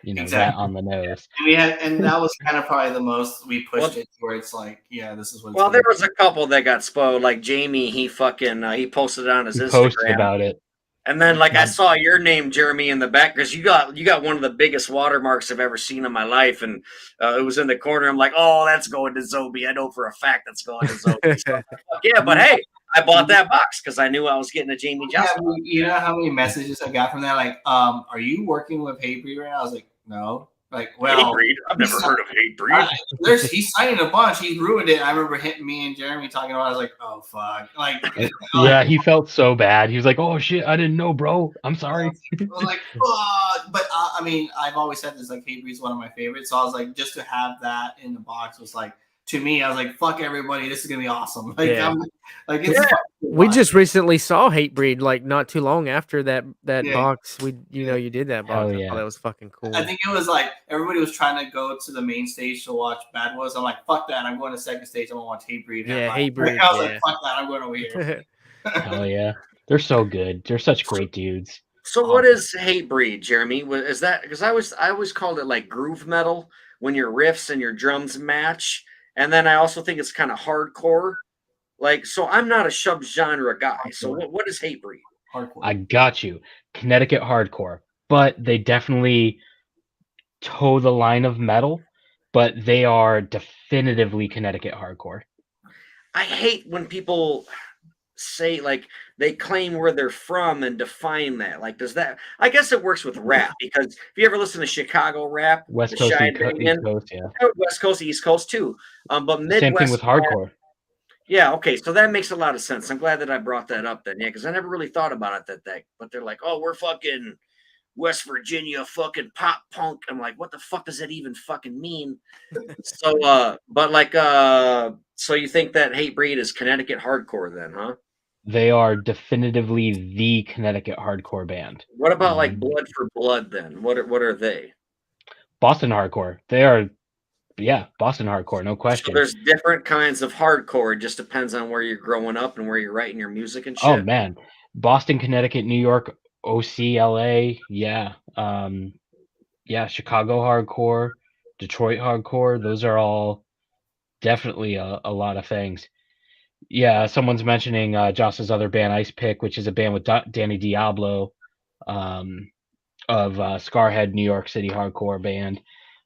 Exactly. That on the nose. And that was kind of probably the most we pushed it where it's like, this is what. Well, there was a couple that got spoiled. Like Jamie, he fucking he posted it on his Instagram. Posted about it. And then, like, I saw your name, Jeremy, in the back because you got one of the biggest watermarks I've ever seen in my life, and it was in the corner. I'm like, oh, that's going to Zobie. I know for a fact that's going to Zobie. So, yeah, but hey, I bought that box because I knew I was getting a Jamie Justa. You know how many messages I got from that? Like, are you working with Hatebreed right now? I was like, no. Like, well, Hatebreed? I've never heard of Hatebreed. He's signing a bunch. He's ruined it. I remember hitting me and Jeremy talking about it. I was like, oh, fuck. Like, Yeah, he felt so bad. He was like, "Oh shit, I didn't know, bro. I'm sorry." I was like, fuck. But I mean, I've always said this, like, Hatebreed's one of my favorites. So I was like, just to have that in the box was like, to me, I was like, fuck everybody. This is going to be awesome. Like, Yeah. it's we just recently saw Hatebreed like not too long after that Yeah. box. You did that box. Hell I yeah. thought that was fucking cool. I think it was like everybody was trying to go to the main stage to watch Bad Boys. I'm like, fuck that. I'm going to second stage. I'm going to watch Hatebreed. Yeah, headline. Hatebreed, I was yeah. like, fuck that. I'm going over here. Hell yeah, they're so good. They're such great dudes. So what is Hatebreed, Jeremy? Is that because I always called it like groove metal when your riffs and your drums match, and then I also think it's kind of hardcore. Like, so I'm not a subgenre guy. So what is Hatebreed? Hardcore. I got you. Connecticut hardcore, but they definitely toe the line of metal, but they are definitively Connecticut hardcore. I hate when people say like they claim where they're from and define that. Like, does that? I guess it works with rap because if you ever listen to Chicago rap, West the Coast, Shy East Bangin', Coast, yeah. West Coast, East Coast too. But Midwest. Same thing with hardcore. Yeah, okay, so that makes a lot of sense. I'm glad that I brought that up then. Yeah, because I never really thought about it but they're like, oh, we're fucking West Virginia fucking pop punk. I'm like, what the fuck does that even fucking mean? So but like so you think that Hatebreed is Connecticut hardcore then, huh? They are definitively the Connecticut hardcore band. What about like Blood for Blood then? What are they? Boston hardcore. They are, yeah, Boston hardcore, no So question. there's different kinds of hardcore. It just depends on where you're growing up and where you're writing your music and shit. Oh man, Boston, Connecticut, New York, OC, LA, yeah, yeah, Chicago hardcore, Detroit hardcore. Those are all definitely a lot of things. Yeah, someone's mentioning Joss's other band, Ice Pick, which is a band with Danny Diablo, of Scarhead, New York City hardcore band.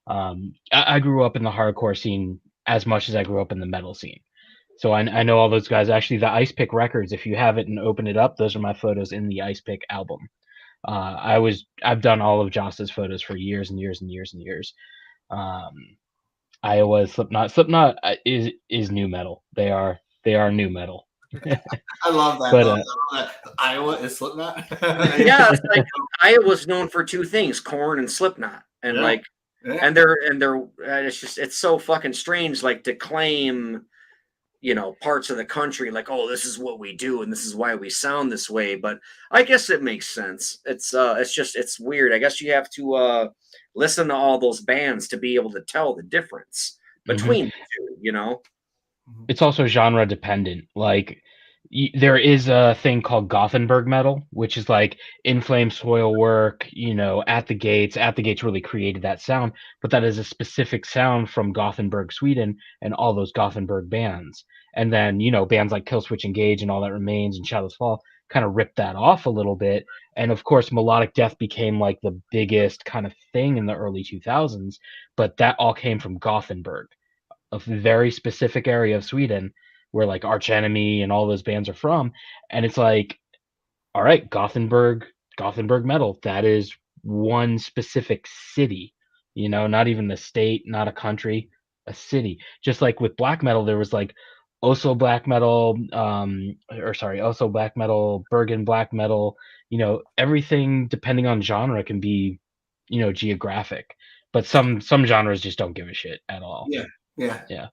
I grew up in the hardcore scene as much as I grew up in the metal scene. So I know all those guys. Actually, the Ice Pick records, if you have it and open it up, those are my photos in the Ice Pick album. I've done all of Joss's photos for years and years and years and years. Iowa, Slipknot is new metal. They are new metal. I love that. But, I love that. Iowa is Slipknot. Yeah, it's like Iowa's known for two things: corn and Slipknot, and Yeah. like, Yeah. and they're it's so fucking strange, like to claim, parts of the country, like, oh, this is what we do and this is why we sound this way. But I guess it makes sense. It's weird. I guess you have to listen to all those bands to be able to tell the difference between the two. It's also genre dependent. Like there is a thing called Gothenburg metal, which is like In Flames, Soilwork, At the Gates. At the Gates really created that sound, but that is a specific sound from Gothenburg, Sweden, and all those Gothenburg bands. And then, bands like Killswitch Engage and All That Remains and Shadows Fall kind of ripped that off a little bit. And of course, melodic death became like the biggest kind of thing in the early 2000s, but that all came from Gothenburg, a very specific area of Sweden where like Arch Enemy and all those bands are from. And it's like, all right, Gothenburg metal, that is one specific city, not even the state, not a country, a city. Just like with black metal, there was like Oslo black metal, Oslo black metal, Bergen black metal, everything depending on genre can be, geographic. But some genres just don't give a shit at all. Yeah.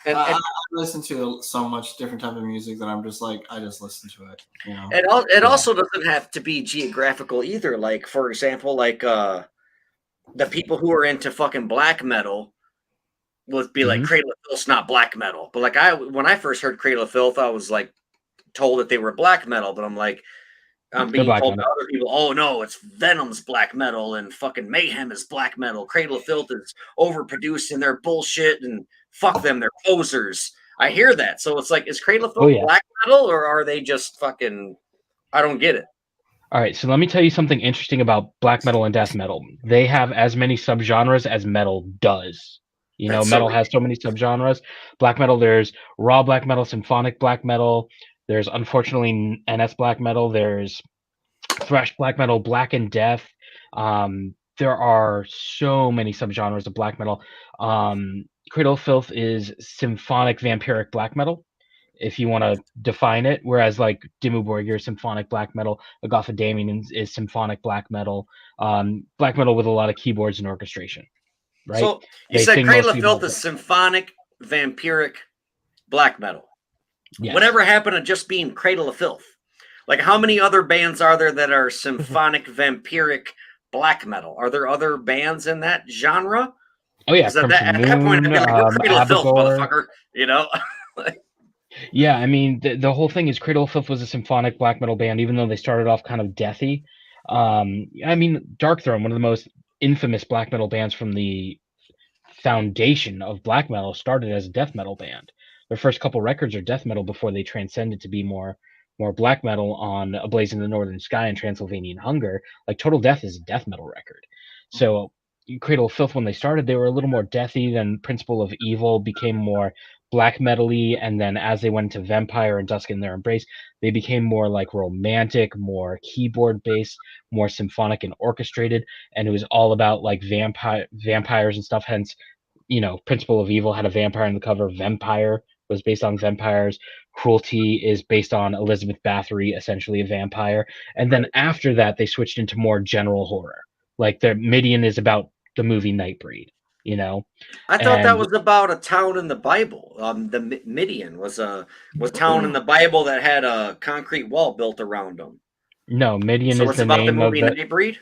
And I listen to so much different type of music that I'm just like, I just listen to it. it also doesn't have to be geographical either. Like, for example, like the people who are into fucking black metal would be like, Cradle of Filth's not black metal. But like when I first heard Cradle of Filth, I was like told that they were black metal, but I'm like, I'm being told by other people, oh no, it's Venom's black metal and fucking Mayhem is black metal. Cradle of Filth is overproduced and they're bullshit and fuck them, they're posers. I hear that. So it's like, is Cradle of Filth black metal or are they just fucking, I don't get it. All right, so let me tell you something interesting about black metal and death metal. They have as many subgenres as metal does. Metal has so many subgenres. Black metal, there's raw black metal, symphonic black metal. There's unfortunately NS black metal. There's thrash black metal, black and death. there are so many subgenres of black metal. Cradle of Filth is symphonic vampiric black metal, if you want to define it. Whereas like Dimmu Borgir is symphonic black metal, Agothadamian is symphonic black metal, black metal with a lot of keyboards and orchestration. Right? So you They said sing Cradle of mostly Filth about is symphonic, vampiric, black metal. yes. Whatever happened to just being Cradle of Filth? Like, how many other bands are there that are symphonic, vampiric, black metal? Are there other bands in that genre? Oh yeah, Because at Crimson that point, I'd Moon, be like, you're Cradle of Filth, Abigor. motherfucker. You know? Yeah, I mean the whole thing is Cradle of Filth was a symphonic black metal band, even though they started off kind of deathy. I mean Darkthrone, one of the most infamous black metal bands from the foundation of black metal, started as a death metal band. Their first couple records are death metal before they transcended to be more black metal on A Blaze in the Northern Sky and Transylvanian Hunger. Like Total Death is a death metal record. So Cradle of Filth, when they started, they were a little more deathy. Then Principle of Evil became more black metal-y, and then as they went into Vampire and Dusk in Their Embrace, they became more like romantic, more keyboard based, more symphonic and orchestrated, and it was all about like vampires and stuff. Hence, you know, Principle of Evil had a vampire on the cover. Vampire was based on vampires. Cruelty is based on Elizabeth Bathory, essentially a vampire. And then after that, they switched into more general horror. Like the Midian is about the movie Nightbreed, you know? I thought that And was about a town in the Bible. The Midian was a town in the Bible that had a concrete wall built around them. no, Midian So is it's the about the name of movie the. Nightbreed?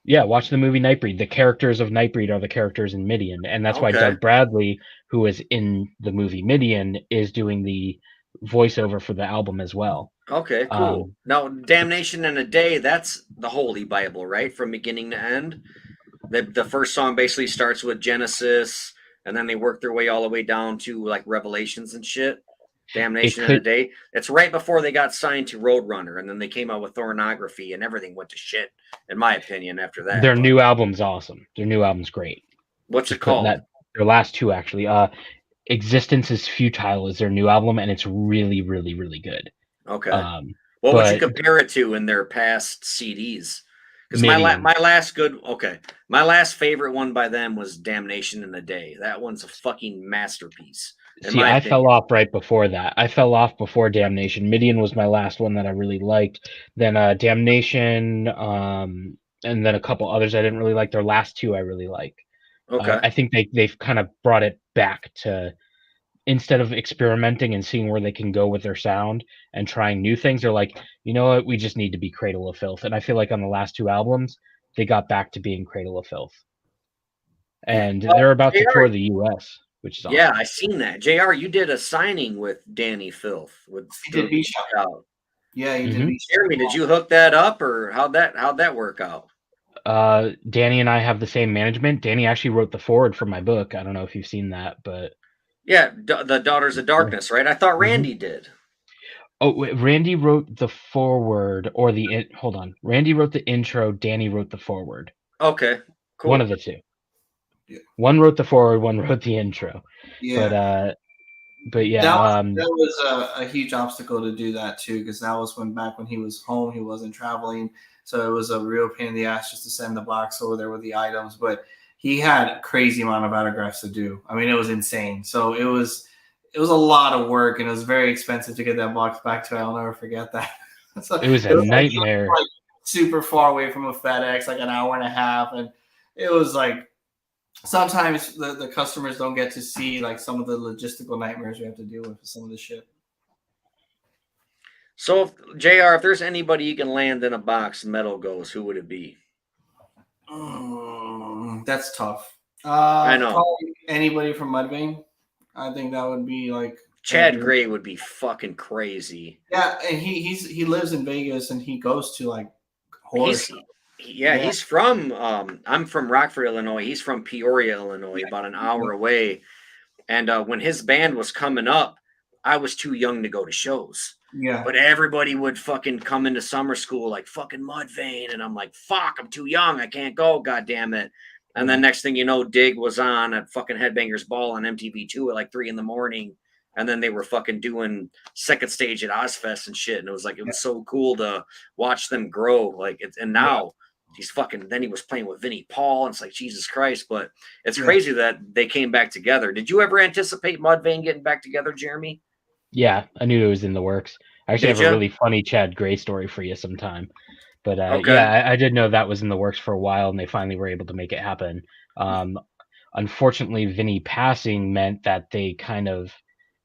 Yeah, watch the movie Nightbreed. The characters of Nightbreed are the characters in Midian. And that's why Okay. Doug Bradley, who is in the movie Midian, is doing the voiceover for the album as well. Okay, cool. Now, Damnation in a Day, that's the Holy Bible, right? From beginning to end. The first song basically starts with Genesis, and then they work their way all the way down to like Revelations and shit. Damnation in a Day. It's right before they got signed to Roadrunner, and then they came out with Thornography, and everything went to shit, in my opinion, after that. Their new album's awesome. Their new album's great. What's Just it putting called? that. Their last two actually. Existence is Futile is their new album, and it's really, really, really good. Okay. What would you But compare it to in their past CDs? Because Midian. my last favorite one by them was Damnation in a Day. That one's a fucking masterpiece. See, I fell off right before that. I fell off before Damnation. Midian was my last one that I really liked. Then Damnation, and then a couple others I didn't really like. Their last two I really like. Okay. I think they've kind of brought it back to, instead of experimenting and seeing where they can go with their sound and trying new things, they're like, you know what, we just need to be Cradle of Filth. And I feel like on the last two albums, they got back to being Cradle of Filth. And they're about to tour the US, which is awesome. Yeah, I seen that. JR, you did a signing with Danny Filth. He did Beach Out. Yeah, he did Beach Jeremy, did you hook that up, or how'd that work out? Danny and I have the same management. Danny actually wrote the foreword for my book. I don't know if you've seen that, but yeah, the Daughters of Darkness, right? I thought Randy did. Oh, wait, Randy wrote the foreword, or hold on. Randy wrote the intro. Danny wrote the foreword. Okay, cool. One of the two. Yeah. One wrote the foreword. One wrote the intro. Yeah. But yeah, that was a huge obstacle to do that too, because that was back when he was home, he wasn't traveling, so it was a real pain in the ass just to send the box over there with the items. But he had a crazy amount of autographs to do. I mean, it was insane. So it was a lot of work, and it was very expensive to get that box back to. I'll never forget that. So it was a nightmare. Like super far away from a FedEx, like an hour and a half, and it was like. Sometimes the customers don't get to see like some of the logistical nightmares we have to deal with some of the shit. So, JR, if there's anybody you can land in a box, metal goes, who would it be? That's tough. I know. Probably anybody from Mudvayne. I think that would be like Chad Gray would be fucking crazy. Yeah, and he lives in Vegas and he goes to like horror. He's from I'm from Rockford, Illinois. He's from Peoria, Illinois, about an hour away. And when his band was coming up, I was too young to go to shows. Yeah. But everybody would fucking come into summer school like fucking Mudvayne, and I'm like, fuck, I'm too young. I can't go, god damn it. And then next thing you know, Dig was on at fucking Headbangers Ball on MTV2 at like 3 a.m. And then they were fucking doing second stage at Ozfest and shit. And it was like, it was so cool to watch them grow. Like, and now he's fucking. Then he was playing with Vinnie Paul, and it's like Jesus Christ. But it's crazy that they came back together. Did you ever anticipate Mudvayne getting back together, Jeremy? Yeah, I knew it was in the works. I actually Did have a ya? really funny Chad Gray story for you sometime. But Okay. yeah, I did know that was in the works for a while, and they finally were able to make it happen. Unfortunately, Vinny passing meant that they kind of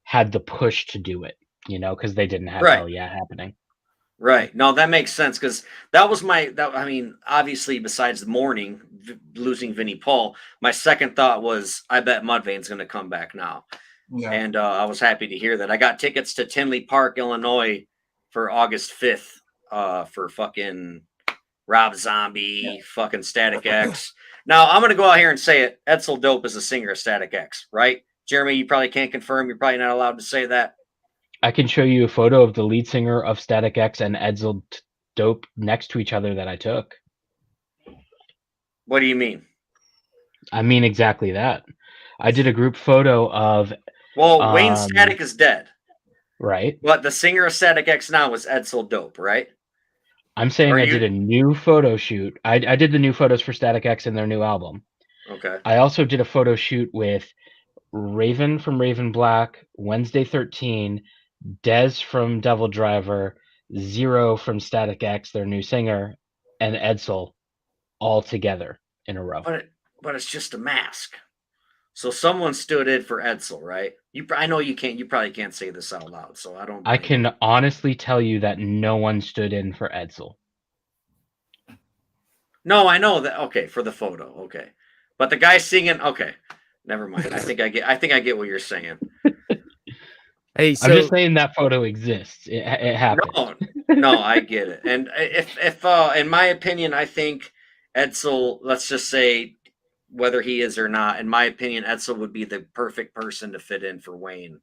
had the push to do it, because they didn't have Right. Hell Yeah happening. Right. No, that makes sense because that was I mean, obviously, besides the mourning, losing Vinnie Paul, my second thought was, I bet Mudvayne's going to come back now. Yeah. And I was happy to hear that. I got tickets to Tinley Park, Illinois for August 5th for fucking Rob Zombie, fucking Static X. Now, I'm going to go out here and say it. Edsel Dope is a singer of Static X, right? Jeremy, you probably can't confirm. You're probably not allowed to say that. I can show you a photo of the lead singer of Static X and Edsel Dope next to each other that I took. What do you mean? I mean exactly that. I did a group photo of... Well, Wayne Static is dead. Right. But the singer of Static X now is Edsel Dope, right? I'm saying I did a new photo shoot. I did the new photos for Static X and their new album. Okay. I also did a photo shoot with Raven from Raven Black, Wednesday 13, Dez from Devil Driver, Zero from Static X, their new singer, and Edsel all together in a row. But it's just a mask. So someone stood in for Edsel, right? I know you can't. You probably can't say this out loud, so I don't. I can honestly tell you that no one stood in for Edsel. No, I know that. Okay, for the photo. Okay, but the guy singing. Okay, never mind. I think I get what you're saying. Hey, so I'm just saying that photo exists. It happened. No, I get it. And if in my opinion, I think Edsel. Let's just say, whether he is or not, in my opinion, Edsel would be the perfect person to fit in for Wayne,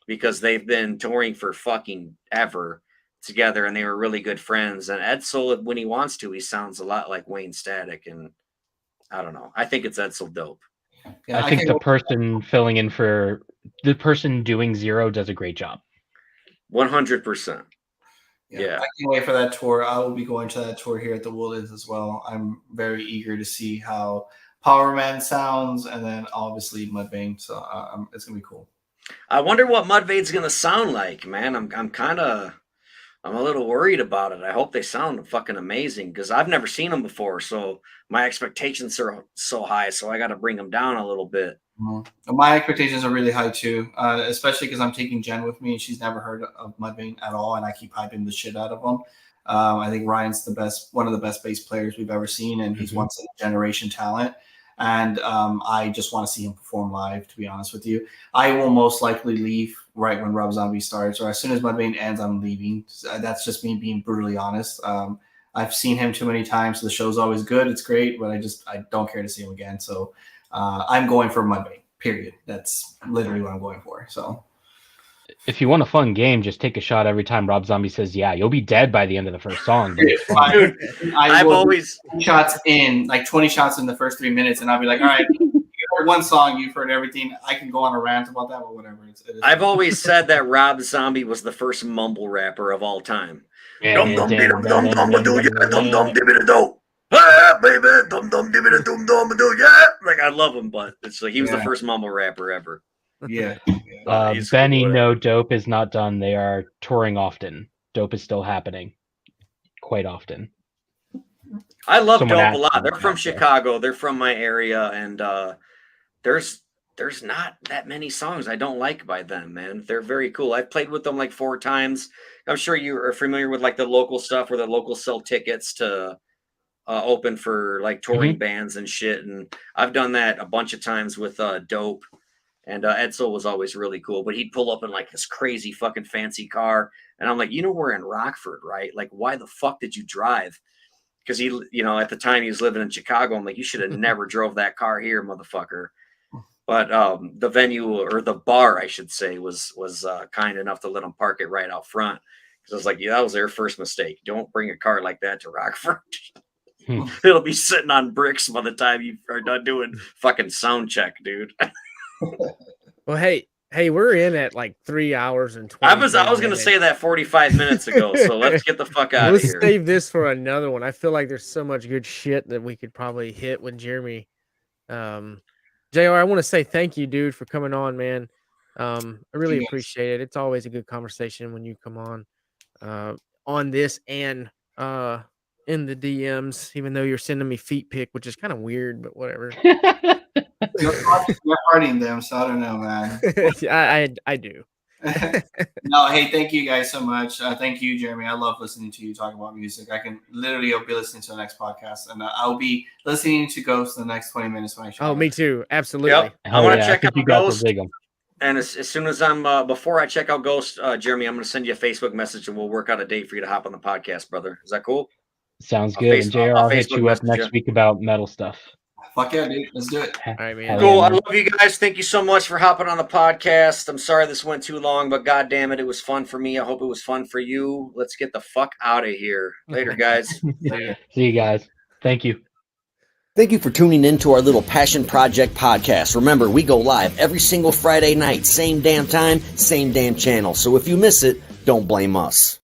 because they've been touring for fucking ever together, and they were really good friends. And Edsel, when he wants to, he sounds a lot like Wayne Static, and I don't know. I think it's Edsel Dope. Yeah, I think the person filling in for the person doing Zero does a great job. 100%. Yeah. I can't wait for that tour. I will be going to that tour here at the Woodlands as well. I'm very eager to see how Power Man sounds, and then obviously Mudvayne. So it's gonna be cool. I wonder what Mudvayne's gonna sound like, man. I'm a little worried about it. I hope they sound fucking amazing, because I've never seen them before, so my expectations are so high. So I got to bring them down a little bit. Mm-hmm. My expectations are really high too, especially because I'm taking Jen with me, and she's never heard of Mudvayne at all, and I keep hyping the shit out of them. I think Ryan's one of the best bass players we've ever seen, and he's once in a generation talent. And I just want to see him perform live, to be honest with you. I will most likely leave right when Rob Zombie starts, or as soon as Mudvayne ends, I'm leaving. That's just me being brutally honest. I've seen him too many times. So the show's always good. It's great, but I don't care to see him again. So I'm going for Mudvayne, period. That's literally what I'm going for. So if you want a fun game, just take a shot every time Rob Zombie says, yeah, you'll be dead by the end of the first song. But it's fun. Dude, I've always 20 shots in the first 3 minutes, and I'll be like, all right, you heard one song, you've heard everything. I can go on a rant about that, but whatever. I've always said that Rob Zombie was the first mumble rapper of all time. Like, I love him, but it's like he was the first mumble rapper ever. Yeah. Benny, no, Dope is not done. They are touring often. Dope is still happening quite often. I love Dope a lot. They're from Chicago. They're from my area, and there's not that many songs I don't like by them, man. They're very cool. I've played with them like 4 times. I'm sure you are familiar with like the local stuff where the locals sell tickets to open for like touring bands and shit. And I've done that a bunch of times with Dope. And Edsel was always really cool, but he'd pull up in like this crazy fucking fancy car. And I'm like, we're in Rockford, right? Like, why the fuck did you drive? Because he, at the time he was living in Chicago. I'm like, you should have never drove that car here, motherfucker. But the venue, or the bar, I should say, was kind enough to let him park it right out front. Because I was like, yeah, that was their first mistake. Don't bring a car like that to Rockford. It'll be sitting on bricks by the time you are done doing fucking sound check, dude. Well, hey, Hey, we're in at like 3 hours and 20. I was going to say that 45 minutes ago, so let's get the fuck out of Let's here. save this for another one. I feel like there's so much good shit that we could probably hit with Jeremy. JR, I want to say thank you, dude, for coming on, man. I really appreciate it. It's always a good conversation when you come on this and in the DMs, even though you're sending me feet pic, which is kind of weird, but whatever. You're partying them, so I don't know, man. I do. No, hey, thank you guys so much. Thank you, Jeremy. I love listening to you talk about music. I can literally be listening to the next podcast, and I'll be listening to Ghost the next 20 minutes when I show. Oh, me too. Absolutely. Yep. I want to check out Ghost. Dig 'em. And as soon as I'm before I check out Ghost, Jeremy, I'm going to send you a Facebook message, and we'll work out a date for you to hop on the podcast, brother. Is that cool? Sounds good. And JR, I'll hit you up next week about metal stuff. Fuck yeah, dude. Let's do it. All right, man. Cool. I love you guys. Thank you so much for hopping on the podcast. I'm sorry this went too long, but God damn it, it was fun for me. I hope it was fun for you. Let's get the fuck out of here. Later, guys. See you guys. Thank you. Thank you for tuning in to our little Passion Project podcast. Remember, we go live every single Friday night, same damn time, same damn channel. So if you miss it, don't blame us.